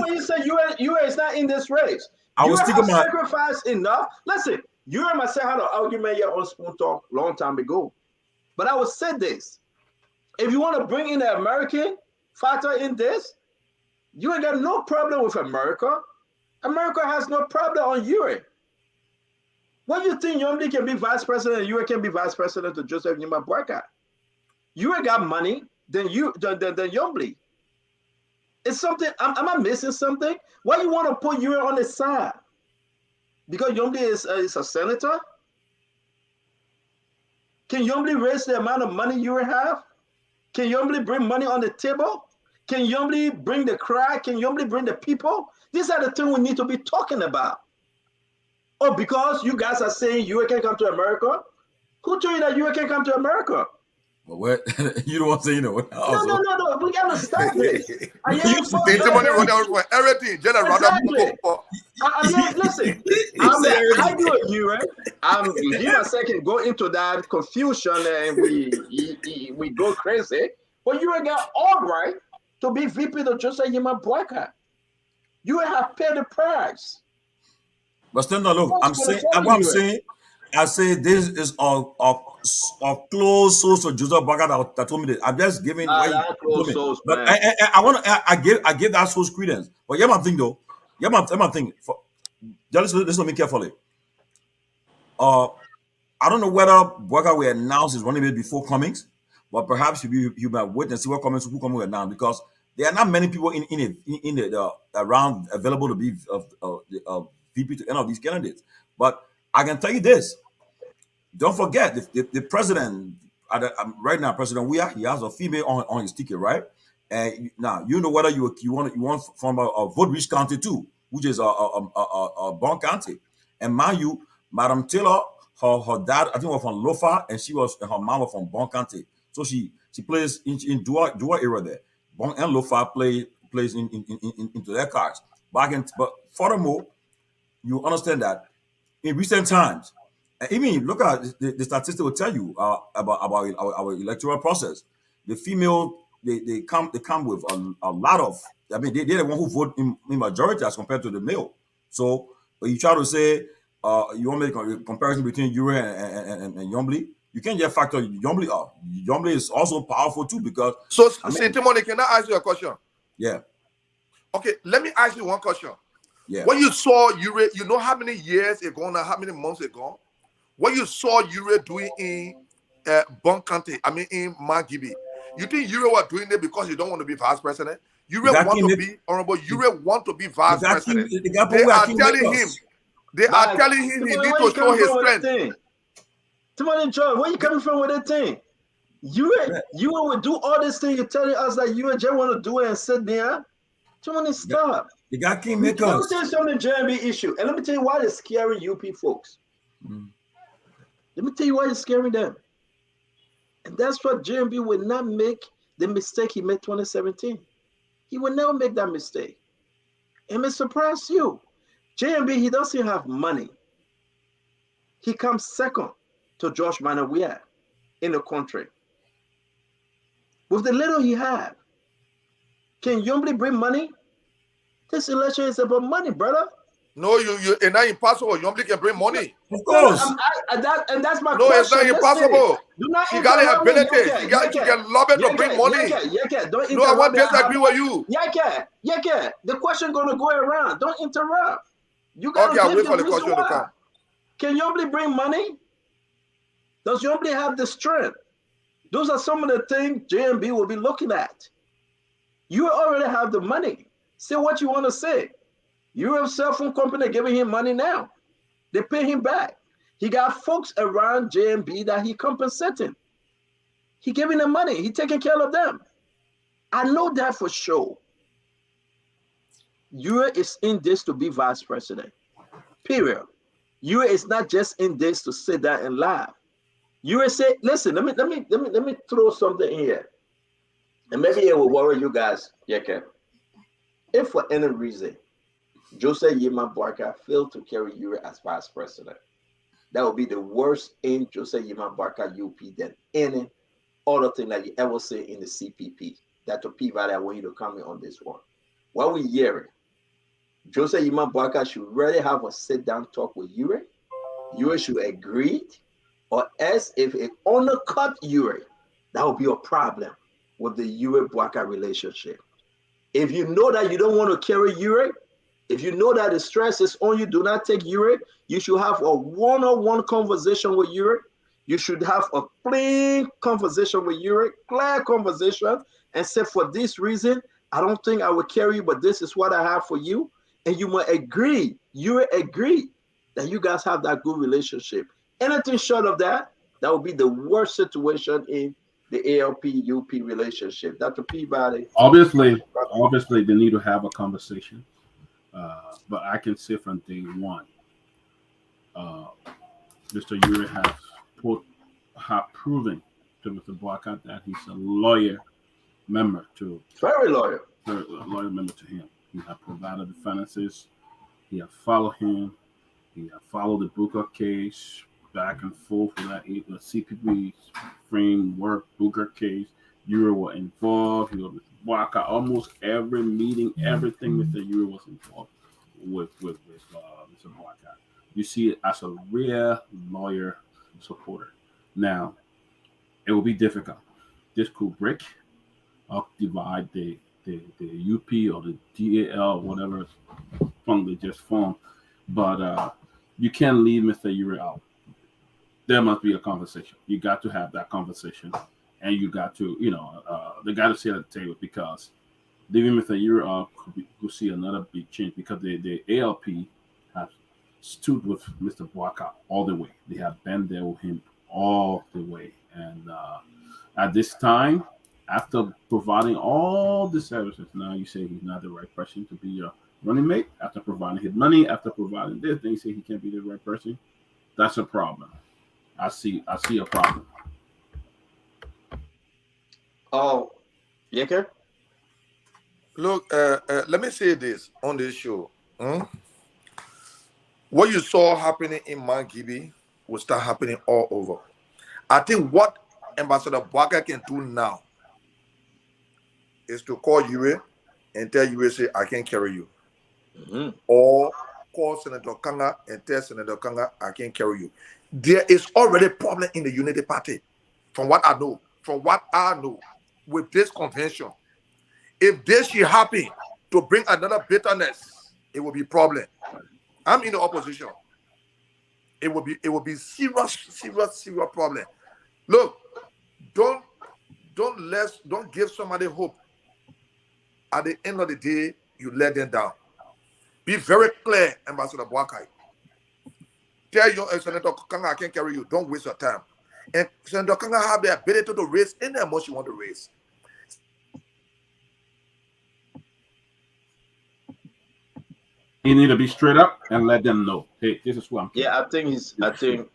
you say Yure is not in this race, I was thinking about sacrifice enough. Listen, Yure must say had an argument here on Spoon Talk long time ago. But I will say this. If you want to bring in the American factor in this, you ain't got no problem with America. America has no problem on Yure. What do you think Yomdi can be vice president and Yure can be vice president to Joseph Yima Boakai? You got money than Yombly. It's something. Am I missing something? Why you want to put Yuri on the side? Because Yombly is a senator? Can Yombly raise the amount of money Yuri have? Can Yombly bring money on the table? Can Yombly bring the crowd? Can Yombly bring the people? These are the things we need to be talking about. Oh, because you guys are saying Yuri can come to America? Who told you that Yuri can come to America? Well, what you don't want to say, No. We gotta stop this. Money run out for everything. Exactly. Listen. I do it, Yuri. Give a second. Go into that confusion and we go crazy. But you got all right to be VP to Joseph Yima Boyka. You have paid the price. But still, no, look, I'm saying, I say this is a close source of Joseph Boyka that told me this. I'm just giving source, but I give that source credence. But yeah, my thing though. Yeah, my thing. Just listen to me carefully. I don't know whether Boyka will announce his running mate before Cummings, but perhaps you might wait and see what Cummings will announce, because there are not many people in the around available to be VP to any of these candidates. But I can tell you this: don't forget the president right now, President Weah, he has a female on his ticket, right? And now you know whether you want from a vote-rich county too, which is a Bon County, and mind you, Madam Taylor, her dad, I think, was from Lofa, and her mom was from Bon County. So she plays in dual era there. Bon and Lofa plays into their cards. But furthermore, you understand that in recent times, and even look at the statistics will tell you about our electoral process. The female they come with a lot of. I mean, they're the one who vote in majority as compared to the male. So when you try to say you want to make a comparison between Yuri and Yombly, you can't just factor Yombly out. Yombly is also powerful too, because Saint Timothy, can I ask you a question? Yeah. Okay, let me ask you one question. Yeah. When you saw Yuri, you know how many years ago now, how many months ago, what you saw Yuri doing in Bon County, I mean in Magibi, you think Yuri was doing it because you don't want to be vice president? Yuri want to be honorable. Yuri want to be vice president. They are telling him he need to show his strength. Timothy John, where you coming from with that thing? You would do all this thing. You're telling us that you just want to do it and sit there. Timothy, stop. The guy can't make us. Let me tell you something, JMB issue, and let me tell you why it's scaring UP folks. Let me tell you why it's scaring them. And that's what JMB will not make the mistake he made 2017. He will never make that mistake. It may surprise you. JMB, he doesn't have money. He comes second to Josh Manawia in the country. With the little he had, can Yombly bring money? This election is about money, brother. No, it's not impossible. Yombly can bring money. Of course. And that's my question. No, it's not impossible. He got the ability. He can lobby to bring money. No, I want to disagree with you. The question going to go around. Don't interrupt. You got I'll wait for the question to come. Can Yombly bring money? Does Yombly have the strength? Those are some of the things JMB will be looking at. You already have the money. Say what you want to say. You have a cell phone company giving him money now. They pay him back. He got folks around JMB that he compensating. He giving them money. He taking care of them. I know that for sure. Yuri is in this to be vice president. Period. Yuri is not just in this to sit there and laugh. Yuri say, listen, let me throw something in here. And maybe it will worry you guys. Yeah, okay. If for any reason Joseph Yima Boyka failed to carry Yuri as vice president, that would be the worst in Joseph Yima Boyka UP than any other thing that you ever say in the CPP. That to P Valley, I want you to comment on this one. What we hearing, Joseph Yima Boyka should really have a sit-down talk with Yuri. Yuri should agree, or else if it undercut Yuri, that would be a problem with the Yuri Boyka relationship. If you know that you don't want to carry Yuri, if you know that the stress is on you, do not take Yuri. You should have a one-on-one conversation with Yuri. You should have a clean conversation with Yuri, clear conversation, and say, for this reason, I don't think I will carry you, but this is what I have for you. And you must agree, Yuri agree that you guys have that good relationship. Anything short of that, that would be the worst situation in the ALP-UP relationship. Dr. Peabody. Obviously, they need to have a conversation. But I can say from day one, Mr. Yuri has proven to Mr. Boycott that he's a loyal member to very loyal member to him. He has provided the finances. He has followed him. He has followed the Booker case back and forth with that the CPB framework Booker case. Yuri was involved. He was with Boycott almost every meeting, everything Mr. Yuri was involved with Mr. Boycott. You see it as a real lawyer supporter. Now, it will be difficult. This could break up, divide the UP or the DAL, whatever fund they just formed. But you can't leave Mr. Yuri out. There must be a conversation. You got to have that conversation. And you got to, they got to sit at the table, because leaving Mr. Yuri out could see another big change, because the ALP has stood with Mr. Boycott all the way. They have been there with him all the way. And at this time, after providing all the services, now you say he's not the right person to be your running mate. After providing his money, after providing this, then you say he can't be the right person. That's a problem. I see a problem. Oh, Yeke? Look, let me say this on this show. What you saw happening in Mangibi will start happening all over. I think what Ambassador Bwaka can do now is to call Yuri and tell Yuri, say, I can't carry you. Or call Senator Kanga and tell Senator Kanga, I can't carry you. There is already a problem in the Unity Party, from what I know. With this convention. If this should happen to bring another bitterness, it will be a problem. I'm in the opposition. It will be serious problem. Look, don't give somebody hope. At the end of the day, you let them down. Be very clear, Ambassador Boakai. Tell your Senator Kanga, I can't carry you. Don't waste your time. And Senator Kanga have the ability to raise any emotion you want to raise. You need to be straight up and let them know, hey, this is who I'm. Yeah, I think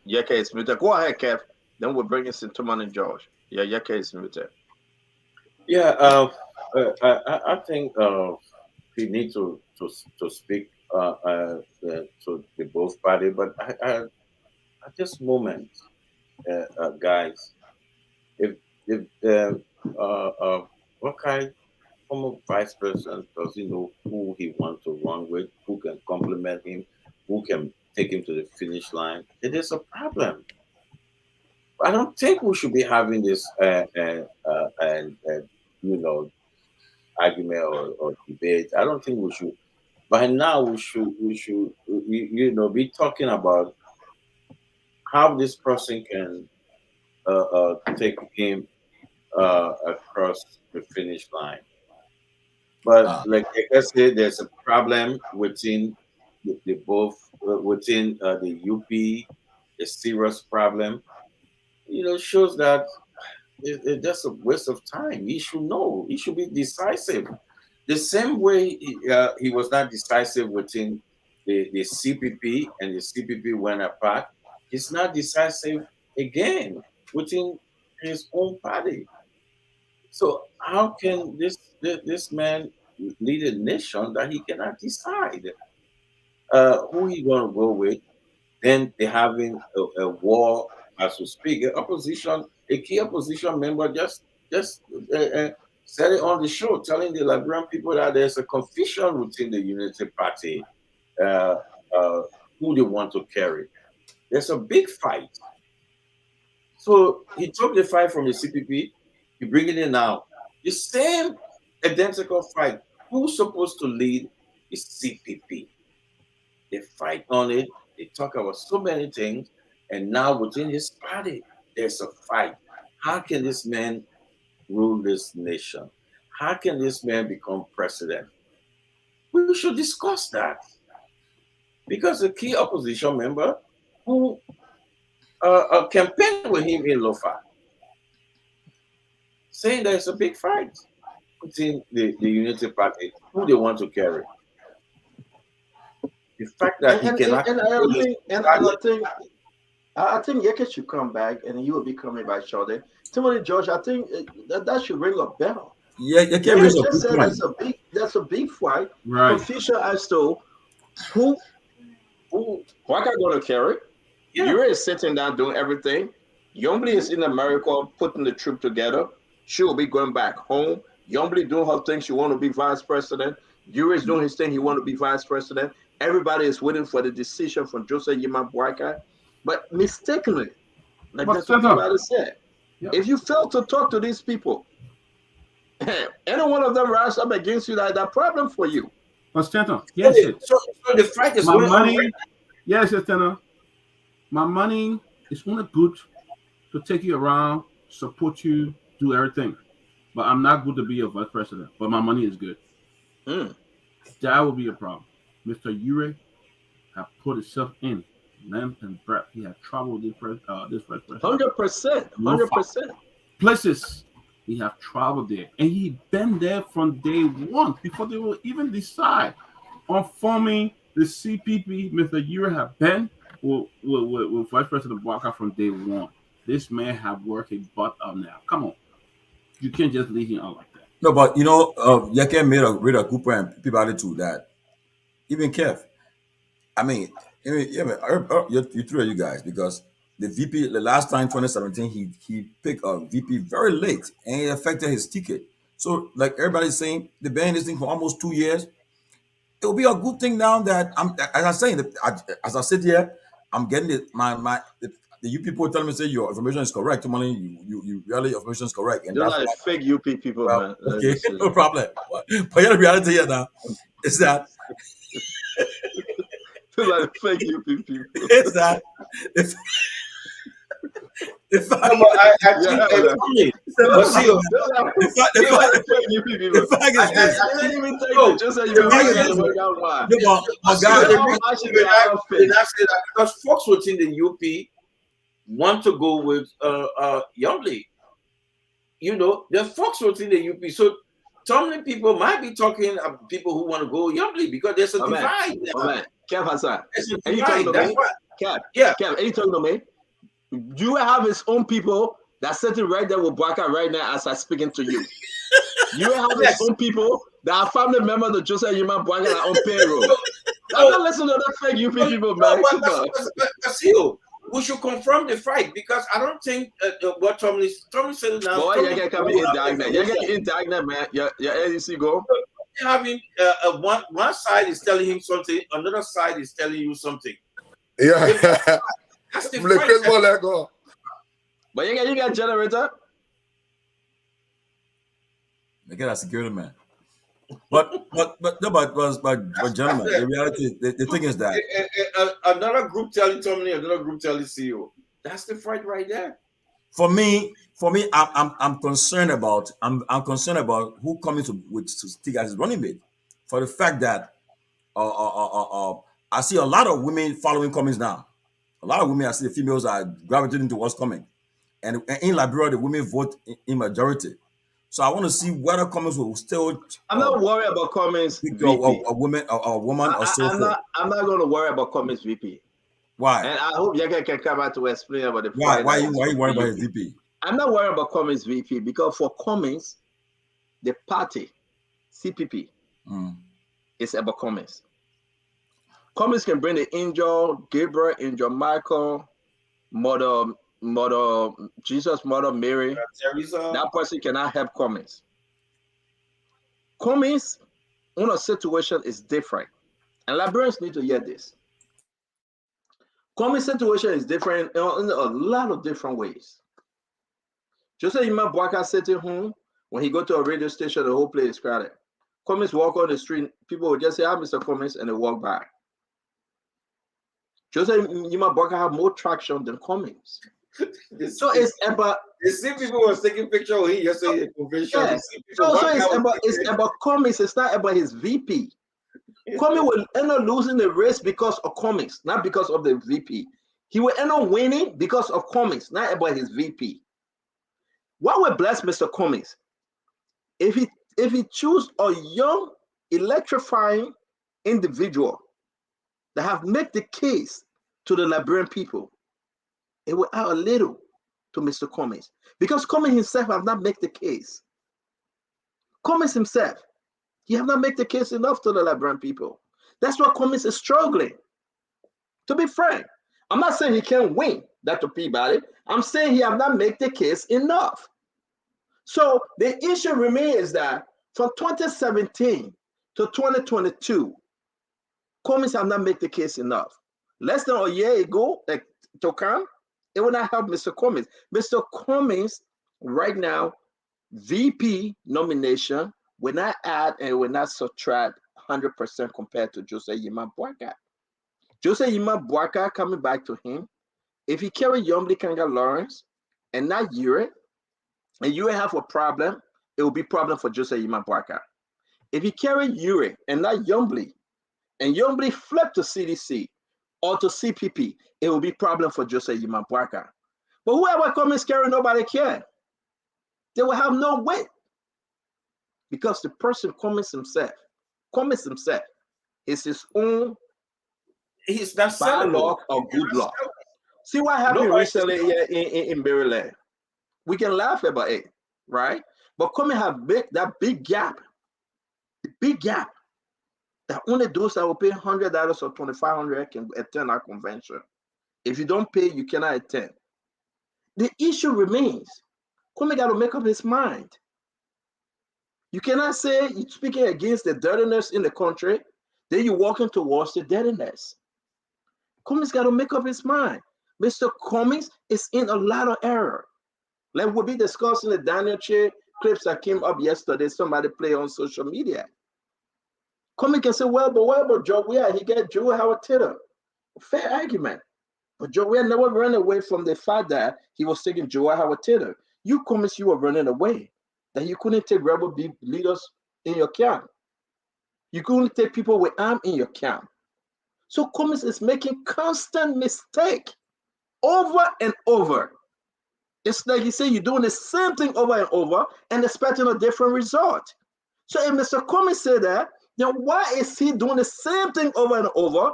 Yeke is muted. Go ahead, Kev. Then we'll bring in Sintoman and George. Yeah, Yeke is muted. Yeah, I think we need to speak to the both parties, but at this moment, guys, if what kind former vice president does he know who he wants to run with, who can complement him, who can take him to the finish line? It is a problem. I don't think we should be having this argument or debate. I don't think we should. By now, we should be talking about how this person can take him across the finish line. But like I said, there's a problem within the both within the UP, a serious problem. Shows that it's just a waste of time. He should know. He should be decisive. The same way he was not decisive within the CPP, and the CPP went apart. He's not decisive again within his own party. So how can this man lead a nation that he cannot decide who he going to go with? Then they're having a war, as we speak. A key opposition member just said it on the show, telling the Liberian people that there's a confusion within the Unity Party, who they want to carry. There's a big fight. So he took the fight from the CPP, he bring it in now. The same identical fight. Who's supposed to lead the CPP? They fight on it. They talk about so many things, and now within his party, there's a fight. How can this man rule this nation? How can this man become president? We should discuss that. Because the key opposition member who campaigned with him in Lofa, saying there's a big fight within the Unity Party, who they want to carry. The fact that he cannot. I think Yeke should come back, and he will be coming back shortly. Timothy George, I think that should ring a bell. Yeah, you can't raise a good point. That's a big fight. Right. Confucius as to who Waka going to carry. Yeah. Yuri is sitting down doing everything. Yombly is in America putting the troop together. She will be going back home. Yombly doing her thing. She want to be vice president. Yuri is doing his thing. He want to be vice president. Everybody is waiting for the decision from Joseph Yima Bwaka. But mistakenly, like that's what somebody said, if you fail to talk to these people, any one of them rise up against you, that problem for you. But Stanton, yes. So the fight is my going money. on. Yes, Stanton. My money is only good to take you around, support you, do everything. But I'm not good to be a vice president. But my money is good. That will be a problem. Mr. Ure have put himself in length and breadth. He had trouble with this vice president. 100%. Places he have traveled there, and he been there from day one before they will even decide on forming the CPP. Mr. Ure have been with Vice President Bwaka from day one. This man have worked his butt up now. Come on, you can't just leave him out like that. No, but you know, Yeke made a good point, and people added to that. Even Kev, I mean, you three of you guys, because the VP, the last time 2017, he picked a VP very late, and it affected his ticket. So, like everybody's saying, the ban this thing for almost 2 years. It will be a good thing now that as I'm saying, as I sit here, I'm getting it. The you people telling me say your information is correct. You really your information is correct, and They're that's like fake UP people, man. Okay, no problem. But the reality here now is that. Like fake UP people. It's that if I think because folks within the UP want to go with Youngly. You know, the folks within the UP. So many people might be talking of people who want to go Youngly because there's a divide. Kev Hassan, are you talking to me? Kev, are you talking to me? You have his own people that's sitting right there with Bwaka right now as I'm speaking to you. You have his own people that are family members of Joseph Yima Bwaka that are on payroll. I'm not listening to that fake UP people, man. We should confront the fight because I don't think what Tommy said now. Boy, you can be indignant. You get indignant, man. Your ADC go. Having one side is telling him something, another side is telling you something. Yeah. That's the fight. But you got generator. They get a security man. But gentlemen, the reality, the thing is that another group telling Tommy, another group telling CEO. That's the fight right there. For me, I'm concerned about who coming to stick as his running mate. For the fact that I see a lot of women following Cummings now. A lot of women, I see the females are gravitating towards Cummings, and in Liberia, the women vote in majority. So I want to see whether Cummings will still. I'm not worried about Cummings VP. A woman or so forth. I'm not going to worry about Cummings VP. Why? And I hope Yaga can come out to explain about the. Why are you worried about his VP? I'm not worried about Cummings VP because for Cummings, the party, CPP, is about Cummings. Cummings can bring the angel Gabriel, angel Michael, Mother Jesus, Mother Mary. That person cannot help Cummings. Cummings, in a situation is different, and Liberians need to hear this. Cummings' situation is different in a lot of different ways. Just like Imam Bwaka sitting home, when he go to a radio station, the whole place is crowded. Cummings walk on the street, people will just say, "Hi, Mr. Cummings," and they walk by. Joseph Yima Bwaka have more traction than Cummings. So it's about. You see, people was taking picture of him yesterday at convention. Yeah. So it's about Cummings. It's not about his VP. Cummings will end up losing the race because of Cummings, not because of the VP. He will end up winning because of Cummings, not about his VP. What will bless Mr. Cummings? If he choose a young, electrifying individual that have made the case to the Liberian people, it will add a little to Mr. Cummings. Because Cummings himself have not made the case. Cummings himself, he have not made the case enough to the Liberian people. That's why Cummings is struggling. To be frank, I'm not saying he can't win, Dr. Peabody. I'm saying he have not made the case enough. So the issue remains that from 2017 to 2022, Cummings have not made the case enough. Less than a year ago, to come, it will not help Mr. Cummings. Mr. Cummings, right now, VP nomination will not add and will not subtract 100% compared to Jose Yima Boakai. Jose Yima Boakai coming back to him. If he carry Yomli Kanga Lawrence and not Yure, and Yure have a problem, it will be problem for Jose Yima Boakai. If he carry Yure and not Yomli, and Yomli flip to CDC or to CPP, it will be problem for Jose Yima Boakai. But whoever Cummings carry, nobody care. They will have no weight because the person Cummings himself is his own. He's not bad luck or good luck. See what happened recently in Maryland. We can laugh about it, right? But Cummings have that big gap. The big gap that only those that will pay $100 or $2,500 can attend our convention. If you don't pay, you cannot attend. The issue remains. Cummings got to make up his mind. You cannot say you're speaking against the dirtiness in the country, then you're walking towards the dirtiness. Cummings got to make up his mind. Mr. Cummings is in a lot of error. Like we'll be discussing the Daniel Che clips that came up yesterday, somebody play on social media. Cummings can say, well, but Joe Weir, he got Joe Howard Taylor. Fair argument. But Joe Weir never ran away from the fact that he was taking Joe Howard Taylor. You Cummings, you were running away. That you couldn't take rebel leaders in your camp. You couldn't take people with arms in your camp. So Cummings is making constant mistake over and over. It's like you say you're doing the same thing over and over and expecting a different result. So if Mr. Cummings said that, then why is he doing the same thing over and over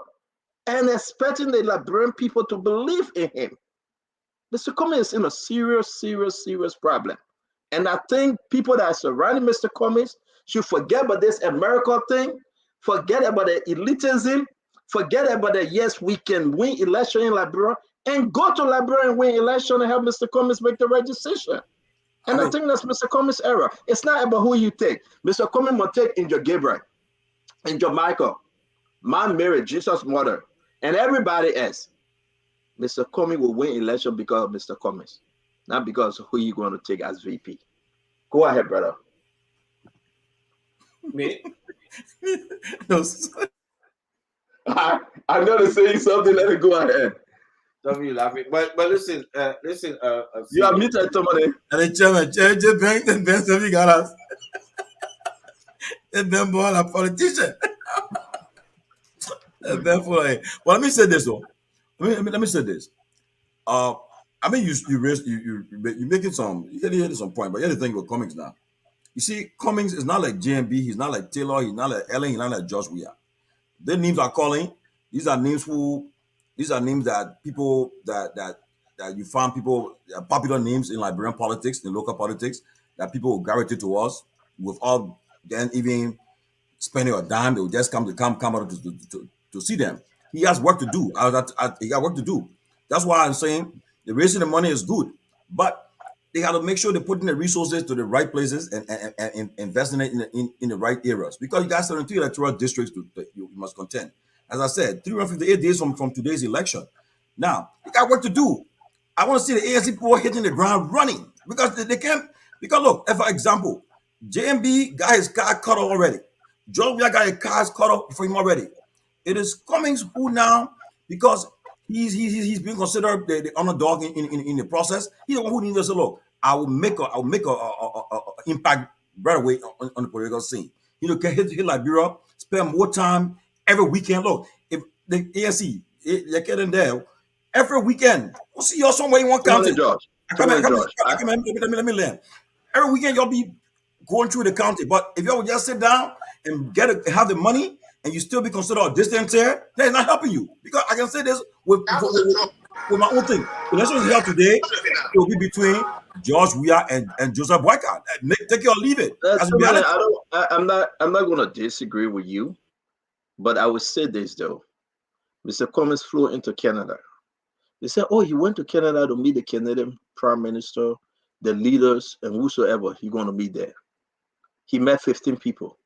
and expecting the Liberian people to believe in him? Mr. Cummings is in a serious problem. And I think people that are surrounding Mr. Cummings should forget about this America thing, forget about the elitism, forget about the yes, we can win election in Liberia, and go to Liberia and win election and help Mr. Cummings make the right decision. And I think that's Mr. Cummings' error. It's not about who you take. Mr. Cummings will take Angel Gabriel, Angel Michael, Mount Mary, Jesus' mother, and everybody else. Mr. Cummings will win election because of Mr. Cummings, not because of who you're going to take as VP. Go ahead, brother. Me? No. I know they're saying something. Let it go ahead. Don't be laughing. But listen. You are muted, somebody. And the chairman, the best of you got us. And then born a politician. And therefore, well, let me say this though. Let me say this. I mean, you're making some, you're hitting some point, but here's the thing with Cummings now. You see, Cummings is not like JMB, he's not like Taylor, he's not like Ellen, he's not like Josh Weir. Their names are calling. These are names that people that you find people popular names in Liberian politics, in local politics, that people will gravitate to us without then even spending a dime. They will just come out to see them. He has work to do. He got work to do. That's why I'm saying the raising the money is good, but they got to make sure they put in the resources to the right places and investing it in the right areas. Because you got 72 electoral districts you must contend. As I said, 358 days from today's election. Now, you got work to do. I want to see the ANC people hitting the ground running because they can't. Because look, for example, JMB got his car cut off already. Joe got his cars cut off for him already. It is Cummings who now, because He's being considered the underdog in the process. He's the one who needs to say, look, I will make a impact right away on the political scene. You know, can hit Liberia, spend more time every weekend. Look, if the ANC, you're getting there every weekend, we'll see you somewhere in one county. Let me land. Every weekend you'll be going through the county, but if you just sit down and have the money and you still be considered a distant here, they're not helping you. Because I can say this with my own thing. The election is here today, it will be between George Weah and Joseph Boycott. Take it or leave it. I'm not going to disagree with you, but I would say this though. Mr. Cummings flew into Canada. They said, oh, he went to Canada to meet the Canadian Prime Minister, the leaders, and whosoever he's going to meet there. He met 15 people.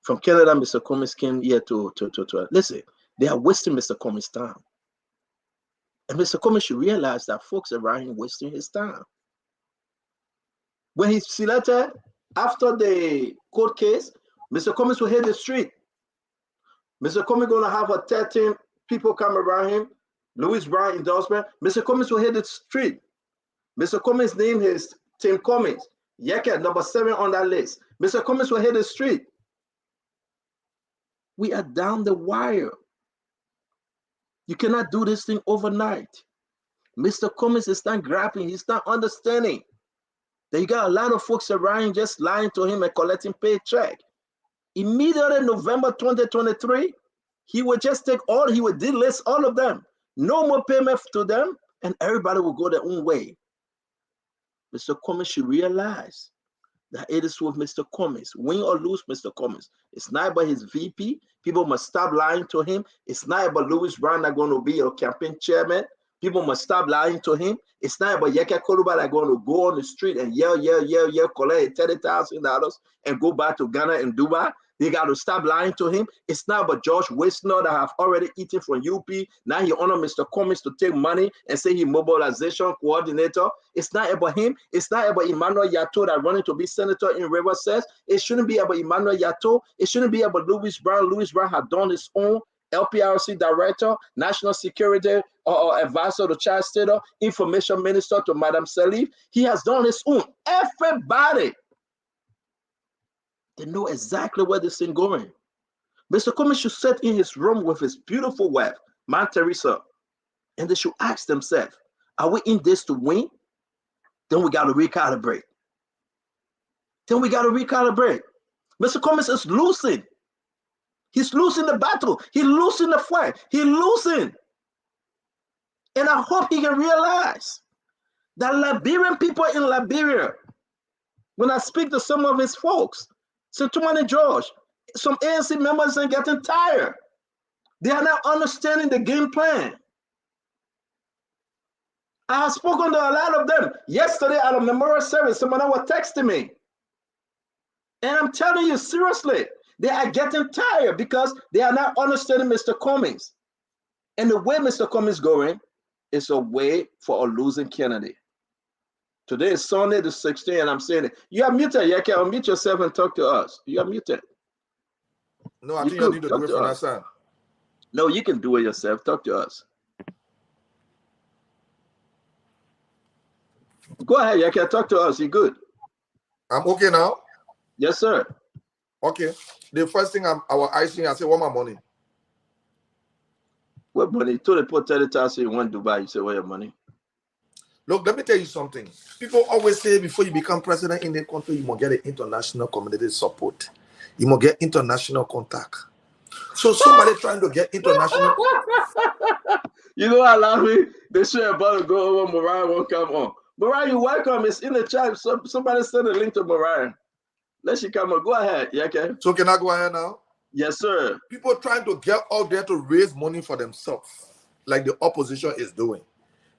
From Canada, Mr. Cummings came here to listen, they are wasting Mr. Cummings' time. And Mr. Cummings should realize that folks around him wasting his time. When he's selected, after the court case, Mr. Cummings will hit the street. Mr. Cummings going to have 13 people come around him. Louis Brown endorsement. Mr. Cummings will hit the street. Mr. Cummings' name is Tim Cummings. Yeke, number 7 on that list. Mr. Cummings will hit the street. We are down the wire. You cannot do this thing overnight. Mr. Cummings is not grappling. He's not understanding that you got a lot of folks around just lying to him and collecting paycheck. Immediately November 2023, he would just take he would delist all of them. No more payment to them, and everybody will go their own way. Mr. Cummings should realize that it is with Mr. Cummings. Win or lose Mr. Cummings. It's not about his VP. People must stop lying to him. It's not about Louis Brown not going to be your campaign chairman. People must stop lying to him. It's not about Yeke Koluba that going to go on the street and yell, collect $30,000 and go back to Ghana and Dubai. They got to stop lying to him. It's not about George Wisner that have already eaten from UP. Now he honor Mr. Cummings to take money and say he mobilization coordinator. It's not about him. It's not about Emmanuel Yato that running to be senator in River says. It shouldn't be about Emmanuel Yato. It shouldn't be about Louis Brown. Louis Brown had done his own. LPRC director, national security advisor to Charles Taylor, information minister to Madam Salif. He has done his own. Everybody. They know exactly where this thing going. Mr. Cummings should sit in his room with his beautiful wife, Mount Teresa, and they should ask themselves, are we in this to win? Then we got to recalibrate. Mr. Cummings is losing. He's losing the battle. He's losing the fight. He's losing. And I hope he can realize that Liberian people in Liberia, when I speak to some of his folks, St. George, some ANC members are getting tired. They are not understanding the game plan. I have spoken to a lot of them. Yesterday at a memorial service, someone was texting me. And I'm telling you, seriously, they are getting tired because they are not understanding Mr. Cummings. And the way Mr. Cummings is going is a way for a losing candidate. Today is Sunday the 16th, and I'm saying it. You are muted. You can unmute yourself and talk to us. You are muted. No, I think you need to do it for that side. No, you can do it yourself. Talk to us. Go ahead. You can talk to us. You're good. I'm okay now? Yes, sir. Okay. The first thing I was asking, I said, what my money? What money? You told the put 30,000 you went to Dubai. You said, where your money? Look, let me tell you something. People always say before you become president in the country, you must get an international community support. You must get international contact. So somebody trying to get international. You know what, Larry? They should about to go over. Mariah won't come on. Mariah, you're welcome. It's in the chat. Somebody send a link to Mariah. Let you come on. Go ahead. Yeah, okay. So can I go ahead now? Yes, sir. People trying to get out there to raise money for themselves, like the opposition is doing.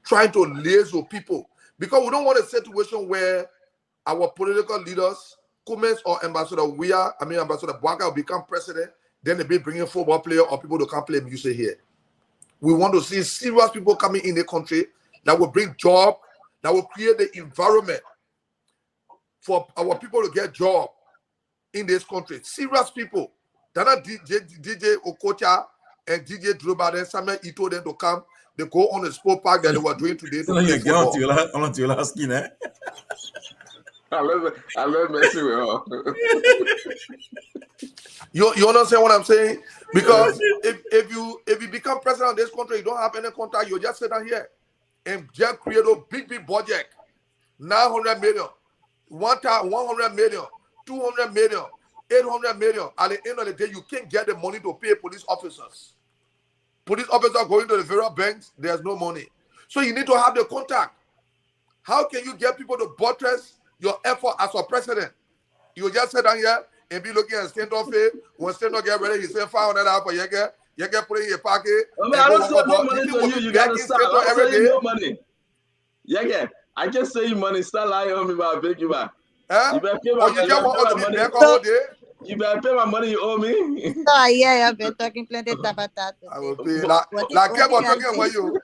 Trying to liaise people. Because we don't want a situation where our political leaders, Cummings or Ambassador Ambassador Bwaka will become president, then they be bringing football players or people to come play music here. We want to see serious people coming in the country that will bring job, that will create the environment for our people to get job in this country. Serious people. They're not DJ Okocha and DJ drove by there. Samuel he told them to come. They go on the sport park that they were doing today to play football. I'm not your last skin, eh? I love messing with her. You understand what I'm saying? Because if you become president of this country, you don't have any contract, you just sit down here and just create a big budget. 900 million, 100 million, 200 million, 800 million. At the end of the day, you can't get the money to pay police officers. Police officers going to the various banks, there's no money. So you need to have the contact. How can you get people to buttress your effort as a president? You just sit down here and be looking at Stentor face. When Stentor get ready, he say $500 for you get put in your pocket. I don't send no money to you. You gotta start. I don't send you no money. Yeah. I just send you money. Start lying on me, but I beg you back. You better pay my money. You better pay my money you owe me. Yeah, I've been talking plenty about that. I will pay. Like keep on talking about you.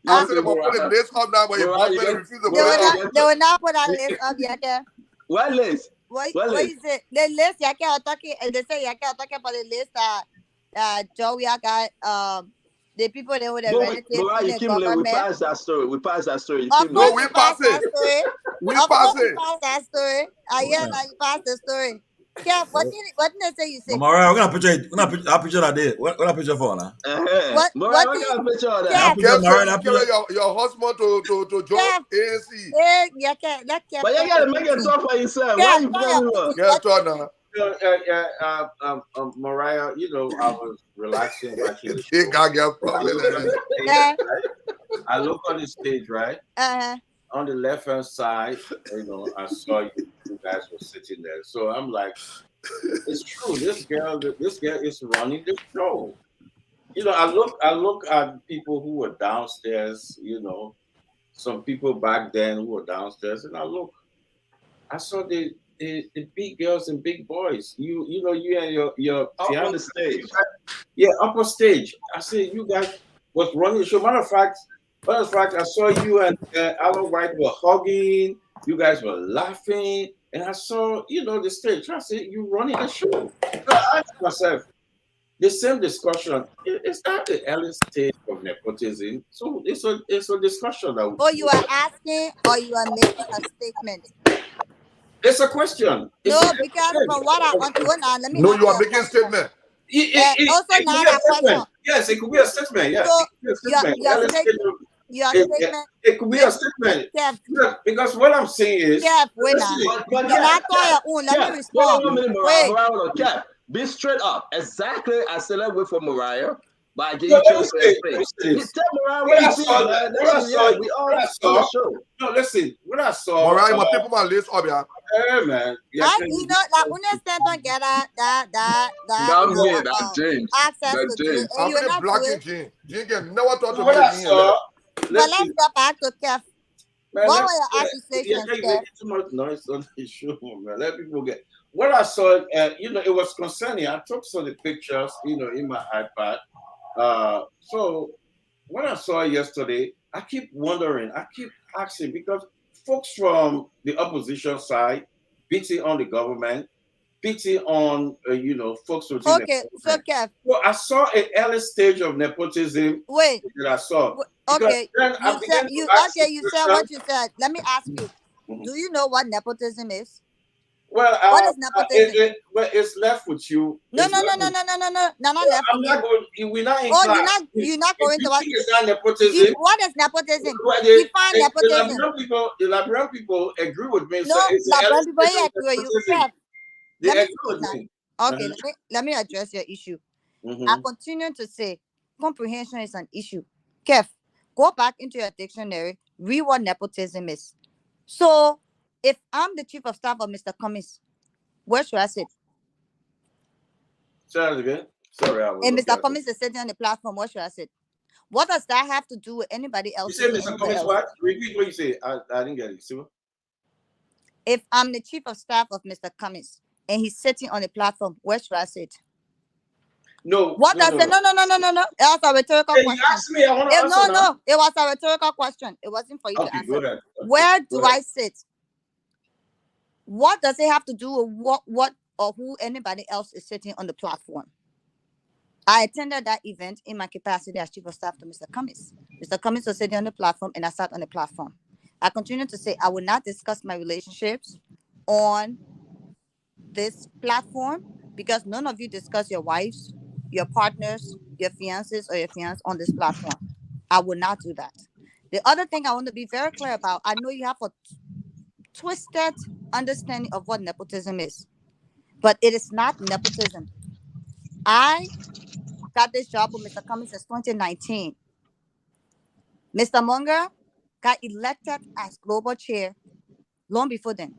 I said about putting list up now, but you refuse to put it up. They will not put that list up yet. What list? What is it? The list, you can't talking, and they say you can't talk about the list Joe, we got the people that would have relatives in the government. We passed that story. We passed that story. No, we passed it. We passed it. We passed that story. You passed the story. Kev, what did they say you said? Mariah, we're gonna picture that day. What a picture for now? What kind of picture of that? Your husband to join ANC. Yeah, Kev. But you gotta make it tough for yourself. Why you playing with? Mariah, you know, I was relaxing watching. He got get problem. I look on the stage, right? On the left hand side, you know, I saw you guys were sitting there. So I'm like, it's true. This girl is running the show. You know, I look at people who were downstairs. You know, some people back then who were downstairs, and I saw the big girls and big boys. You know, you and your up on the stage. Yeah, upper stage. I said you guys was running the show. Matter of fact, I saw you and Alan White were hugging. You guys were laughing, and I saw, you know, the stage. I said, you running the show. So I asked myself, the same discussion. Is that the early stage of nepotism? So it's a discussion that. Oh, you are asking, or you are making a statement? It's a question. No, because from what I want to know, let me. No, you are making a statement. Also, not a question. Yes, it could be a statement. Yes, so your statement. It could be a statement. Kev. Because what I'm saying is. Kev, wait now. Let me respond. Wait. Kev, be straight up. Exactly. I said let's wait for Mariah. But I gave you a space. Tell Mariah what you see. We all saw the show. No, listen. What I saw. Mariah, my people, my list up here. Yeah, man. Yeah, you know, like when they stand on get that James. Access to James. I'm gonna block you, Gene. Gene can never talk to what I me. saw. But let's go back to Kev. What were your accusations, Kev? Too much noise on the show, man. Let people get. What I saw, you know, it was concerning. I took some of the pictures, you know, in my iPad. So when I saw it yesterday, I keep wondering, I keep asking, because folks from the opposition side beating on the government, beating on, you know, folks who okay, so Kev. So I saw an early stage of nepotism. Wait. That I saw. Okay. You said what you said. Let me ask you. Do you know what nepotism is? Well, what is nepotism? It's left with you. No, not left. I'm not going. We're not in class. You're not going to what? It's not nepotism. What is nepotism? Define nepotism. The Liberian people agree with me. No, Liberian people agree with you. They agree with me. Okay, let me address your issue. I continue to say comprehension is an issue. Kev, go back into your dictionary, read what nepotism is. So, if I'm the chief of staff of Mr. Cummings, where should I sit? Say that again. Sorry, and Mr. Cummings is sitting on the platform, where should I sit? What does that have to do with anybody else? You say Mr. Cummings what? Repeat what you say. I didn't get it. See what? If I'm the chief of staff of Mr. Cummings and he's sitting on the platform, where should I sit? No. What does it? No. It was a rhetorical question. You asked me. I want to answer. No. It was a rhetorical question. It wasn't for you to answer. Go ahead. Where do I sit? What does it have to do with what or who anybody else is sitting on the platform? I attended that event in my capacity as chief of staff to Mr. Cummings. Mr. Cummings was sitting on the platform, and I sat on the platform. I continue to say I will not discuss my relationships on this platform because none of you discuss your wives, your partners, your fiancés, or your fiancés on this platform. I will not do that. The other thing I want to be very clear about, I know you have a twisted understanding of what nepotism is, but it is not nepotism. I got this job with Mr. Cummings since 2019. Mr. Munger got elected as global chair long before then.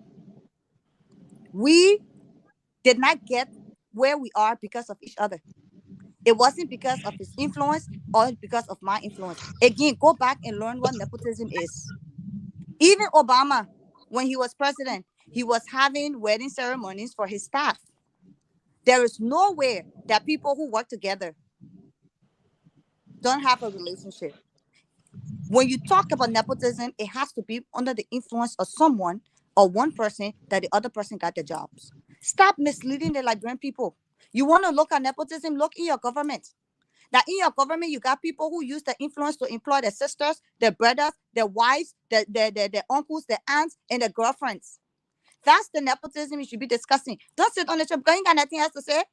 We did not get where we are because of each other. It wasn't because of his influence or because of my influence. Again, go back and learn what nepotism is. Even Obama, when he was president, he was having wedding ceremonies for his staff. There is nowhere that people who work together don't have a relationship. When you talk about nepotism, it has to be under the influence of someone or one person that the other person got the jobs. Stop misleading the Liberian people. You want to look at nepotism, look in your government. That in your government, you got people who use their influence to employ their sisters, their brothers, their wives, their uncles, their aunts, and their girlfriends. That's the nepotism you should be discussing. Don't sit on the show because you got nothing else to say.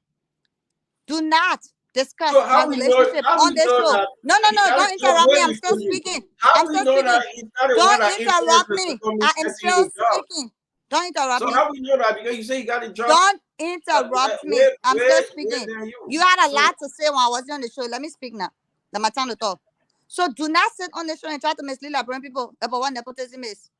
Do not discuss my relationship on this show. No, don't interrupt me. I'm still speaking. I'm still speaking. Don't interrupt me. I am still speaking. Don't interrupt me. So how we know that? Because you say you got a job. Don't interrupt me. I'm still speaking. You had a lot to say when I was on the show. Let me speak now. That's my time to talk. So do not sit on the show and try to mislead Liberian people about what nepotism is.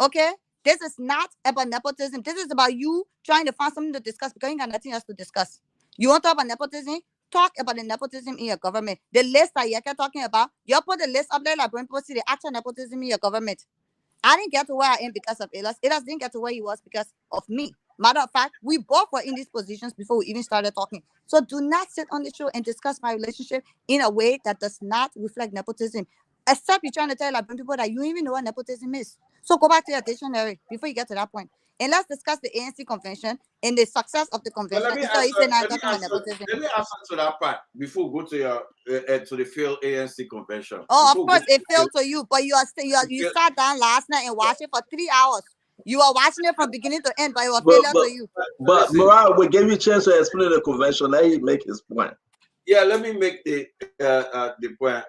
Okay? This is not about nepotism. This is about you trying to find something to discuss because you got nothing else to discuss. You want to talk about nepotism? Talk about the nepotism in your government. The list that you're talking about, you put the list up there, Liberian people see the actual nepotism in your government. I didn't get to where I am because of Elas. Elas didn't get to where he was because of me. Matter of fact, we both were in these positions before we even started talking. So do not sit on the show and discuss my relationship in a way that does not reflect nepotism. Except you're trying to tell Liberian people that you don't even know what nepotism is. So go back to your dictionary before you get to that point. And let's discuss the ANC convention and the success of the convention. Let me answer to that part before we go to your to the failed ANC convention. Oh, of course it failed to you, but you sat down last night and watched it for 3 hours. You were watching it from beginning to end, but it was failure to you. But Mariah, we gave you a chance to explain the convention. Let him make his point. Yeah, let me make the point.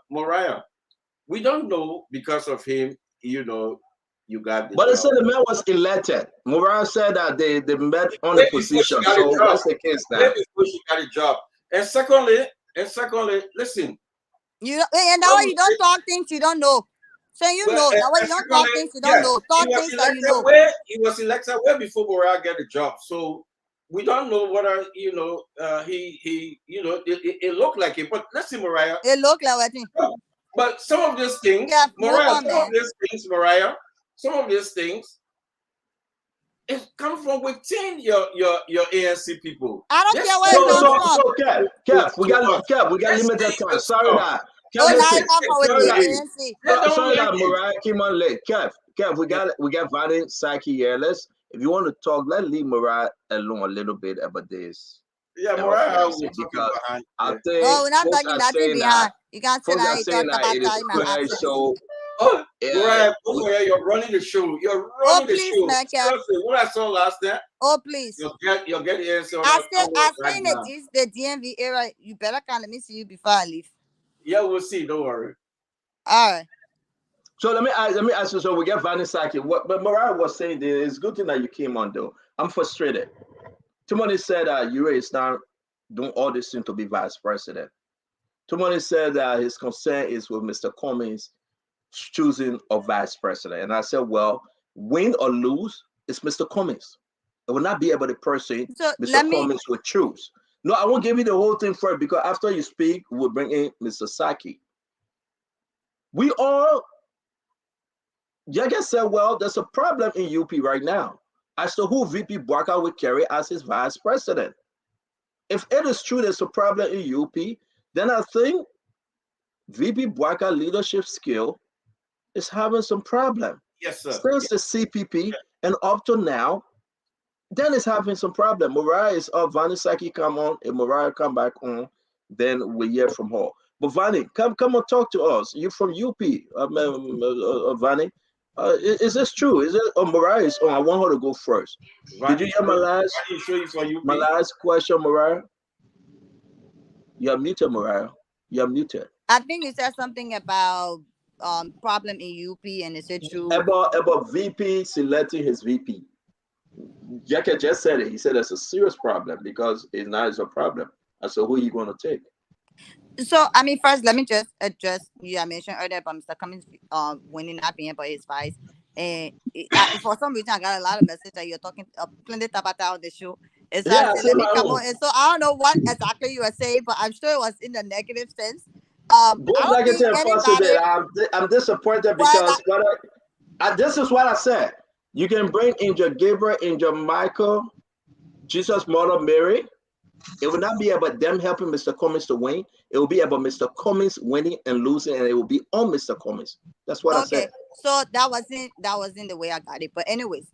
Mariah, we don't know because of him, you got the but job. They said the man was elected. Mariah said that they met on the position. So what's the case now? Maybe before she got a job. And secondly, listen. And now you don't talk things you don't know. So you know that way you don't talk things you don't know. Talk things that you know. He was elected way before Mariah got a job. So we don't know whether it looked like it. But let's see, Mariah. It looked like what? But some of these things, Mariah, some of these things, it comes from within your ANC people. I don't care where it comes from. We got limited time. Sorry that. Sorry that Mariah came on late. Kev, we got Valen Saki here. If you want to talk, let's leave Mariah alone a little bit about this. Yeah, Mariah, because I think we're not talking nothing behind. You can't say that. So, Mariah, you're running the show. You're running the show. Man, what I saw last night. Oh, please. You'll get the answer. I stay in the DMV era. You better come. Let me see you before I leave. Yeah, we'll see. Don't worry. All right. So let me ask you. So we get Vanessa. But Mariah was saying it's a good thing that you came on though. I'm frustrated. Somebody said Ure is now doing all this thing to be vice president. Somebody said that his concern is with Mr. Cummings choosing a vice president. And I said, well, win or lose, it's Mr. Cummings. It will not be able to person Mr. Cummings would choose. No, I won't give you the whole thing first because after you speak, we'll bring in Mr. Saki. Jaga said, well, there's a problem in UP right now as to who VP Bwaka will carry as his vice president. If it is true there's a problem in UP, then I think VP Bwaka leadership skill is having some problem. Yes, sir. Since the CPP and up to now, then it's having some problem. Mariah is up. Vanny Saki come on. If Mariah come back on, then we hear from her. But Vanny, come and talk to us. You're from UP, Vanny. Is this true? Is it? Oh, Mariah is on. I want her to go first. Did you hear my last question, Mariah? You're muted, Mariah. You're muted. I think you said something about problem in UP, and is it true? About VP selecting his VP. Jackie just said it. He said it's a serious problem because it's not a problem. And so who are you going to take? So, I mean, first, let me just address, I mentioned earlier about Mr. Cummings winning, not being by his vice. And for some reason, I got a lot of messages that you're talking plenty about that on the show. And so I said, let me come on. And so I don't know what exactly you were saying, but I'm sure it was in the negative sense. Both negative and positive. I'm disappointed because this is what I said. You can bring Angel Gabriel, Angel Michael, Jesus Mother Mary. It will not be about them helping Mr. Cummings to win. It will be about Mr. Cummings winning and losing, and it will be on Mr. Cummings. That's what I said. So that wasn't the way I got it. But anyways,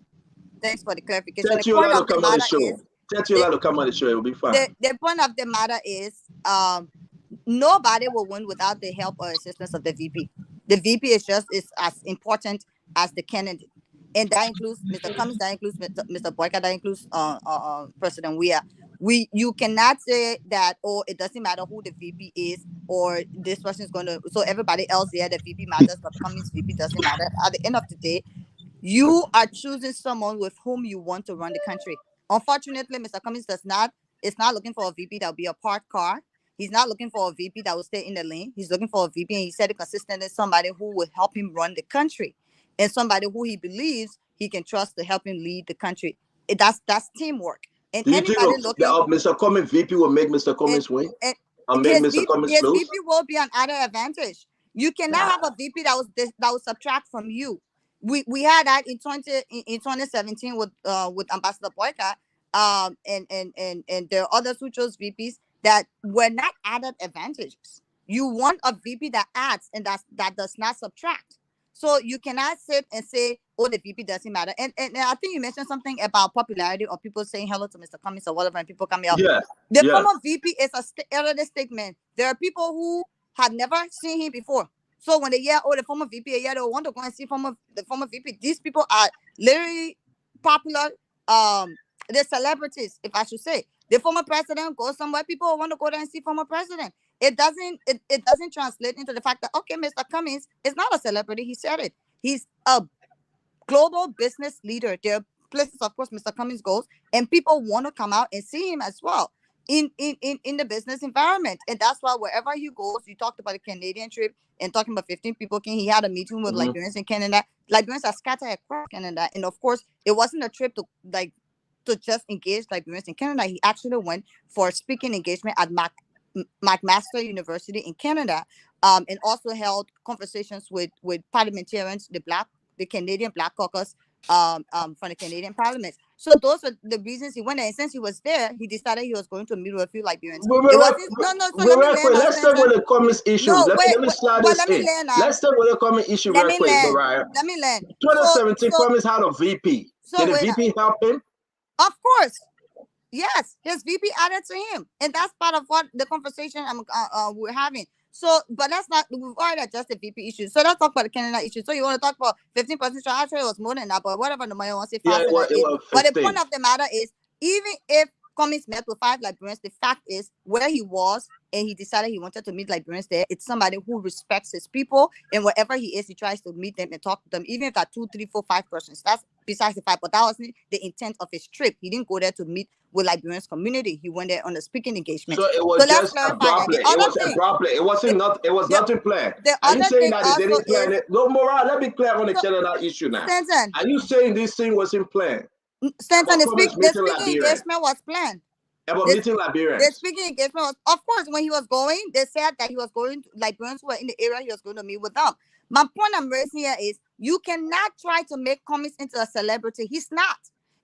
thanks for the clarification. Thank you allowed to come on the show. Thank you allowed to come on the show. It will be fine. The point of the matter is nobody will win without the help or assistance of the VP. The VP is as important as the candidate. And that includes Mr. Cummings, that includes Mr. Boyka, that includes President Weah. You cannot say that, it doesn't matter who the VP is, or this person is going to, so everybody else here, the VP matters, but Cummings VP doesn't matter. At the end of the day, you are choosing someone with whom you want to run the country. Unfortunately, Mr. Cummings is not looking for a VP that will be a parked car. He's not looking for a VP that will stay in the lane. He's looking for a VP, and he said it consistently, somebody who will help him run the country, and somebody who he believes he can trust to help him lead the country. That's teamwork. And do you think Mr. Cummings VP will make Mr. Cummings win? Or make Mr. Cummings lose? VP will be an added advantage. You cannot have a VP that will subtract from you. We had that in 2017 with Ambassador Boyka, and there are others who chose VPs that were not added advantages. You want a VP that adds and that does not subtract. So you cannot sit and say, the VP doesn't matter. And I think you mentioned something about popularity or people saying hello to Mr. Cummings or whatever, and people coming out. The former VP is a statement. There are people who had never seen him before. So when they hear, the former VP, they want to go and see the former VP. These people are literally popular. They're celebrities, if I should say. The former president goes somewhere, people want to go there and see former president. It doesn't translate into the fact that, Mr. Cummings is not a celebrity. He said it. He's a global business leader. There are places, of course, Mr. Cummings goes, and people want to come out and see him as well in the business environment. And that's why wherever he goes, you talked about the Canadian trip and talking about 15 people he had a meeting with Liberians in Canada. Liberians are scattered across Canada. And of course, it wasn't a trip to just engage Liberians in Canada. He actually went for a speaking engagement at McMaster University in Canada, and also held conversations with parliamentarians, the Canadian Black Caucus from the Canadian Parliament. So those are the reasons he went there. And since he was there, he decided he was going to meet with a few Liberians. Let's start with the Cummings issue. Let me slide this in. Let's start with the Cummings issue real quick, Mariah. Let me land. 2017, Cummings had a VP. Did the VP help him? Of course. Yes, his VP added to him, and that's part of what the conversation we're having. So, but we've already addressed the VP issue. So let's talk about the Canada issue. So you want to talk about 15%? Actually, it was more than that, but whatever the money wants to say. But the point of the matter is, even if Cummings met with 5 Liberians, the fact is where he was, and he decided he wanted to meet Liberians there. It's somebody who respects his people, and wherever he is, he tries to meet them and talk to them, even if that 2, 3, 4, 5 persons. That's besides the fact, but that wasn't the intent of his trip. He didn't go there to meet with Liberians community. He went there on a speaking engagement. So it was just abruptly. It wasn't nothing planned. Are you saying that they didn't plan it? No, Mora, let me clear on the Canada issue now. Stanton, are you saying this thing wasn't planned? Stanton, the speaking engagement was planned. About meeting Liberians. The speaking engagement was, of course, when he was going, they said that he was going to Liberians who were in the area, he was going to meet with them. My point I'm raising here is you cannot try to make Cummings into a celebrity. He's not.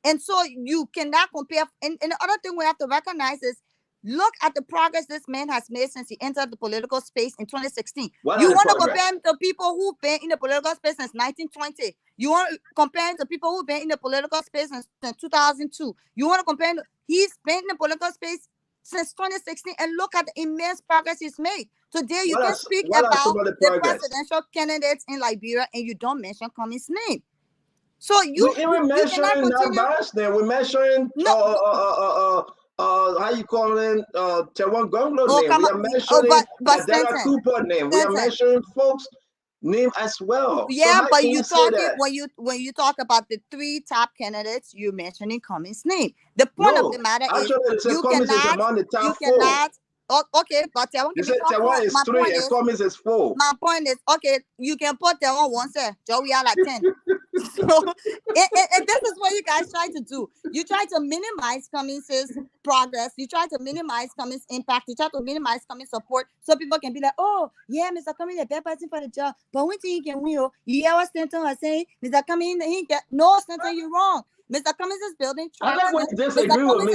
And so you cannot compare. And the other thing we have to recognize is Look at the progress this man has made since he entered the political space in 2016. What You are the want to progress? compare him to people who've been in the political space since 1920. You want to compare him to people who've been in the political space since 2002. You want to compare him to, he's been in the political space since 2016, and look at the immense progress he's made. Today, you can speak about the presidential candidates in Liberia and you don't mention Cummings' name. So you even mentioning that then we're mentioning how you call it Tewan Gonglo name. We are mentioning Adela Cooper name. We are mentioning folks' name as well. Yeah, so but you talking when you talk about the 3 top candidates, you're mentioning Cummings' name. The point of the matter is you cannot. Okay, but Tewan is 3 and Cummings is 4. My point is, okay, you can put Tewan once, Joe, we are like 10. So, and this is what you guys try to do. You try to minimize Cummings' progress. You try to minimize Cummings' impact. You try to minimize Cummings' support so people can be like, oh, yeah, Mr. Cummings is a bad person for the job. But one thing he can win, you hear what Stanton was saying? Mr. Cummings, no, Stanton, you're wrong. Mr. Cummings is building trust. I like disagree with me.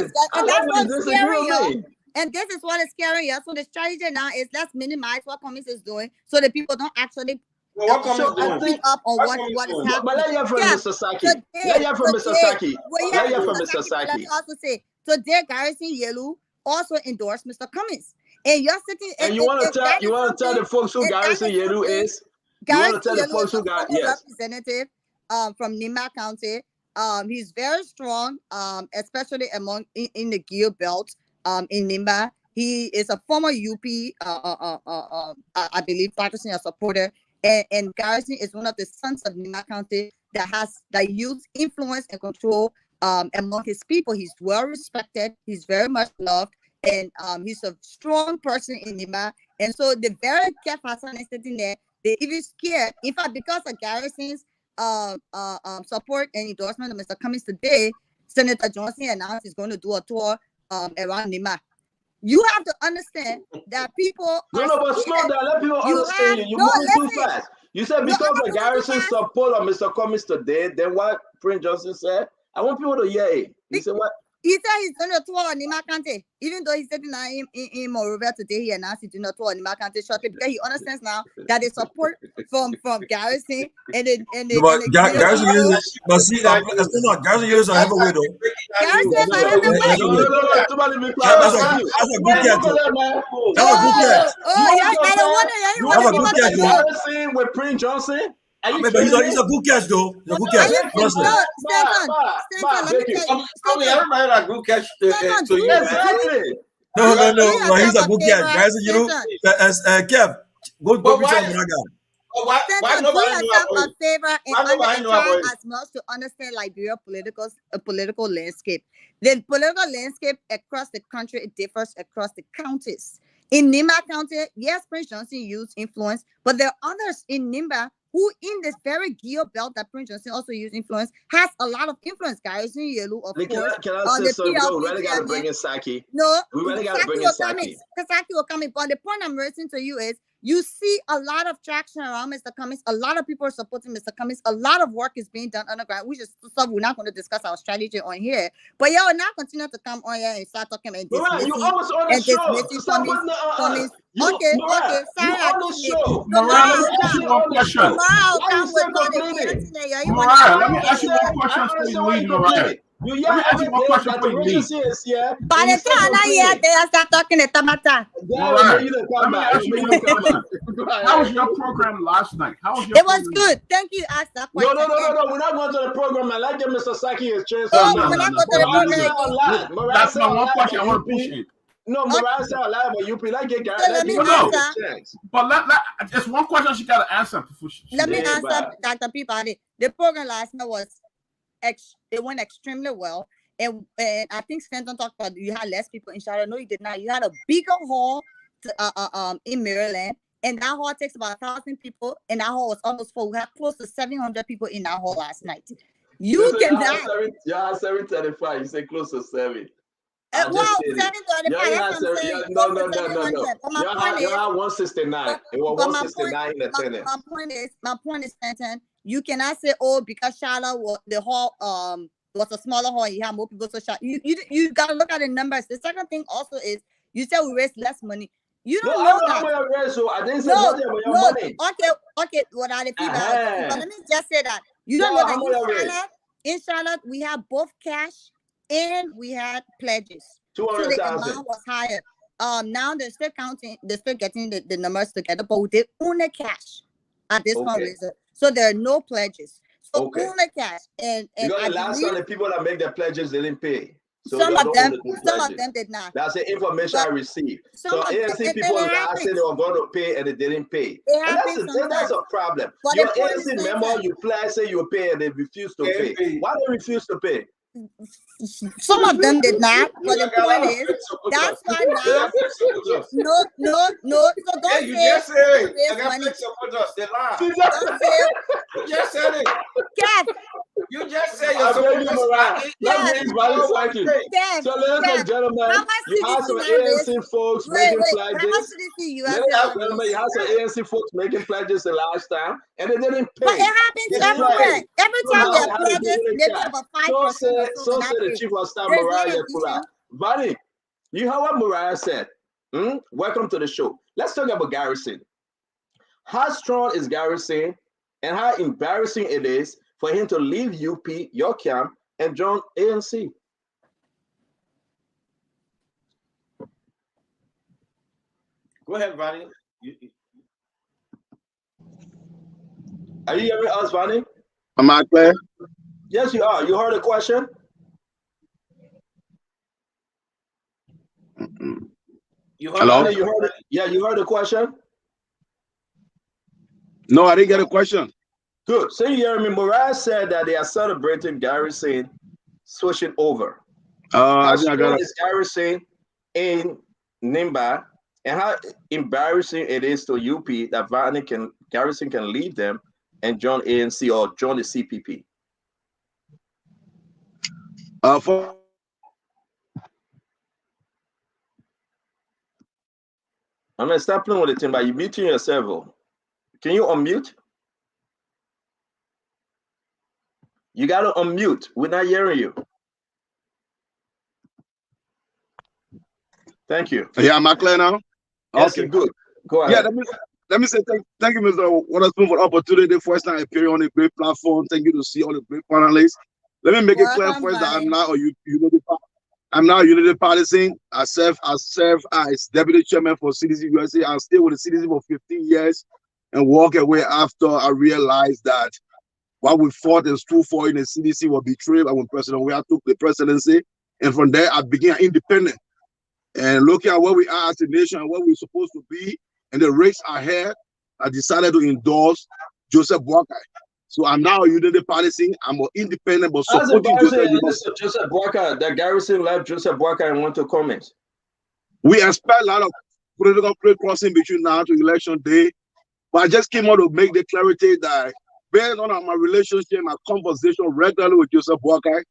And this is what is scary us. So the strategy now is let's minimize what Cummings is doing so that people don't actually what Cummings doing up on what is happening. But let you hear from Mr. Saki. Let you hear from Mr. Saki. Let you hear from Mr. Saki. Let me also say, today Garrison Yelu also endorsed Mr. Cummings. And you're sitting and you want to tell the folks who Garrison Yelu is? You want to tell the folks who got representative from Nima County. He's very strong, especially among in the Geo Belt. In Nimba, he is a former UP, I believe, practicing a supporter, and Garrison is one of the sons of Nimba County that use influence and control among his people. He's well respected, he's very much loved, and he's a strong person in Nimba. And so the very careful Hassan is sitting there. They even scared. In fact, because of Garrison's support and endorsement of Mr. Cummings today, Senator Johnson announced he's going to do a tour around Nima. You have to understand that people. But slow down. Let people understand you. You're moving too fast. You said because of Garrison's support of Mr. Cummings today, then what Prince Johnson said? I want people to hear it. He said what? He said he's going to tour Nima County. Even though he said in Monrovia today, he announced he's doing a tour Nima County shortly because he understands now that the support from Garrison Garrison is, but see, Garrison is a heavyweight though. Garrison is a heavyweight. That's a good catch. That's a good catch. You have a good catch. Garrison with Prince Johnson. But he's a good catch though. He's a good catch. Everybody had a good catch to you. No. He's a good catch. Guys, you know, Kev, go reach out to that guy. Why nobody do yourself a favor and try as much to understand Liberia political landscape. The political landscape across the country, it differs across the counties. In Nimba County, yes, Prince Johnson used influence, but there are others in Nimba who in this very Geo Belt that Prince Johnson also used influence, has a lot of influence. Garrison Yelu, of course. Can I say something? We really got to bring in Saki. No, we really got to bring in Saki. Saki will come in. But the point I'm raising to you is, you see a lot of traction around Mr. Cummings. A lot of people are supporting Mr. Cummings. A lot of work is being done underground, which is stuff we're not going to discuss our strategy on here. But y'all now continue to come on here and start talking about dismissing. You always on the show. Cummings. Okay. Sorry. Mariah, let me ask you one question. Mariah, let me ask you one question before you leave, Mariah. Let me ask you one question before you leave. By the time I hear, they start talking at Tamata. Let me ask you one question. How was your program last night? It was good. Thank you. Ask that question. No. We're not going to the program. I like Mr. Saki his chance. We're not going to the program. That's my one question I want to push in. No, Mariah said alive, but you like it, guys. But it's one question she got to answer before she. Let me answer Dr. Peabody. The program last night it went extremely well, and I think Stanton talked about you had less people in Charlotte. No, you did not. You had a bigger hall in Maryland, and that hall takes about 1,000 people, and that hall was almost full. We had close to 700 people in that hall last night. You cannot. 735. You say close to 7. Well, 735. No. You have 169. It was 169 in attendance. My point is, Stanton, you cannot say, oh, because Charlotte the hall was a smaller hall, you have more people. So you got to look at the numbers. The second thing also is You said we raise less money. You don't No, know I that. know how much I raise, so I didn't say nothing about your money. Okay. What are the feedback? But let me just say that you don't Yeah, know how much I raise? that in Charlotte we have both cash and we had pledges. So the 200,000. amount was higher. Now they're still counting, they're still getting the numbers together, but we did only cash at this fundraiser. So there are no pledges. So only cash. And because I the last time the people that make the pledges they didn't pay. So some of them did not. That's the information I received. So ANC people that said they were going to pay and they didn't pay. And that's a problem. But your ANC member, you pledge, say you pay and they refuse to pay. Why they refuse to pay? Some of them did not, but the point is, that's why now. No. So don't you say just said raise I got money. fix up with us. They lie. Don't say, You just said it. Kev. You just said I you're beg you, Mariah. Let me explain to you. So, ladies and gentlemen, you have some ANC folks making pledges. Ladies and gentlemen, you have some ANC folks making pledges the last time, and they didn't pay. But it happens everywhere. Every time there are pledges, maybe about 5%. So said the chief of staff, Mariah Yakula. Vani, you heard what Mariah said. Welcome to the show. Let's talk about Garrison. How strong is Garrison, and how embarrassing it is for him to leave UP, your camp, and join ANC? Go ahead, Ronnie. Are you hearing us, Vani? Am I clear? Yes, you are. You heard the question? You heard Hello? You heard it? Yeah, you heard the question? No, I didn't get a question. Good. So you hear me? Mariah said that they are celebrating Garrison switching over. How strong is Garrison in Nimba, and how embarrassing it is to UP that Garrison can leave them and join ANC or join the CPP? I'm gonna stop playing with the thing, but you're muting yourself. Can you unmute? You gotta unmute. We're not hearing you. Thank you. Yeah, am I clear now? Yes, Okay, good. Go ahead. Yeah, let me say thank you, Mr. Waterspoon, for the opportunity. First time appearing on a great platform. Thank you to see all the great panelists. Let me make it clear first that I'm now a unity partisan. I serve as deputy chairman for CDC USA. I stayed with the CDC for 15 years and walk away after I realized that what we fought and stood for in the CDC was betrayed. And when President Weah took the presidency, and from there I began independent. And looking at where we are as a nation and where we're supposed to be and the race ahead, I decided to endorse Joseph Boakai. So I'm now a unity partisan. I'm an independent, but supporting Joseph Boakai. That Garrison left Joseph Boakai and went to Cummings. We expect a lot of political plate crossing between now to election day. But I just came out to make the clarity that based on my relationship, my conversation regularly with Joseph Boakai,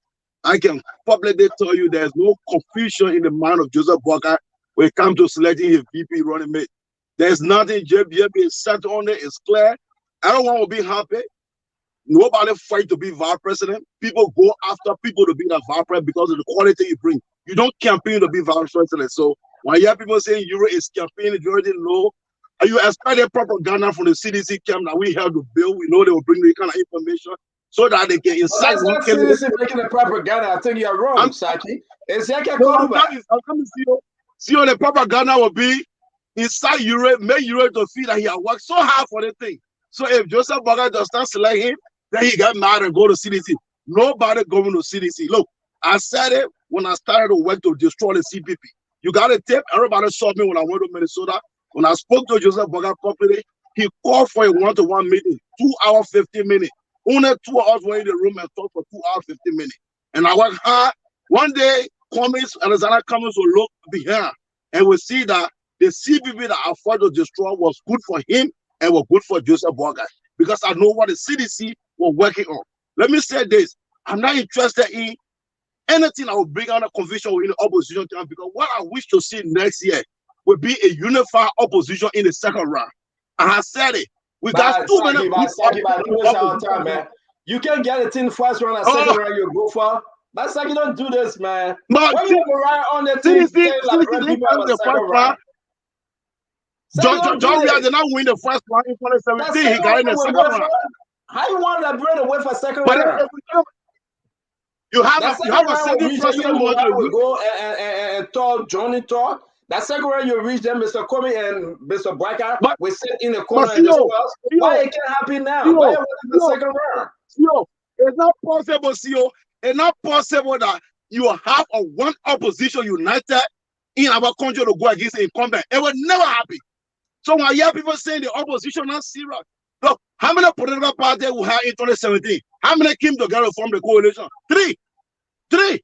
I can publicly tell you there's no confusion in the mind of Joseph Boakai when it comes to selecting his VP running mate. There's nothing JBM is set on it. It's clear. I don't want to be happy. Nobody fight to be vice president. People go after people to be the vice president because of the quality you bring. You don't campaign to be vice president. So when you have people saying Euro is campaigning, you already know. And you expect a propaganda from the CDC camp that we have to build. We know they will bring the kind of information so that they can incite one candidate. CDC making the propaganda. I think you're wrong, Saki. I'm coming to see how the propaganda will be inside Europe, make Europe to feel that he has worked so hard for the thing. So if Joseph Boakai does not select him, then he got mad and go to CDC. Nobody going to CDC. Look, I said it when I started to work to destroy the CPP. You got a tip. Everybody saw me when I went to Minnesota. When I spoke to Joseph Boakai properly, he called for a one-to-one meeting, 2 hours, 15 minutes. Only 2 hours were in the room and talked for 2 hours, 15 minutes. And I worked hard. One day, Alexander Cummings will look behind and will see that the CPP that I fought to destroy was good for him and was good for Joseph Boakai, because I know what the CDC was working on. Let me say this. I'm not interested in anything that will bring out a confusion within the opposition camp, because what I wish to see next year will be a unified opposition in the second round. And I said it. We got too many. You can't get it in the first round and second round you go for. That's like you don't do this, man. But Why you right on the team saying like CDC people have a the second first round? John Ria did not win the first round in 2017. He got in the second round. How you want that brother wait for second But round? You have a second person you want to will go and talk, Johnny talk. That second round you reach them, Mr. Cummings and Mr. Bracker, we sit in the corner and just us. Why it can't happen now? Why it wasn't the second round? It's not possible, CEO. It's not possible that you have a one opposition united in our country to go against the incumbent. It will never happen. So when I hear people saying the opposition not serious, look, how many political parties we had in 2017? How many came together to form the coalition? Three. The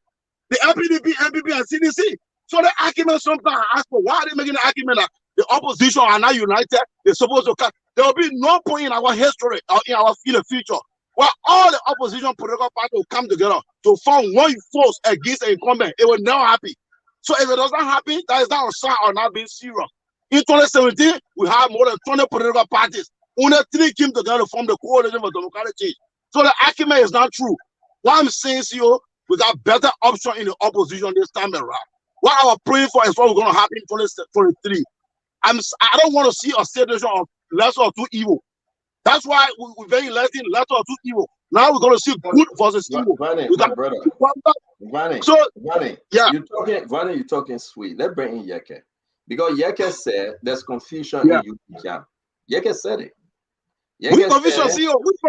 LPDP, MPP, and CDC. So the argument sometimes I ask for why are they making the argument that the opposition are not united? They're supposed to come. There will be no point in our history or in the future where all the opposition political parties will come together to form one force against the incumbent. It will never happen. So if it doesn't happen, that is not a sign of not being serious. In 2017, we have more than 20 political parties. Only 3 came together to form the coalition for democratic change. So the argument is not true. What I'm saying, CEO, we got better option in the opposition this time around. What I was praying for is what we're going to happen in 2023. I don't want to see a situation of lesser or two evil. That's why we're very electing lesser or two evil. Now we're going to see good versus evil. Vani, you're talking sweet. Let's bring in Yeke. Because Yeke said there's confusion in UPCAM. Yeke said it. Which confusion, CEO? Which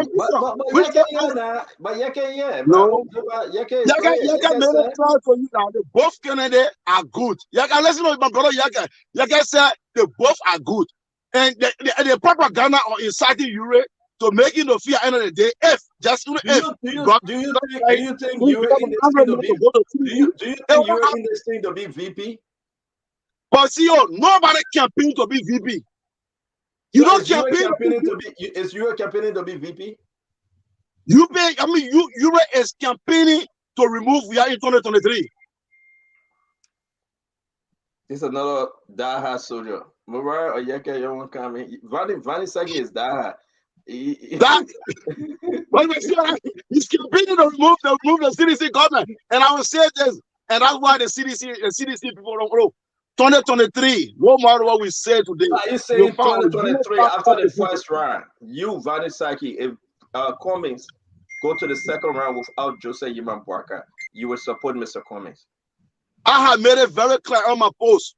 confusion? But Yeke, yeah. No. Yeke made it clear for you that both candidates are good. Yeke, listen to my brother Yeke. Yeke said they both are good. And the propaganda or inciting you to make it no fear end of the day. Do you think you were in this thing to be VP? But CEO, nobody campaign to be VP. You don't campaign to be. Is you campaigning to be VP? You is campaigning to remove we are in 2023. This is another diehard soldier. Mariah or Yeke, you won't come in. Vani Sagi is diehard. He's campaigning to remove the CDC government. And I will say this, and that's why the CDC people don't know. 2023, no matter what we say today. Are you saying 2023 after the first round? You, Vani Saki, if Cummings go to the second round without Joseph Yiman Bwaka, you will support Mr. Cummings? I have made it very clear on my post.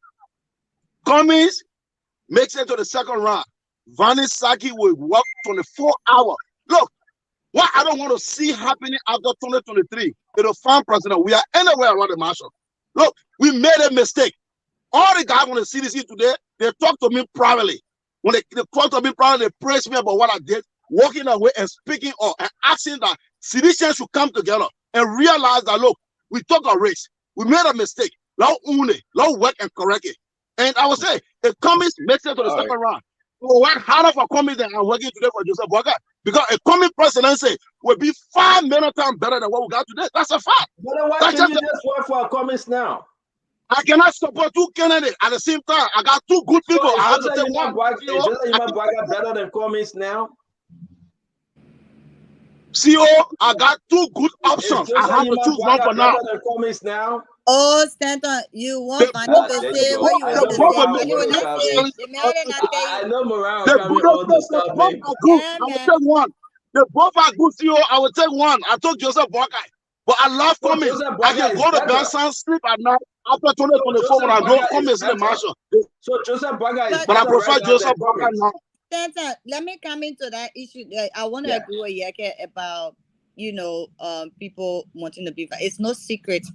Cummings makes it to the second round. Vani Saki will work 24 hours. Look, what I don't want to see happening after 2023 is a farm president. We are anywhere around the marshal. Look, we made a mistake. All the guys on the CDC today, they talk to me privately. When they talk to me privately, they praise me about what I did, walking away and speaking up and asking that citizens should come together and realize that, look, we took a risk. We made a mistake. Let's own it. Let's work and correct it. And I would say, if Cummings makes it to the second round, we'll work harder for Cummings than I'm working today for Joseph Bwaka. Because a Cummings presidency will be 5 million times better than what we got today. That's a fact. But why can't you just work for Cummings now? I cannot support 2 candidates at the same time. I got 2 good people. I have to take one. Is Joseph Bwaka better than Cummings now? CEO, I got 2 good options. I have to choose one for now. Better than Cummings now? Oh, Stanton, you want Vani to say what you want to say, but you will not say it. The man did not say it. I know Morale coming on to stop me. I will take one. They both are good, CEO. I will take one. I told Joseph Bwaka. But I love Cummings. I can go to Benson, sleep at night after 2024 when I go Cummings in the marshal. So Joseph Bwaka is but I prefer Joseph Bwaka now. Stanton, let me come into that issue. I want to agree with Yeke about, people wanting to be. It's no secret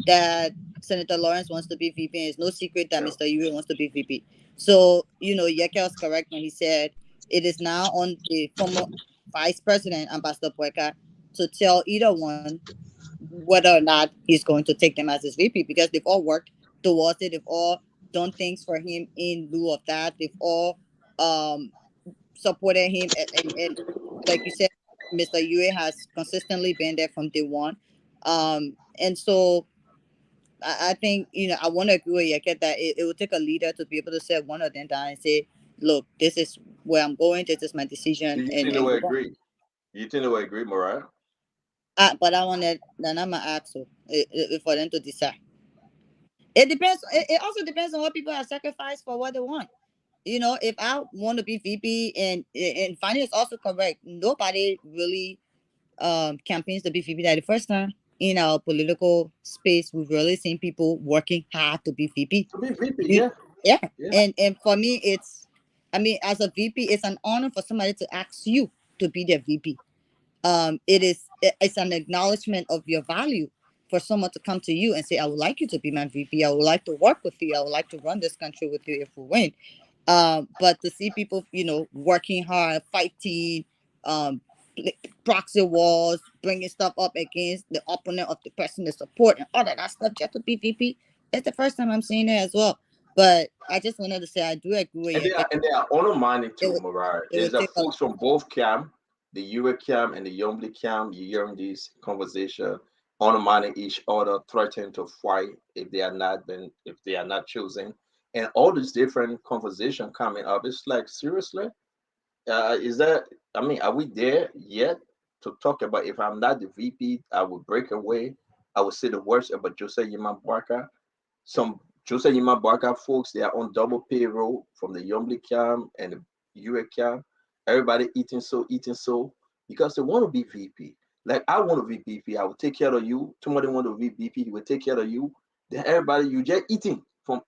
that Senator Lawrence wants to be VP, and it's no secret that Mr. Yuri wants to be VP. So, Yeke was correct when he said it is now on the former Vice President, Ambassador Bwaka, to tell either one whether or not he's going to take them as his VP, because they've all worked towards it. They've all done things for him in lieu of that. They've all supported him. And like you said, Mr. Yue has consistently been there from day one. And so I think, I want to agree with Yeke that it will take a leader to be able to set one of them down and say, look, this is where I'm going. This is my decision. Do you think they will agree? You think they will agree, Mariah? But I want to, then I'm going to ask you. for them to decide. It depends. It also depends on what people have sacrificed for what they want. You know, if I want to be VP, and Fanny is also correct, nobody really campaigns to be VP. That the first time in our political space, we've really seen people working hard to be VP. To be VP, yeah. And for me, it's, I mean, as a VP, it's an honor for somebody to ask you to be their VP. It's an acknowledgement of your value for someone to come to you and say, I would like you to be my VP. I would like to work with you. I would like to run this country with you if we win. But to see people, you know, working hard, fighting, proxy wars, bringing stuff up against the opponent of the person they support and all that stuff just to be VP, it's the first time I'm seeing it as well. But I just wanted to say I do agree with you. And they are honor minded too, Mariah. There's a folks from both camp, the Ewe camp and the Yombly camp. You hear this conversation, undermining each other, threatening to fight if they are not chosen, and all this different conversation coming up. It's like, seriously, is that? I mean, are we there yet to talk about if I'm not the VP, I would break away. I would say the worst about Jose Yima Barca. Some Jose Yima Barca folks, they are on double payroll from the Yombly camp and the Ewe camp. Everybody eating so because they want to be VP. Like, I want to be VP, I will take care of you. Somebody want to be VP, he will take care of you. Then everybody, you just eating from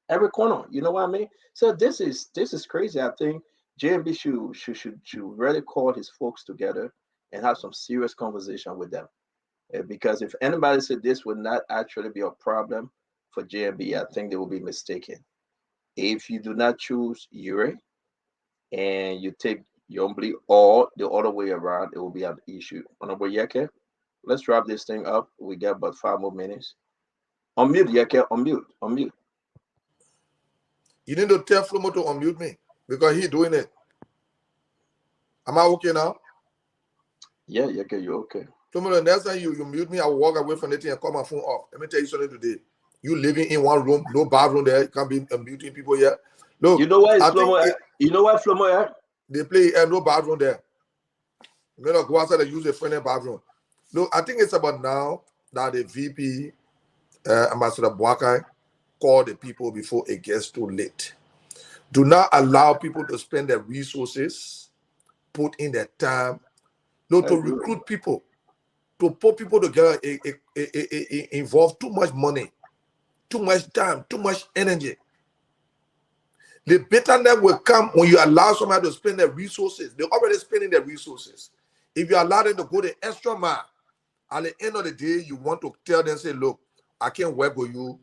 every corner. You know what I mean? So this is crazy. I think JMB should really call his folks together and have some serious conversation with them. Because if anybody said this would not actually be a problem for JMB, I think they will be mistaken. If you do not choose Ure and you take Yombly or the other way around, it will be an issue. Honorable Yeke, let's wrap this thing up. We got about 5 more minutes. Unmute, Yeke, unmute. You need to tell Flomo to unmute me because he's doing it. Am I okay now? Yeah, Yeke, you're okay. Flomo, the next time you mute me, I will walk away from the thing and call my phone off. Let me tell you something today. You living in one room, no bathroom there, you can't be muting people here. Look, you know why Flomo? You know why Flomo at? They play no bathroom there. You may not go outside and use a friendly bathroom. Look, I think it's about now that the VP, Ambassador Boakai, call the people before it gets too late. Do not allow people to spend their resources, put in their time, to recruit people, to put people together, involve too much money, too much time, too much energy. The bitterness will come when you allow somebody to spend their resources. They're already spending their resources. If you allow them to go the extra mile, at the end of the day, you want to tell them, say, look, I can't work with you.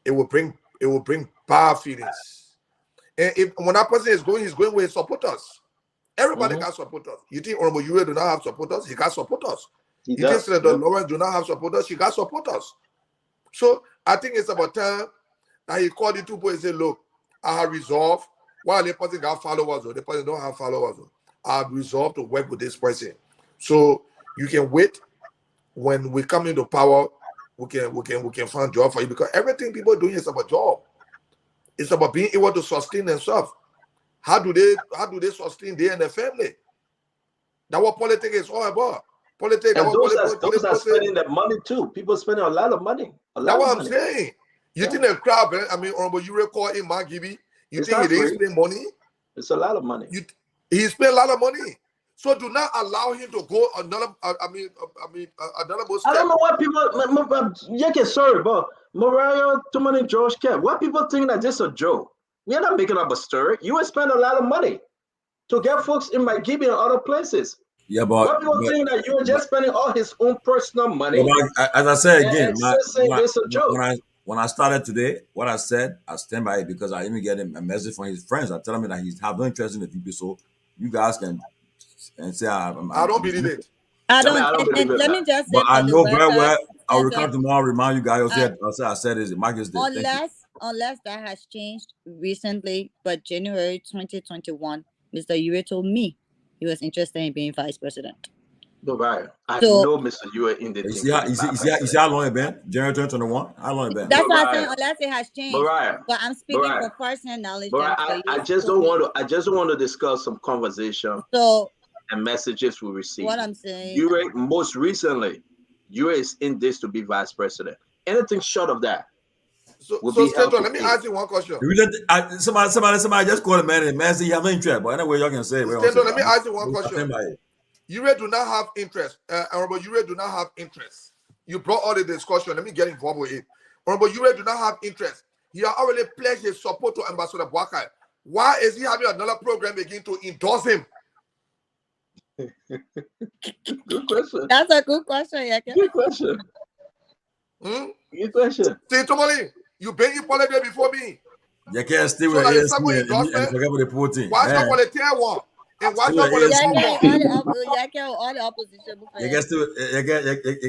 It will bring bad feelings. And when that person is going, he's going with his supporters. Everybody got supporters. You think Honorable Ure do not have supporters? He got supporters. You think Senator Lawrence do not have supporters? He got supporters. So I think it's about time that he called the two boys and said, look, I have resolved, while the person got followers or the person don't have followers, I have resolved to work with this person. So you can wait. When we come into power, we can find job for you, because everything people are doing is about job. It's about being able to sustain themselves. How do they sustain they and their family? That's what politics is all about. Politics. And those are spending the money too. People spending a lot of money. That's what I'm saying. You think the crowd, I mean, Honorable Ure call in Magibi, you think he didn't spend money? It's a lot of money. He spent a lot of money. So do not allow him to go another. Another step. I don't know why people. Sorry, but Mariah, too many George Kemp. Why people think that this is a joke? We are not making up a story. You will spend a lot of money to get folks in Magibi and other places. Yeah, but why people think that you are just spending all his own personal money? As I said again, this a joke. When I started today, what I said, I stand by it, because I even get him a message from his friends. I tell him that he's have no interest in the people. So you guys can say I don't believe it. I don't believe it. Let me just say, but I know very well. I will come tomorrow, remind you guys. I said is Marcus Day. Unless that has changed recently, but January 2021, Mr. Ure told me he was interested in being vice president. No, right. I know Mr. Ure in the you see how long it been? January 2021? How long it been? That's what I'm saying, unless it has changed. But I'm speaking from first-hand knowledge. I just don't want to discuss some conversation and messages we received. What I'm saying, Ure most recently Ure is in this to be vice president. Anything short of that. So Stanton, let me ask you one question. Somebody just call a man and man say you have no interest, but anyway, y'all can say. Stanton, let me ask you one question. Ure do not have interest. Honorable Ure do not have interest. You brought all the discussion. Let me get involved with it. Honorable Ure do not have interest. He has already pledged his support to Ambassador Boakai. Why is he having another program again to endorse him? Good question. That's a good question, yeah. Good question. Good question. Say to me, you been in politics before me. You can't stay with ANC and forget about the poor thing. Why stop for the tier one? And why stop for the all the opposition? You can still, you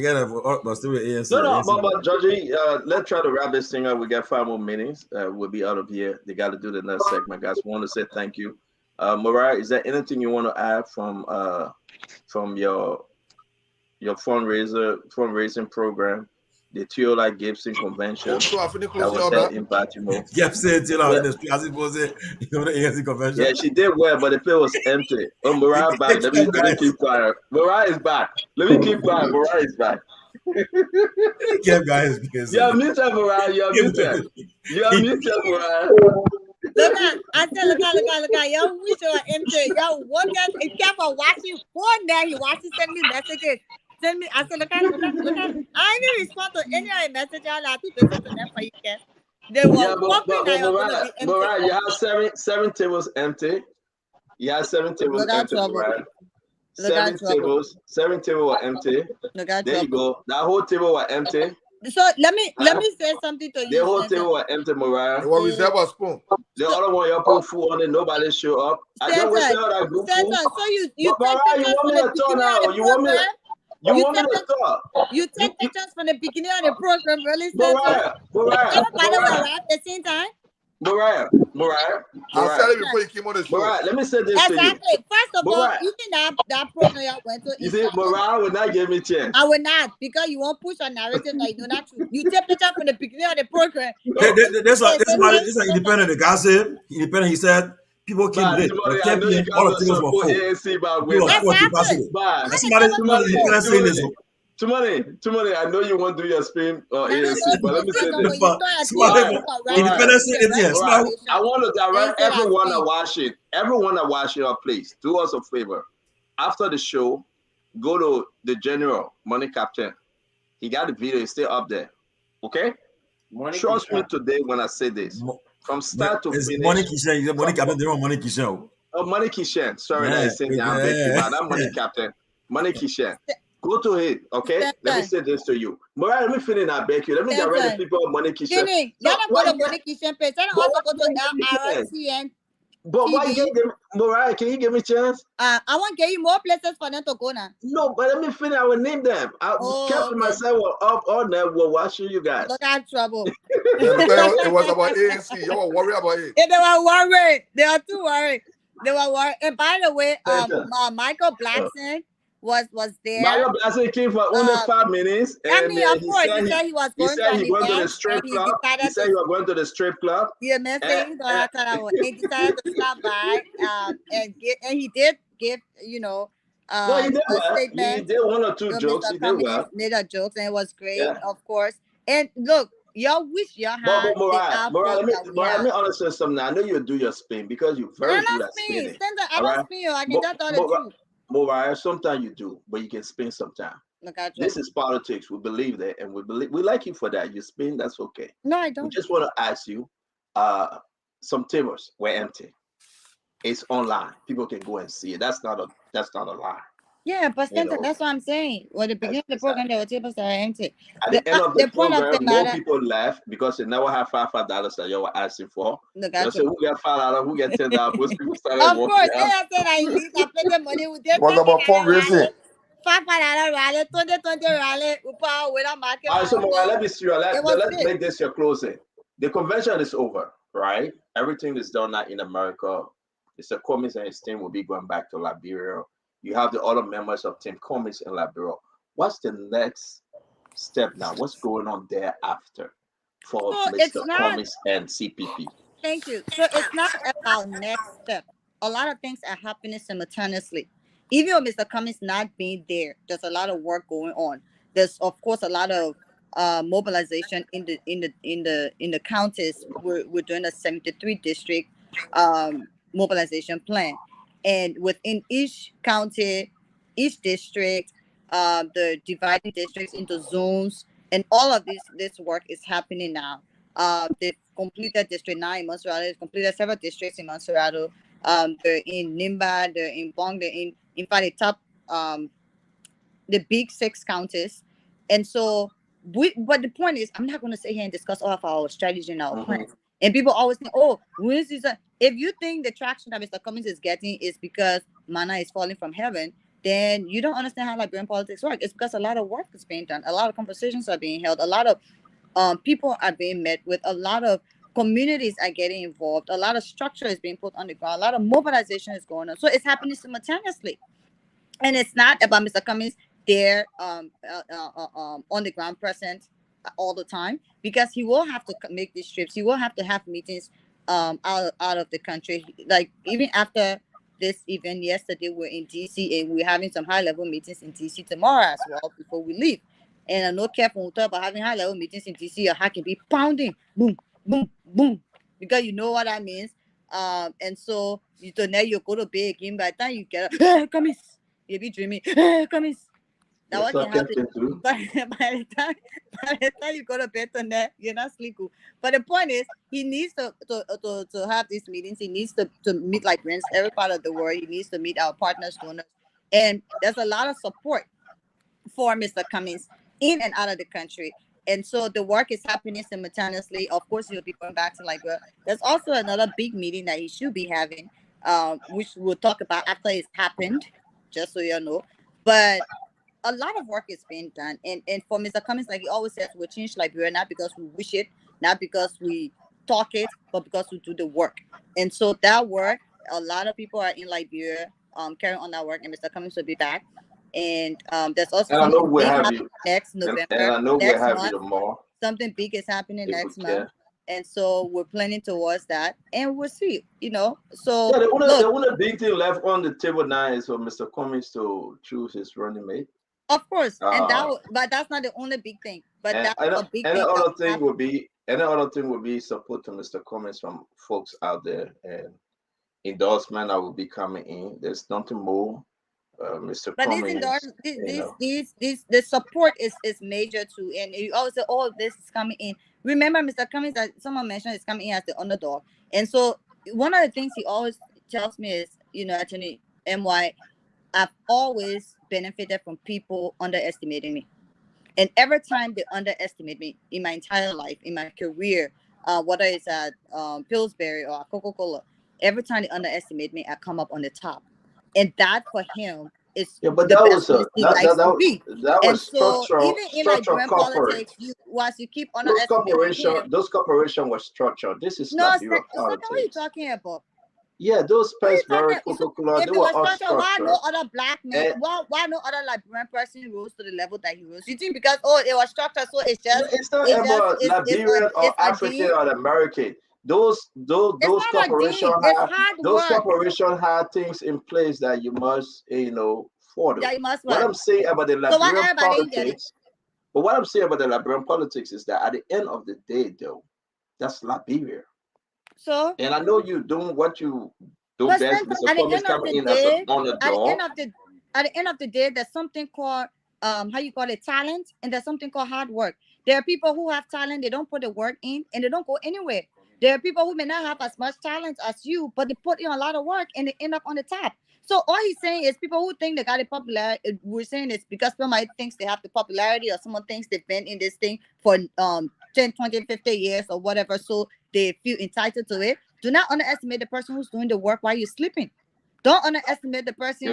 can still with ANC. No, but Georgie, let's try to wrap this thing up. We got 5 more minutes. We'll be out of here. They got to do the next segment, guys. Want to say thank you. Mariah, is there anything you want to add from your fundraising program, the Teola Gibson Convention that was held in Baltimore? Gibson Teola in the street, as it was the ANC convention. Yeah, she did well, but the place was empty. Oh, Mariah back. Let me keep quiet. Mariah is back. Let me keep quiet. Mariah is back. Guys, you're muted, Mariah. You're muted. You're muted, Mariah. Look at, I said, look at, yo, we should empty. Yo, what that? If you ever watching one day, he watches, send me messages. Send me, I said, look at. I didn't respond to any of the messages. I have to listen to them for you, guys. They were but Mariah, you have seven tables empty. You have 7 tables empty, Mariah. 7 tables were empty. There you go. That whole table was empty. So let me say something to you. The whole table was empty, Mariah. It was reserved a spoon. The other one, you put food on it. Nobody show up. I don't want to sell that group food. So you Mariah, you want me to turn out? You want me to talk? You take pictures from the beginning of the program, really? Mariah. Everybody will arrive at the same time. Mariah. I'll tell you before you came on the show. Mariah, let me say this to you. Exactly. First of all, you think that program you went to. You see, Mariah will not give me a chance. I will not, because you won't push a narrative that you know not true. You take picture from the beginning of the program. This is an independent. The guy said, independent, he said, people came late. But champion, all the things were full. People were full capacity. Somebody independent saying this. Too money. I know you won't do your spin or ANC, but let me say this. I want to direct everyone that watch it, please do us a favor. After the show, go to the general money captain. He got the video. It's still up there. Okay? Trust me today when I say this. From start to finish. Money Kishen. Money captain. They want Money Kishen. Oh, Money Kishen. Sorry, that is saying I'm Money captain. Money Kishen. Go to it, okay? Let me say this to you. Mariah, let me finish and beg you. Let me direct the people of Money Kitchen. Let them go to Money Kitchen page. Let them also go to LRCN. But why you give Mariah, can you give me a chance? I want to give you more places for them to go now. No, but let me finish. I will name them. I kept myself up all night. We're watching you guys. Look at trouble. It was about ANC. You were worried about it. Yeah, they were worried. They are too worried. They were worried. And by the way, Michael Blackson was there. Michael Blackson came for only 5 minutes. And I mean, of course, he said he was going to the strip club. He said he was going to the strip club. Yeah, man, he decided to stop by. And he did give, he did well. He did 1 or 2 jokes. He did well. Made a jokes, and it was great, of course. And look, y'all wish y'all had. But Mariah, let me understand something. I know you do your spin because you're very good at spinning. I don't spin. I can just tell the truth. Mariah, sometimes you do, but you can spin sometimes. This is politics. We believe that, and we like you for that. You spin, that's okay. No, I don't. We just want to ask you, some tables were empty. It's online. People can go and see it. That's not a lie. Yeah, but that's what I'm saying. Well, the beginning of the program, there were tables that are empty. At the end of the program, more people left because they never had $5 that you were asking for. You say, who get $5, who get $10? Most people started walking. Of course, I said I need to play the money with them. What about fundraising? $5 rally, 20 rally. Market. All right, so let me see you. Let's make this your closing. The convention is over, right? Everything is done now in America. Mr. Cummings and his team will be going back to Liberia. You have the other members of Team Cummings in Liberia. What's the next step now? What's going on thereafter for Mr. Cummings and CPP? Thank you. So it's not about next step. A lot of things are happening simultaneously. Even with Mr. Cummings not being there, there's a lot of work going on. there's of course a lot of mobilization in the counties. We're doing a 73 district mobilization plan, and within each county, each district, the dividing districts into zones, and all of this work is happening now. They've completed District 9 in Montserrat. They've completed several districts in Montserrat. They're in Nimba, they're in Bong, they're in fact the top the big 6 counties. And so but the point is, I'm not going to sit here and discuss all of our strategy and our plans. And people always think, oh, if you think the traction that Mr. Cummings is getting is because manna is falling from heaven, then you don't understand how Liberian politics work. It's because a lot of work is being done, a lot of conversations are being held, a lot of people are being met with, a lot of communities are getting involved, a lot of structure is being put on the ground, a lot of mobilization is going on. So it's happening simultaneously. And it's not about Mr. Cummings there on the ground present all the time, because he will have to make these trips. He will have to have meetings out of the country. Like even after this event yesterday, we're in DC and we're having some high level meetings in DC tomorrow as well before we leave. And I know careful when we talk about having high level meetings in DC, your heart can be pounding, boom, boom, boom, because you know what that means. And so you go to bed again. By the time you get up, Cummings, you'll be dreaming, Cummings. Now what can happen? By the time you go to bed tonight, you're not sleeping. But the point is, he needs to have these meetings. He needs to meet like friends every part of the world. He needs to meet our partners, donors, and there's a lot of support for Mr. Cummings in and out of the country. And so the work is happening simultaneously. Of course, he'll be going back to Liberia. There's also another big meeting that he should be having, which we'll talk about after it's happened, just so you know. But a lot of work is being done. And for Mr. Cummings, like he always says, we'll change Liberia not because we wish it, not because we talk it, but because we do the work. And so that work, a lot of people are in Liberia carrying on that work, and Mr. Cummings will be back. And there's also something big happening next November. And I know we'll have you tomorrow. Something big is happening next month. And so we're planning towards that, and we'll see, So yeah, the only big thing left on the table now is for Mr. Cummings to choose his running mate. Of course, and but that's not the only big thing. But that's a big thing. The other thing would be support to Mr. Cummings from folks out there, and endorsement that will be coming in. There's nothing more. Mr. But Cummings, the support is major too, and you always say, "Oh, this is coming in." Remember, Mr. Cummings, that someone mentioned, is coming in as the underdog, and so one of the things he always tells me is, actually, MY, I've always benefited from people underestimating me, and every time they underestimate me in my entire life, in my career, whether it's at Pillsbury or Coca-Cola, every time they underestimate me, I come up on the top. And that for him is but that was structural. Even in Liberian politics, once you keep underestimating those corporations were structured. This is not Liberian politics. What are you talking about? Yeah, those Pillsbury, Coca-Cola, they were all structured. Why no other black man? Why no other Liberian person rose to the level that he rose? You think because it was structured, so it's just it's not about Liberian or African or American. Those corporations have things in place that you must follow. Yeah, you must. What I'm saying about the Liberian politics, is that at the end of the day, though, that's Liberia. So, and I know you doing what you do best. Mr. Cummings coming in as an underdog. At the end of the day, there's something called talent, and there's something called hard work. There are people who have talent, they don't put the work in, and they don't go anywhere. There are people who may not have as much talent as you, but they put in a lot of work and they end up on the top. So all he's saying is people who think they got the popularity, we're saying it's because somebody thinks they have the popularity, or someone thinks they've been in this thing for 10, 20, 50 years or whatever, so they feel entitled to it. Do not underestimate the person who's doing the work while you're sleeping. Don't underestimate the person.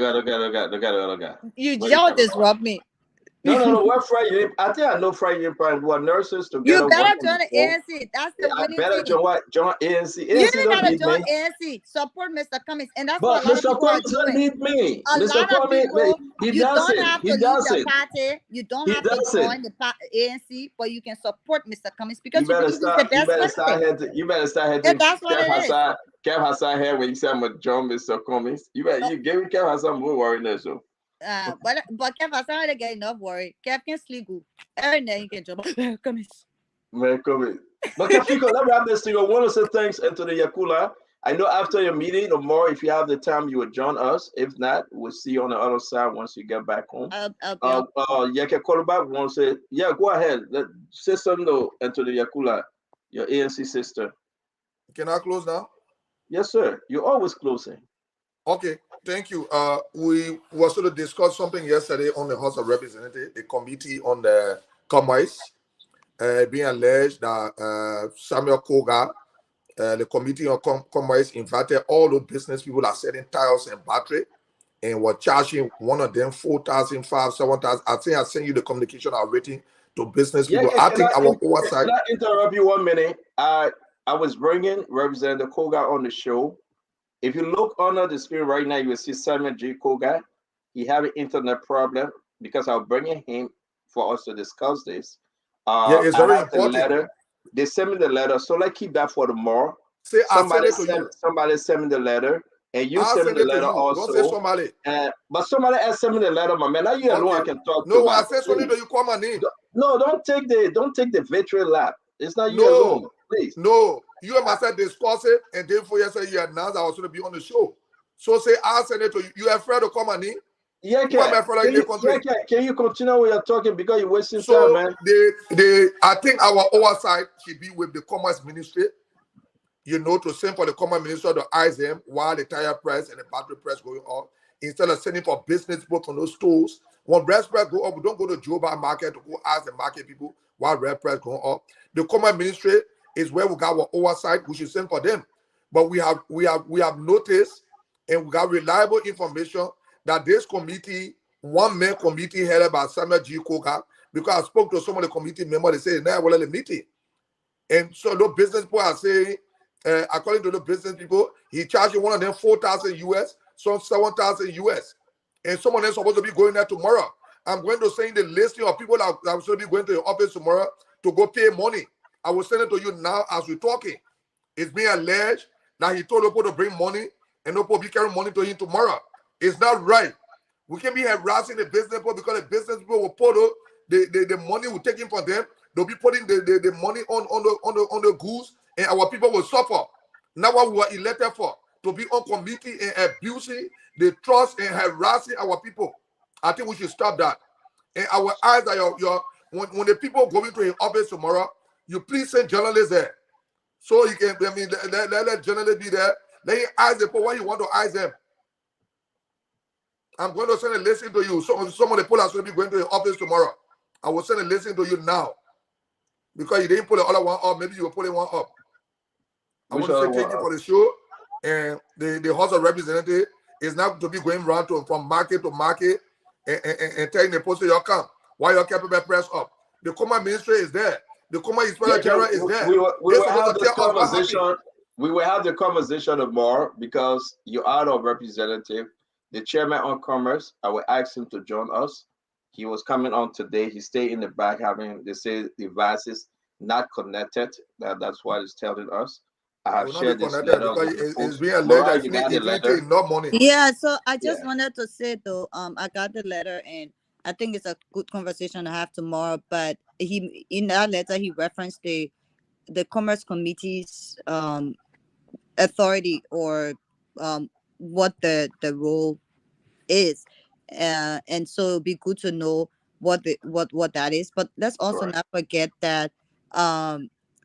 You just disrupt me. No. What Friday? I think I know Friday. What nurses together? You better join the ANC. That's the winning thing. I better join ANC. You didn't gotta join ANC. Support Mr. Cummings, and that's what a lot of people are doing. Mr. Cummings doesn't need me. Mr. Cummings, he doesn't. You don't have to leave the party. You don't have to join the ANC, but you can support Mr. Cummings because you better start heading. That's what it is. Kev Hassan here when you say I'm gonna join Mr. Cummings. You give Kev Hassan more worry now, so. But Kev, I started to get enough worry. Kev can sleep good. Every night he can jump. Cummings. Man, come in. But Kafiko, let me have this thing. I want to say thanks into the Yakula. I know after your meeting or more, if you have the time, you will join us. If not, we'll see you on the other side once you get back home. Yake Koluba wants to say, yeah, go ahead. Say something into the Yakula, your ANC sister. Can I close now? Yes, sir. You're always closing. Okay, thank you. We were sort of discussed something yesterday on the House of Representatives, the committee on the Cummings, being alleged that Samuel Koga, the committee on Cummings, invited all the business people that selling tires and battery and were charging one of them 4,000, 5,000, 7,000. I think I sent you the communication I rating to business people. I think our oversight. Can I interrupt you 1 minute? I was bringing Representative Koga on the show. If you look under the screen right now, you will see Simon J. Koga. He have an internet problem because I'm bringing him for us to discuss this. Yeah, it's very important. The letter. They sent me the letter, so let's keep that for tomorrow. Say, somebody sent me the letter, and you send me the letter also. Don't say somebody. But somebody else sent me the letter, my man. Now you alone I can talk to. No, I said something, you call my name. No, don't take the victory lap. It's not you alone, please. No, you and myself discuss it, and then for yesterday you announced I was going to be on the show. So say I send it to you. You are afraid to call my name? Yeah, can you continue when you're talking because you're wasting time, man? I think our oversight should be with the Commerce Ministry. You know, to send for the Commerce Ministry to eyes them while the tire price and the battery price going up, instead of sending for business people from those stores. When bread price go up, we don't go to Joba market to go ask the market people why bread price going up. The Commerce Ministry is where we got our oversight. We should send for them, but we have noticed and we got reliable information that this committee, one-man committee headed by Samuel G. Koga, because I spoke to some of the committee members, they say, nah, well, the meeting. And so the business people are saying, according to the business people, he charging one of them 4,000 US, some 7,000 US. And someone else supposed to be going there tomorrow. I'm going to send the listing of people that are supposed to be going to your office tomorrow to go pay money. I will send it to you now as we're talking. It's being alleged that he told people to bring money and no people be carrying money to him tomorrow. It's not right. We can be harassing the business people because the business people will put the money we're taking from them. They'll be putting the money on the goods, and our people will suffer. Now what we were elected for, to be on committee and abusing the trust and harassing our people. I think we should stop that. And our eyes are when the people go into his office tomorrow, you please send journalists there. So you can, let journalists be there. Let him ask the people what you want to ask them. I'm going to send a listen to you. Some of the people are going to be going to the office tomorrow. I will send a listen to you now. Because you didn't put the other one up, maybe you will put it one up. I want to say thank you for the show. And the House of Representatives is now to be going around from market to market and telling the post your come. Why your capital press up? The Commerce Ministry is there. The Commerce Inspector General is there. We will have the conversation. We will have the conversation tomorrow because you are a representative. The chairman on Commerce, I will ask him to join us. He was coming on today. He stayed in the back having, they say, devices not connected. That's what it's telling us. I have shared this letter with it's being alleged that no money. Yeah, so I just wanted to say though, I got the letter and I think it's a good conversation to have tomorrow. But he in that letter he referenced the Commerce Committee's authority or what the role is, and so it'll be good to know what that is. But let's also not forget that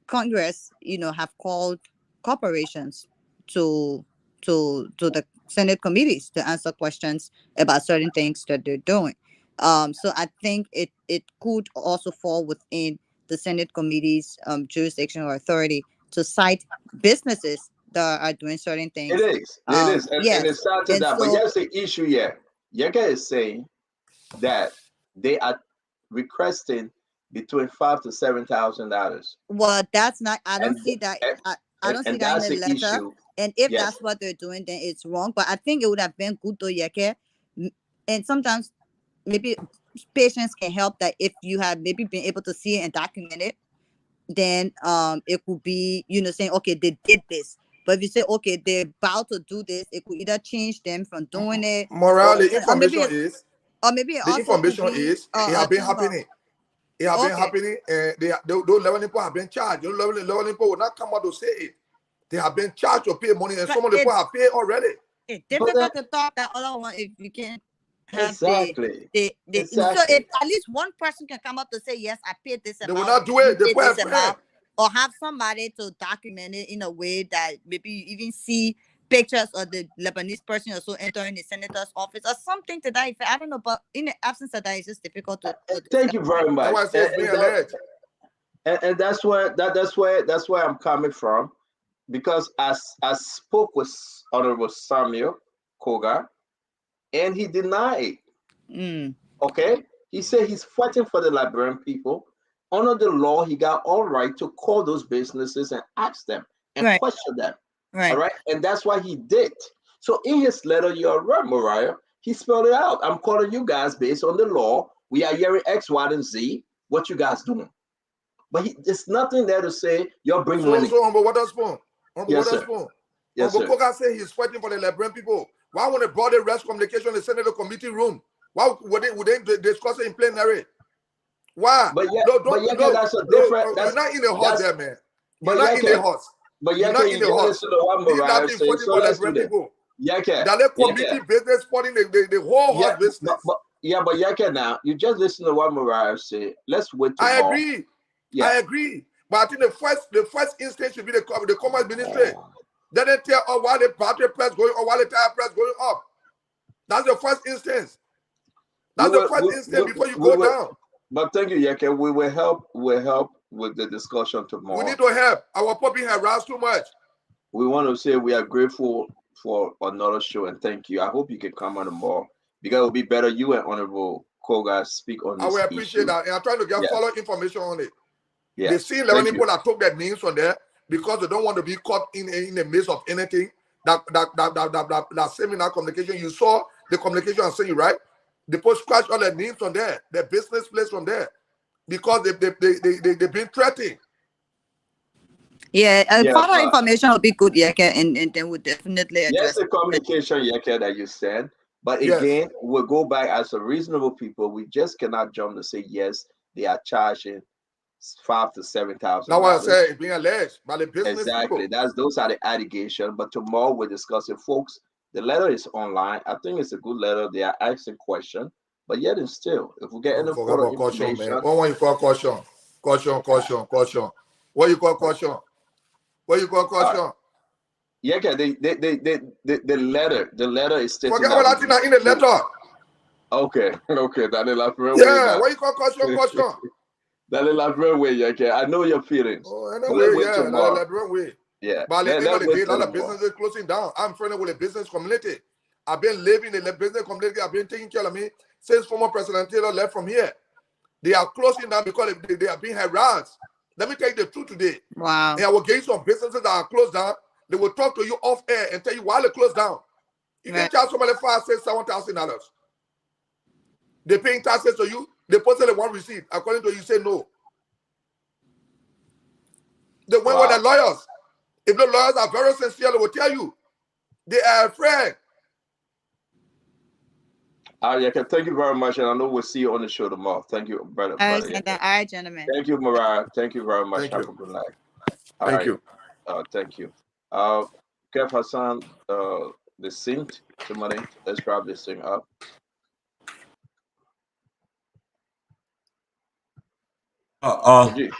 Congress, have called corporations to the Senate committees to answer questions about certain things that they're doing. So I think it could also fall within the Senate committee's jurisdiction or authority to cite businesses that are doing certain things. It is. And it's not to that. But here's the issue here. Yeka is saying that they are requesting between $5,000 to $7,000. Well, that's not. I don't see that. I don't see that in the letter. Issue. And if that's what they're doing, then it's wrong. But I think it would have been good to Yeke. And sometimes maybe patients can help that if you have maybe been able to see it and document it, then it could be, saying, okay, they did this. But if you say, okay, they're about to do this, it could either change them from doing it. Morally, information is Or maybe the information is it has been happening. It has been happening, and those 11 people have been charged. Those 11 people will not come out to say it. They have been charged to pay money, and some of the people have paid already. It's difficult to talk that other one if you can't have exactly. So if at least one person can come up to say, yes, I paid this amount. They will not do it. They put amount, or have somebody to document it in a way that maybe you even see pictures of the Lebanese person or so entering the senator's office or something to that effect. I don't know, but in the absence of that, it's just difficult to thank you very much. And that's where I'm coming from, because I spoke with Honorable Samuel Koga, and he denied. Okay, he said he's fighting for the Liberian people. Under the law, he got all right to call those businesses and ask them and question them. All right, and that's what he did. So in his letter, you're right, Mariah, he spelled it out. I'm calling you guys based on the law. We are hearing X, Y, and Z. What you guys doing? But there's nothing there to say you're bringing money. So, Humble Waterspoon. Yes, sir. Yes, sir. Koga said he's fighting for the Liberian people. Why when they brought the rest communication, they sent it to the committee room? Why would they discuss it in plenary? Why? But that's a different. You're not in the horse there, man. You're not in the horse. But you're not in the horse. He's not in fighting for Liberian people. That committee business supporting the whole horse business. But now you just listen to what Mariah said. Let's wait tomorrow. I agree. I agree. But I think the first instance should be the commerce ministry. Then they tell why the battery press going or why the tire press going up. That's the first instance. That's the first instance before you go down. But thank you, Yeke. We will help with the discussion tomorrow. We need to help. Our puppy harassed too much. We want to say we are grateful for another show, and thank you. I hope you can come on tomorrow, because it will be better you and Honorable Koga speak on this. I will appreciate that. And I'm trying to get follow information on it. Yeah. They see 11 people that took their names from there because they don't want to be caught in the midst of anything. That seminar communication, you saw the communication I'm saying, right? They put scratch all their names from there, their business place from there, because they've been threatened. Further information will be good, Yeke, and then we'll definitely address. Yes, the communication, Yeke, that you said. But again, we'll go back as a reasonable people. We just cannot jump to say, yes, they are charging $5,000 to $7,000. That's why I say it's being alleged by the business people. Those are the allegations. But tomorrow we're discussing, folks. The letter is online. I think it's a good letter. They are asking questions, but yet and still, if we get any further information, man. What you call caution? Caution. What you call caution? Yeah, the letter is stating. Forget what I think in the letter. Okay. That is like what you call caution? That is like way, yeah. I know your feelings. Way. Yeah. But a lot of businesses closing down. I'm friendly with the business community. I've been living in the business community. I've been taking care of me since former President Taylor left from here. They are closing down because they are being harassed. Let me tell you the truth today. Wow. And I will get some businesses that are closed down. They will talk to you off air and tell you why they closed down. You can charge somebody $5,000, $7,000. They're paying taxes to you. They posted one receipt. According to you, say no. They went with the lawyers. If the lawyers are very sincere, they will tell you. They are afraid. Thank you very much. And I know we'll see you on the show tomorrow. Thank you, brother. All right, gentlemen. Thank you, Mariah. Thank you very much. Have a good night. Thank you. Thank you. Kev Hassan, the synced. Somebody, let's grab this thing up. It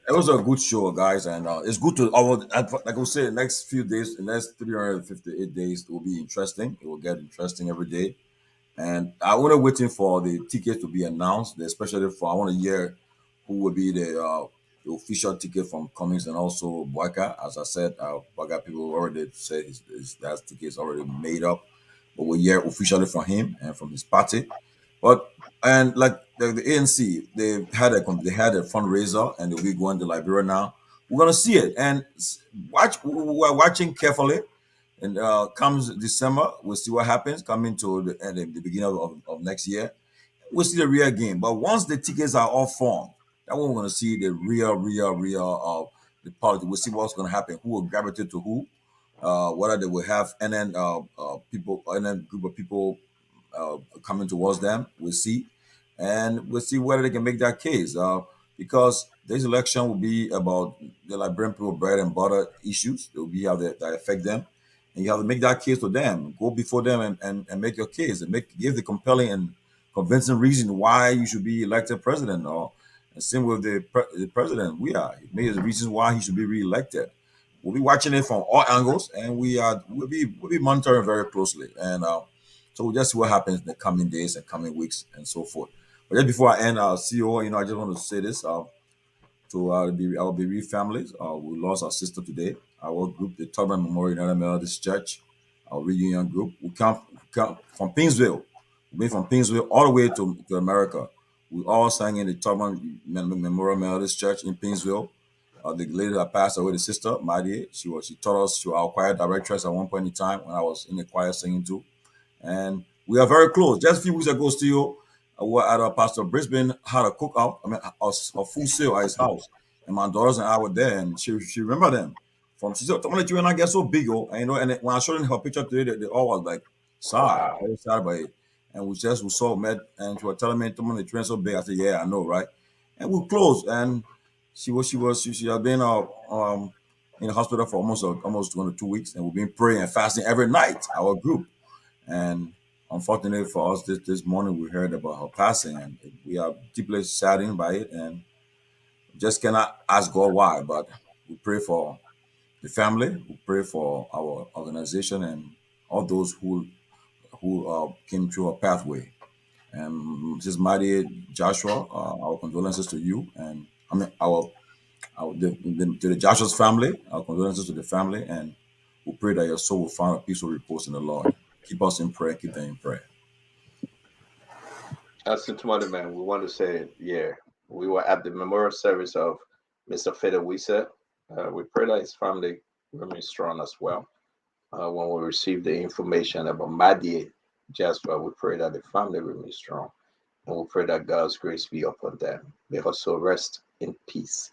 was a good show, guys, and it's good to. Like I was saying, next few days, the next 358 days, it will be interesting. It will get interesting every day, and I want to waiting for the tickets to be announced, especially for I want to hear who will be the official ticket from Cummings and also Boyka. As I said, Boyka people already said that tickets already made up, but we'll hear officially from him and from his party. But and like the ANC, they had a fundraiser and they'll be going to Liberia now. We're gonna see it and we're watching carefully. And comes December, we'll see what happens. Coming to the beginning of next year, we'll see the real game. But once the tickets are all formed, that one we're gonna see the real the politics. We'll see what's gonna happen. Who will gravitate to who? Whether they will have and then people and then group of people coming towards them. We'll see, and we'll see whether they can make that case. Because this election will be about the Liberian people bread and butter issues that will be how that affect them, and you have to make that case to them. Go before them and make your case and give the compelling and convincing reason why you should be elected president. Or and same with the president. Make the reasons why he should be reelected. We'll be watching it from all angles, and we'll be monitoring very closely. And so we'll just see what happens in the coming days and coming weeks and so forth. But just before I end, CEO, I just want to say this to our bereaved families. We lost our sister today. Our group, the Tubman Memorial United Methodist Church, our reunion group, we come from Pinsville. We've been from Pinsville all the way to America. We all sang in the Tubman Memorial Methodist Church in Pinsville. The lady that passed away, the sister, Maddie, she taught us, she was our choir directress at one point in time when I was in the choir singing too. And we are very close. Just a few weeks ago, still, at Pastor Brisbane had a cookout, a full sale at his house. And my daughters and I were there, and she remembered them. She said, "You and I get so big, and and when I showed them her picture today, they all was like sad, very sad by it. And we saw met, and she was telling me, "The train so big." I said, "Yeah, I know, right?" And we closed, and she had been in the hospital for almost 2 weeks, and we've been praying and fasting every night, our group. And unfortunately for us, this morning we heard about her passing, and we are deeply saddened by it, and just cannot ask God why. But we pray for the family, we pray for our organization, and all those who came through our pathway. And Mrs. Maddie Joshua, our condolences to you, and to the Joshua's family, our condolences to the family, and we pray that your soul will find a peaceful repose in the Lord. Keep us in prayer, keep them in prayer. As tomorrow, man, we want to say, we were at the memorial service of Mr. Feder Wisa. We pray that his family remain strong as well. When we receive the information about Maddie Jasper, we pray that the family remain strong. And we pray that God's grace be upon them. May her soul rest in peace,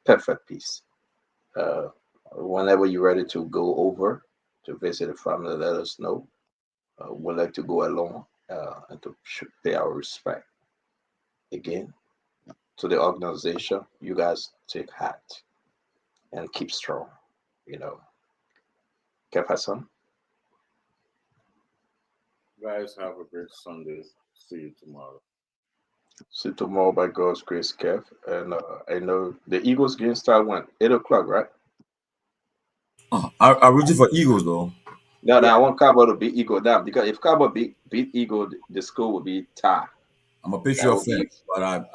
perfect peace. Whenever you're ready to go over to visit the family, let us know. We'd like to go along and to pay our respect. Again, to the organization, you guys take heart and keep strong. Kev Hassan. Guys, have a great Sunday. See you tomorrow. See you tomorrow by God's grace, Kev. And I know the Eagles game start when 8 o'clock, right? I'm rooting for Eagles though. No, I want Cabo to beat Eagle down, because if Cabo beat Eagle, the score will be tie. I'm a Patriot fan, but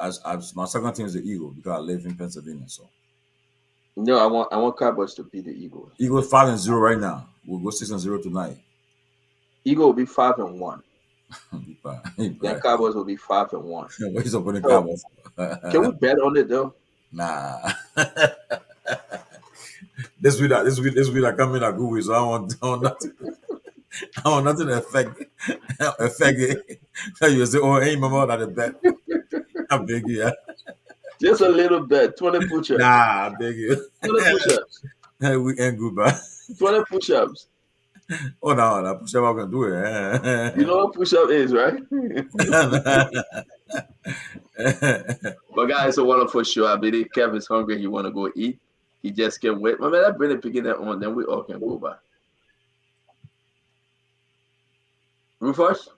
my second team is the Eagles because I live in Pennsylvania. So no, I want Cowboys to beat the Eagles. Eagles 5-0 right now. We'll go 6-0 tonight. Eagle will be 5-1. Then Cowboys will be 5-1. What is up with the Cowboys? Can we bet on it though? Nah. This week I come in a good way, so I want nothing. I want nothing to affect it. You say, "Oh, hey, mama, that a bet." I beg you, yeah. Just a little bet, 20 push-ups. Nah, I beg you. 20 push-ups. We ain't good, bro. 20 push-ups. Oh no, push-up I can do it. You know what push-up is, right? But guys, it's a wonderful show. I believe Kevin's hungry. He want to go eat. He just can't wait. Man, I bring the picking that on, then we all can go back. Rufus?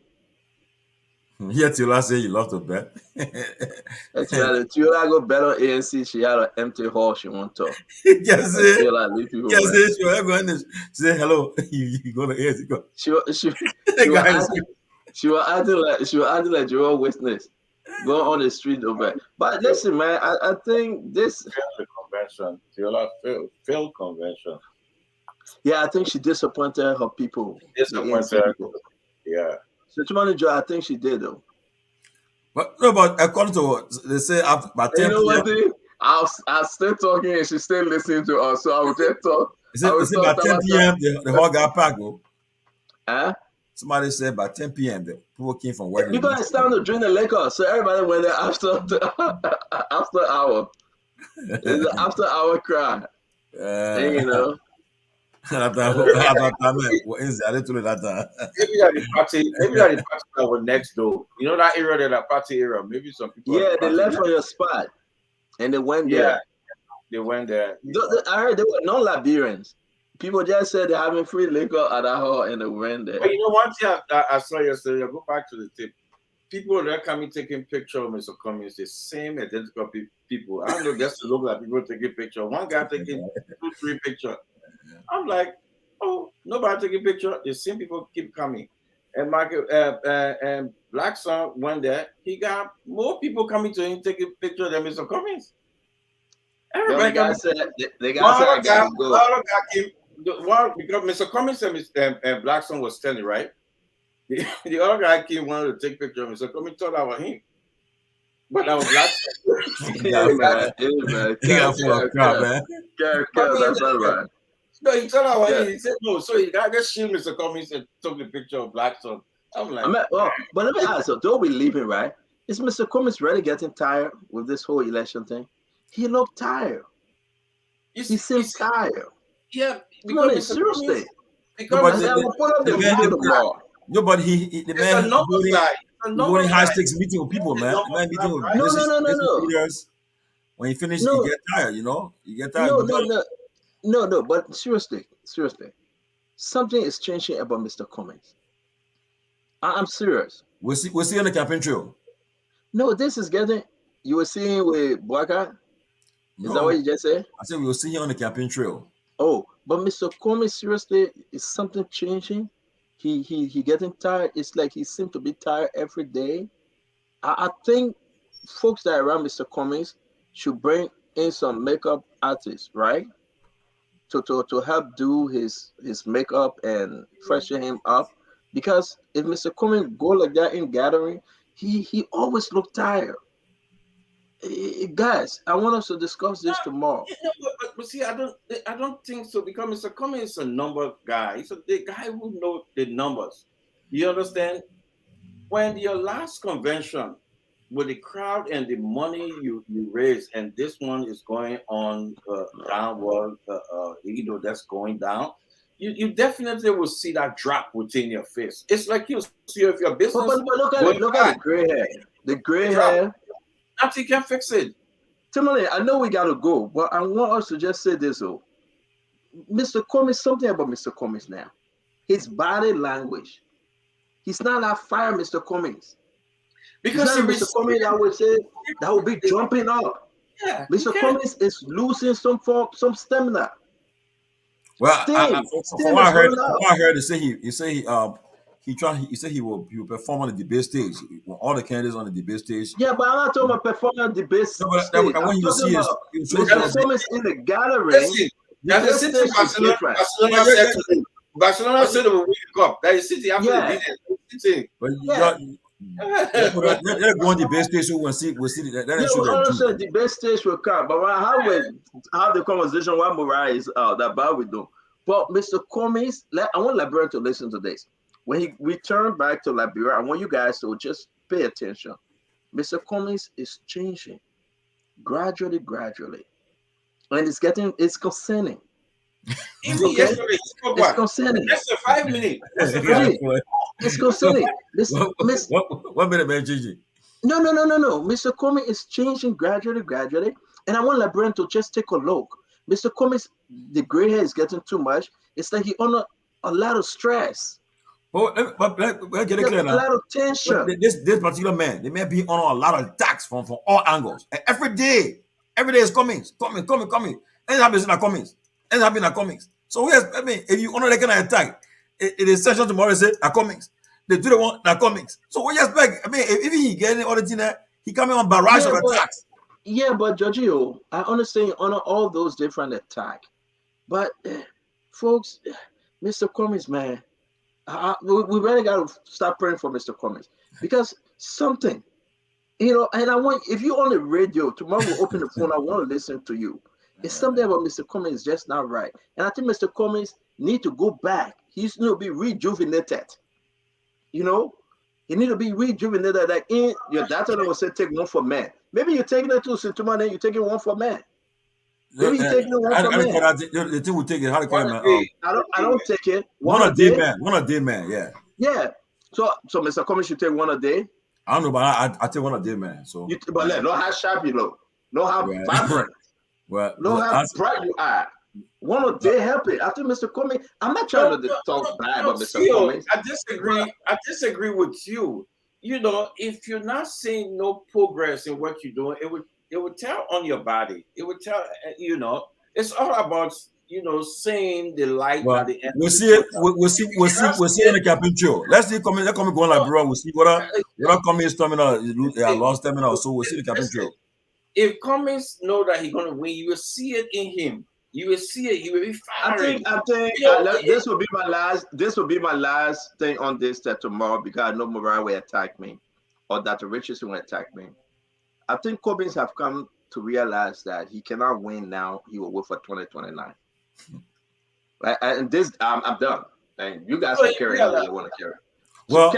Yeah, Tiola say you love to bet. Tiola go bet on ANC. She had an empty hall. She won't talk. Yes, yes, she say hello. You go to ANC. Go. She was acting like Jehovah's Witness. Go on the street over. But listen, man, I think this convention. Tiola failed convention. Yeah, I think she disappointed her people. Yeah. So tomorrow, Joe, I think she did though. But according to what they say, after by 10 p.m. I'll still talking and she's still listening to us. So I will just talk. Is it by 10 p.m. the hall got packed? Huh? Somebody said by 10 p.m. the people came from work. Because it's time to drink the liquor, so everybody went there after hour. It's an after hour cry. Maybe that the party that was next door. You know that area, that party area. Maybe some people. Yeah, they party left from your spot and they went yeah, there. they went there. I heard they were non-Liberians. People just said they're having free liquor at that hall and they went there. But you know, one thing I saw yesterday, I'll go back to the tip. People that are coming taking picture of Mr. Cummings, the same identical people. I don't know, just to look like people taking picture. One guy taking 2-3 pictures. I'm like, oh, nobody taking picture. The same people keep coming. And Michael and Black Son went there. He got more people coming to him taking picture than Mr. Cummings. Everybody said they got to go. Because Mr. Cummings and Black Son was standing right. The other guy came, wanted to take picture of Mr. Cummings, thought that was him. But that was Black Son. man. He got full of crap, man. That's all right. No, he told that was him. He said, no, so he got just shoot Mr. Cummings and took the picture of Black Son. I'm like, but let me ask, so don't we leave him, right? Is Mr. Cummings really getting tired with this whole election thing? He looked tired. He seems tired. Yeah, because seriously. Because the man holding high stakes meeting with people, man. The man meeting with leaders. When he finished, he get tired, you know. You get tired. No, but seriously, something is changing about Mr. Cummings. I'm serious. We'll see on the campaign trail. No, this is getting. You were seeing with Blacker. Is that what you just said? I said we will see him on the campaign trail. Oh, but Mr. Cummings, seriously, is something changing? He getting tired. It's like he seems to be tired every day. I think folks that are around Mr. Cummings should bring in some makeup artists, right? To help do his makeup and freshen him up. Because if Mr. Cummings go like that in gathering, he always look tired. Guys, I want us to discuss this tomorrow. But see, I don't think so, because Mr. Cummings is a number guy. He's the guy who knows the numbers. You understand? When your last convention, with the crowd and the money you raise, and this one is going on downward, that's going down, you definitely will see that drop within your face. It's like you see if your business. But look at the gray hair. The gray hair. Nothing can fix it. Timothy, I know we gotta go, but I want us to just say this though. Mr. Cummings, something about Mr. Cummings now. His body language. He's not that fire, Mr. Cummings. Because Mr. Cummings, I would say that would be jumping up. Yeah, Mr. Cummings is losing some stamina. Well, from what I heard, he said he will perform on the debate stage. All the candidates on the debate stage. Yeah, but I'm not talking about performing on the debate stage. When you see Mr. Cummings in the gathering. Barcelona said they will win the cup. That is City after the beat. But they're going to the debate stage, so we'll see that. The debate stage will come, but how we have the conversation while Mariah is out, that bad we do. But Mr. Cummings, I want Liberia to listen to this. When he returned back to Liberia, I want you guys to just pay attention. Mr. Cummings is changing gradually, and it's concerning. It's concerning. That's a 5 minute. It's concerning. 1 minute, man, Gigi. No. Mr. Cummings is changing gradually, and I want Liberia to just take a look. Mr. Cummings, the gray hair is getting too much. It's like he under a lot of stress. But get it clear now. A lot of tension. This particular man, they may be on a lot of attacks from all angles. And every day is Cummings. And it happens in Cummings. So yes, I mean, if you honor that kind of attack, it is session tomorrow. Say Cummings. They do the one Cummings. So what you expect? I mean, if he getting all the thing there, he coming on barrage of attacks. Yeah, but Giorgio, I understand you honor all those different attacks, but folks, Mr. Cummings, man. We really got to start praying for Mr. Cummings, because something, and I want, if you're on the radio, tomorrow we'll open the phone, I want to listen to you. It's something about Mr. Cummings just not right. And I think Mr. Cummings need to go back. He needs to be rejuvenated. He need to be rejuvenated. Like your doctor will say, take one for man. Maybe you're taking it to Sintuma, then you're taking one for man. Maybe he taking it one from me. The thing will take it. How to call it, man? I don't take it. One a day, man. One a day, man. Yeah. Yeah. So Mr. Cummings should take one a day. I don't know, but I take one a day, man. So, but no how sharp you look, no how vibrant, well, no how bright you are. One a day help it. I think Mr. Cummings. I'm not trying to talk bad about Mr. Cummings. I disagree with you. You know, if you're not seeing no progress in what you're doing, it would tell on your body. It would tell. You know, it's all about seeing the light at the end. We'll see it. We'll see in the campaign trail. Let's see. Let come go on like bro. We'll see what Cummings stamina lost stamina. So we'll see the campaign trail. If Cummings know that he's gonna win, you will see it in him. You will see it. He will be firing. I think this will be my last. This will be my last thing on this tomorrow because I know Mariah will attack me, or Dr. Richardson will attack me. I think Cummings have come to realize that he cannot win now. He will win for 2029. Right, and this I'm done. And you guys can carry on you want to carry. Well,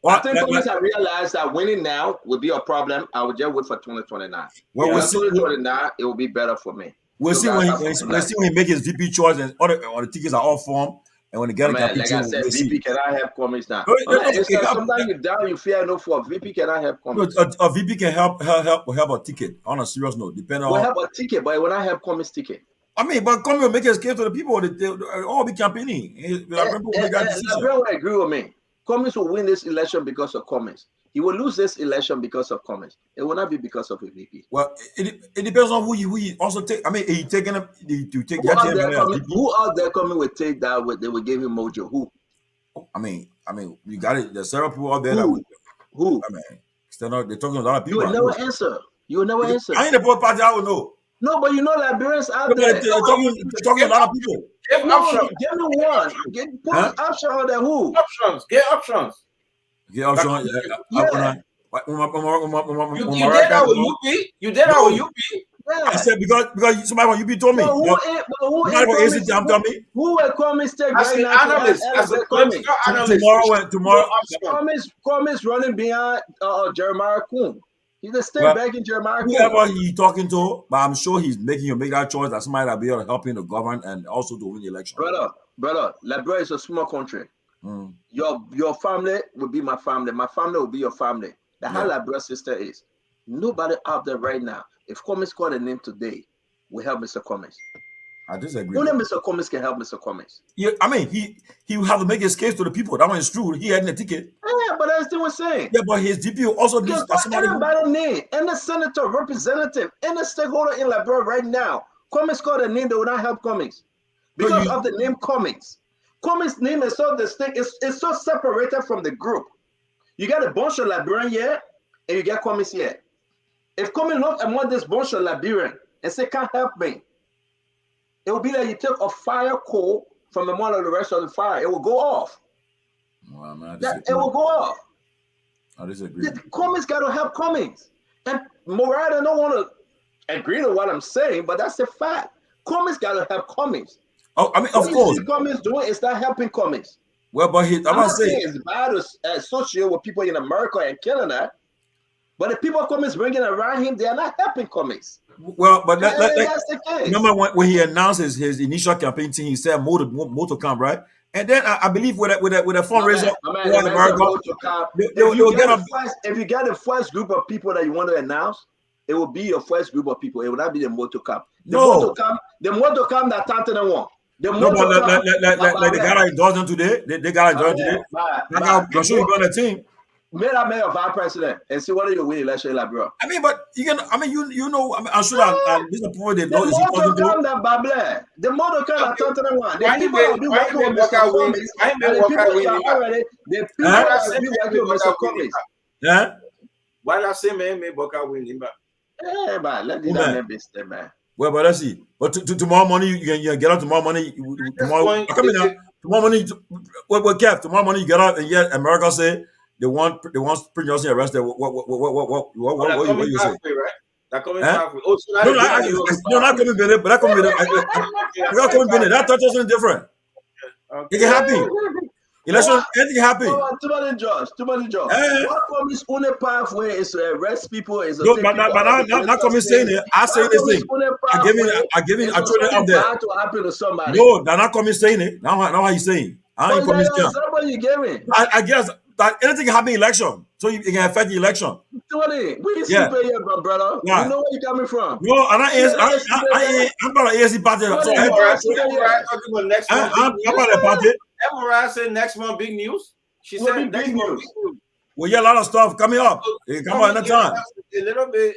I think Cummings have realized that winning now would be a problem. I would just wait for 2029. Well, we'll see. 2029, it will be better for me. We'll see when he make his VP choice and all the tickets are all formed. And when the guy like I said, VP cannot help Cummings now. Sometimes you down, you fear no for VP cannot help Cummings. A VP can help a ticket on a serious note. Depending on help a ticket, but it will not help Cummings ticket. I mean, but Cummings will make his case to the people. They all be campaigning. Everyone will agree with me. Cummings will win this election because of Cummings. He will lose this election because of Cummings. It will not be because of a VP. Well, it depends on who he also take. I mean, he taking him to take. Who out there coming will take that? They will give him mojo. Who? I mean, you got it. There's several people out there that who? I mean, they're talking a lot of people. You will never answer. You will never answer. I ain't the both party. I will know. No, but you know Liberians out there. They're talking a lot of people. Give me one. Put an option on there. Who? Options. Get options. Yeah, options. Yeah. You did that with UP. You did that with UP. Yeah. I said because somebody from UP told me. Who will come mistake right now? Tomorrow. Cummings running behind Jeremiah Kuhn. He's a step back in Jeremiah Kuhn. Whoever he talking to, but I'm sure he's making you make that choice that somebody will be able to help him to govern and also to win the election. Brother, Liberia is a small country. Your family will be my family. My family will be your family. That's how Liberia sister is. Nobody out there right now. If Cummings called a name today, will help Mr. Cummings. I disagree. Only Mr. Cummings can help Mr. Cummings. Yeah, I mean, he will have to make his case to the people. That one is true. He had the ticket. Yeah, but that's what we're saying. Yeah, but his DP also needs somebody name, and the senator, representative, and the stakeholder in Liberia right now. Cummings called a name that will not help Cummings because of the name Cummings. Cummings' name is so distinct. It's so separated from the group. You got a bunch of Liberians here, and you get Cummings here. If Cummings look among this bunch of Liberians and say, "Can't help me," it will be like you take a fire coal from among the rest of the fire. It will go off. Well, man, it will go off. I disagree. Cummings got to help Cummings. And Morada don't want to agree to what I'm saying, but that's the fact. Cummings got to help Cummings. Oh, I mean, of course. What Cummings doing is not helping Cummings. Well, but I'm not saying it's bad to associate with people in America and killing that. But the people Cummings bringing around him, they are not helping Cummings. Well, but that's the case. Remember when he announced his initial campaign team, he said more to come, right? And then I believe with a fundraiser, if you get the first group of people that you want to announce, it will be your first group of people. It will not be the more to come. The more to come that Tantan want. Like the guy that endorsed them today, they got endorsed today. I'm sure you got a team. Make that man your vice president and see whether you win election like bro. I mean, but you can. I mean, you know. I'm sure that this is the point they know. The more to come that Babler, the more to come that Tantan want. The people will be working with Mr. Cummings. The people will be working with Mr. Cummings. Yeah. Why not say man me Boka win him? Yeah, man. Let the be step man. Well, but let's see. But tomorrow morning you can get out tomorrow morning. Tomorrow morning. Well, Kev, tomorrow morning you get out and yet America say they want Prince Johnson arrested. What you say? Right? That coming halfway. No, not coming Bennett, but that coming Bennett. That 30,000 different. It can happen. Election, anything happen. Too many jobs. What Cummings' only pathway is to arrest people, is to No, take but people out of the not coming saying it. I say this thing. I give it, I throw it out there. to happen to somebody. No, they're not coming saying it. Now how you saying? I ain't coming saying. Somebody you giving. I guess that anything can happen in election, so it can affect the election. Tony, we sleeping here, brother. Yeah. We know where you're coming from. No, and I'm about an ANC party. So I'm about a party. Emma said next month big news. She said next month big news. Well, yeah, a lot of stuff coming up. It come out anytime. A little bit.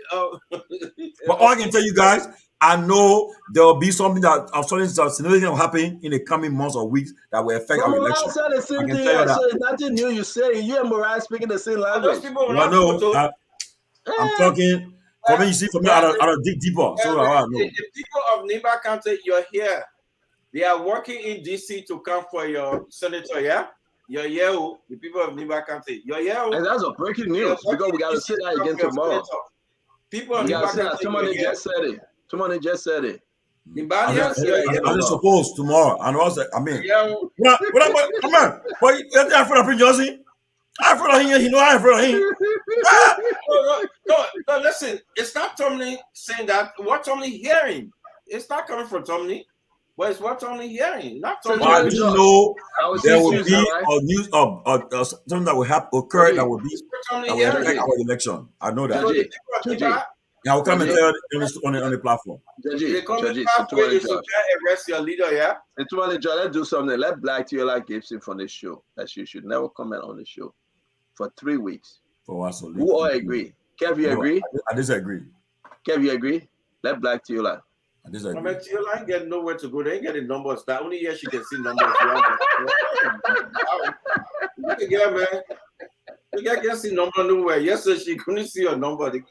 But all I can tell you guys, I know there will be something that something significant will happen in the coming months or weeks that will affect our election. Said the same thing. So it's nothing new. You say you and Mariah speaking the same language. Well, no, I'm talking. For me, you see, for me, I don't dig deeper. So I know. The people of Niba County, you're here. They are working in DC to come for your senator. Yeah. You're here, the people of Niba County. You're here. And that's a breaking news because we got to say that again tomorrow. People of Niba County. Somebody just said it. I'm supposed tomorrow. And also, I mean, come on. But you're afraid of Prince Johnson? I'm afraid of him. You know I'm afraid of him. No, listen. It's not Tomlin saying that. What Tomlin hearing? It's not coming from Tomlin. But it's what Tomlin hearing. Not Tomlin. I didn't know there will be a news of something that will occur that will affect our election. I know that. I will come and tell you on the platform. The coming pathway is to try to arrest your leader, yeah? Let's do something. Let Black Teola Gibson from the show. That she should never comment on the show for 3 weeks. For what? Who all agree? Kev, you agree? I disagree. Kev, you agree? Let Black Teola. I disagree. Teola ain't getting nowhere to go. They ain't getting numbers. That only year she can see numbers. Yeah, man. You can't see number nowhere. Yes, sir, she couldn't see your number. The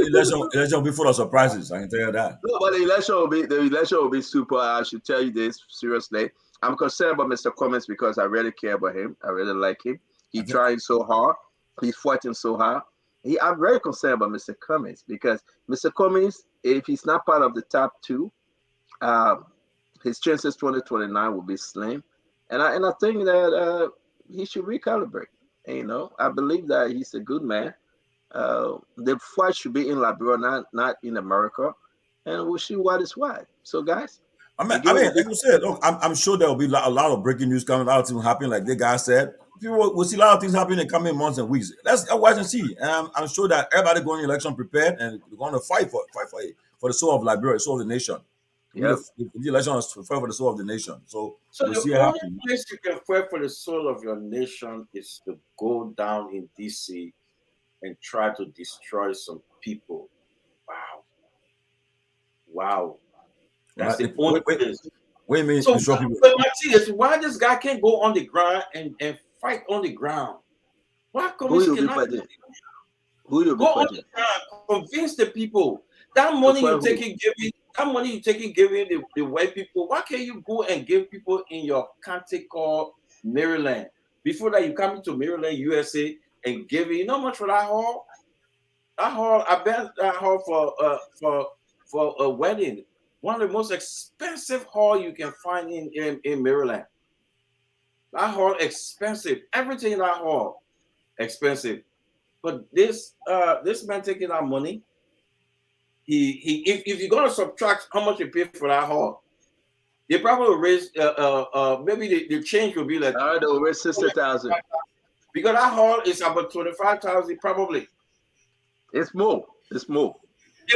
election will be full of surprises. I can tell you that. No, but the election will be super. I should tell you this seriously. I'm concerned about Mr. Cummings because I really care about him. I really like him. He's trying so hard. He's fighting so hard. I'm very concerned about Mr. Cummings because Mr. Cummings, if he's not part of the top 2, his chances 2029 will be slim. And I think that he should recalibrate. And, I believe that he's a good man. The fight should be in Liberia, not in America. And we'll see what is what. So, guys. I mean, like you said, look, I'm sure there will be a lot of breaking news coming out to happen, like the guy said. People will see a lot of things happening in the coming months and weeks. Let's watch and see. And I'm sure that everybody going to election prepared and we're going to fight for the soul of Liberia, the soul of the nation. Yep. The election is to fight for the soul of the nation. So we'll see the only place you can fight for the soul of your nation is to go down in DC and try to destroy some people. Wow. That's the only place. What do you mean? So, but my thing is, why this guy can't go on the ground and fight on the ground? Why Cummings cannot go on the ground, convince the people that money you're taking, giving the white people? Why can't you go and give people in your county called Maryland? Before that, you come into Maryland, USA, and give it. You know how much for that hall? That hall, I bet that hall for a wedding. One of the most expensive hall you can find in Maryland. That hall expensive. Everything in that hall expensive. But this man taking that money, if you're gonna subtract how much you pay for that hall, they probably will raise maybe the change will be like they'll raise 60,000. Because that hall is about 25,000 probably. It's more. The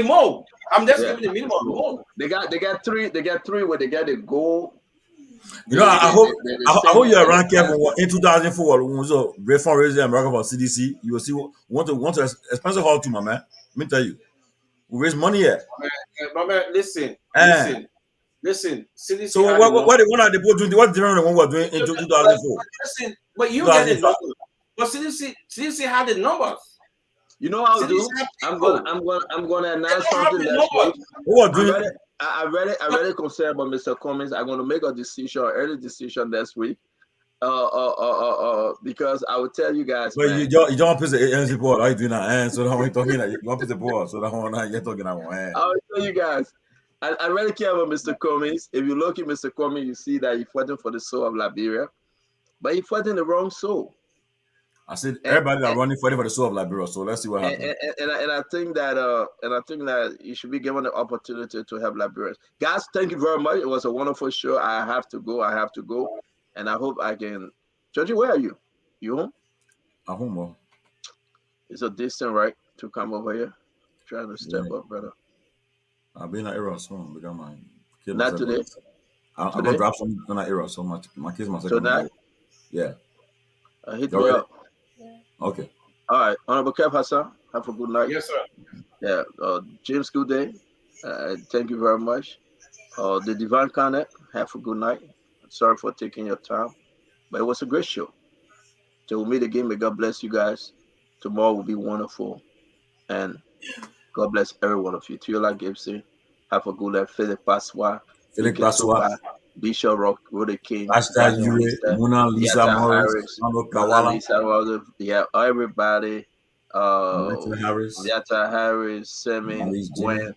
more. I'm just giving the minimum more. They got three where they got the gold. I hope you're around careful in 2004 when was a great fundraiser in America for CDC. You will see want to expensive hall too, my man. Let me tell you. We raise money here. Man, listen. CDC. So what are they both doing? What's different than what we're doing in 2004? Listen, but you get the numbers. But CDC had the numbers. You know how I'll do? I'm gonna announce something next week. I really concerned about Mr. Cummings. I'm gonna make a decision, early decision next week. Because I will tell you guys. But you don't piss the ANC board. Are you doing that? So don't talking that you don't piss the board. So that you're talking that. I will tell you guys. I really care about Mr. Cummings. If you look at Mr. Cummings, you see that he's fighting for the soul of Liberia. but he fighting the wrong soul. I said everybody are running fighting for the soul of Liberia. So let's see what happens. And I think that you should be given the opportunity to help Liberians. Guys, thank you very much. It was a wonderful show. I have to go, and I hope I can. Georgie, where are you? You home? I'm home, bro. It's a distance, right, to come over here. Trying to step up, brother. I'll be in that era soon. Because my kids. Not today. I'm gonna drop some in that era. So my kids must have tonight. Yeah. Hit me up. Okay. All right, Honorable Kev Hassan, have a good night. Yes, sir. Yeah, James, good day. Thank you very much. The Divine Connect, have a good night. Sorry for taking your time, but it was a great show. Till we meet again, may God bless you guys. Tomorrow will be wonderful, and God bless every one of you. Tiola Gibson, have a good night. Philip Passois, Bishop Rock, Rhoda King, Mona Lisa Morris, yeah, everybody. Harris, Yata Harris, Semi, Gwen.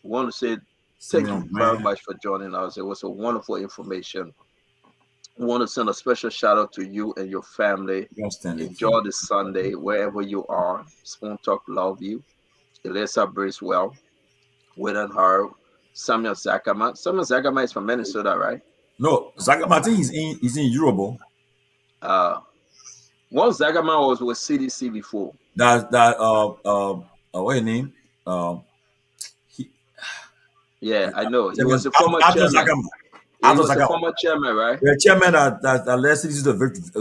Want to say thank you very much for joining us. It was a wonderful information. I want to send a special shout out to you and your family. Enjoy this Sunday wherever you are. Spoon Talk love you. Elisa Bracewell, Within her, Samuel Zakama. Samuel Zakama is from Minnesota, right? No, Zakama, I think he's in Europe. One Zakama was with CDC before. What's his name? Yeah, I know. He was a former chairman. He was a former chairman, right? The chairman that led CDC to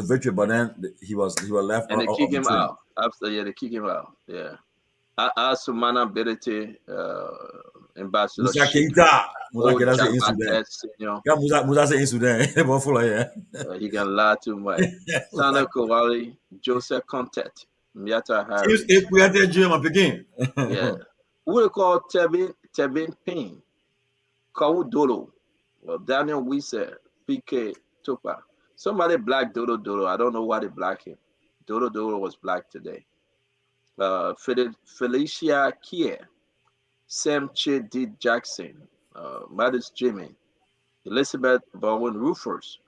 victory, but then he was left. And they kick him out. After they kick him out. Yeah. As Sumana Berete, Ambassador. Musa Keita. Musa in Sudan. He can lie too much. Sana Kowali, Joseph Contet, Miata Harris. Yeah. Who they call Tebin Payne, Kawu Dolo, Daniel Wise, PK Tupa. Somebody black Dodo. I don't know why they black him. Dodo was black today. Felicia Kier, Sam Che D. Jackson, Maddis Jimmy, Elizabeth Bowen Rufus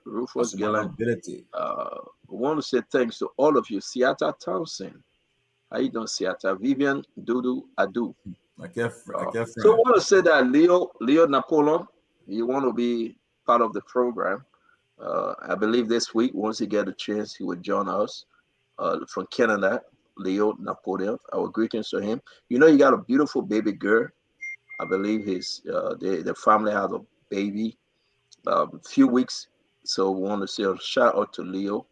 Gillen. We want to say thanks to all of you. Siata Townsend. How you doing, Siata? Vivian Dudu Adu. So I want to say that Leo Napoleon, you want to be part of the program. I believe this week, once he get a chance, he will join us from Canada. Leo Napoleon, our greetings to him. You know, he got a beautiful baby girl. I believe the family has a baby few weeks. So we want to say a shout out to Leo.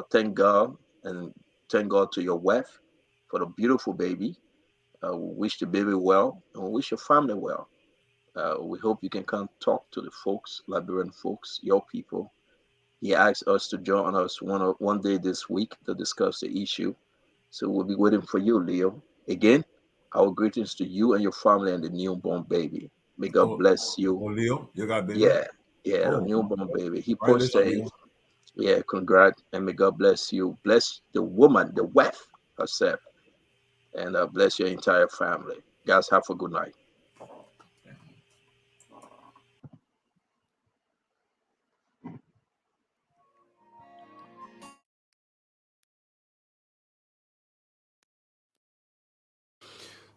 Thank God, and thank God to your wife for the beautiful baby. We wish the baby well, and we wish your family well. We hope you can come talk to the folks, Liberian folks, your people. He asked us to join us one day this week to discuss the issue. So we'll be waiting for you, Leo. Again, our greetings to you and your family and the newborn baby. May God bless you. Oh, Leo, you got a baby? Yeah, the newborn baby. He posted, congrats, and may God bless you. Bless the woman, the wife herself, and bless your entire family. Guys, have a good night.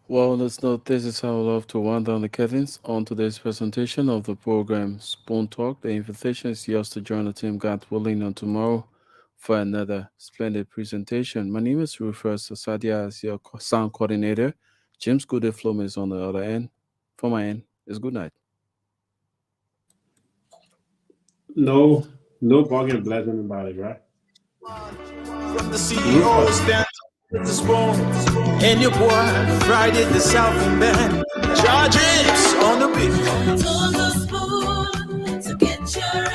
Well, let's note this is how I love to wind down the curtains on today's presentation of the program Spoon Talk. The invitation is yours to join the team, God willing, on tomorrow for another splendid presentation. My name is Rufus Sadia as your sound coordinator. James Goode Flom is on the other end. For my end, it's good night. No bugging bless anybody, right? From the CEOs down to the spoon, and your boy Friday the Southern Band. Charges on the beat. To the spoon to get your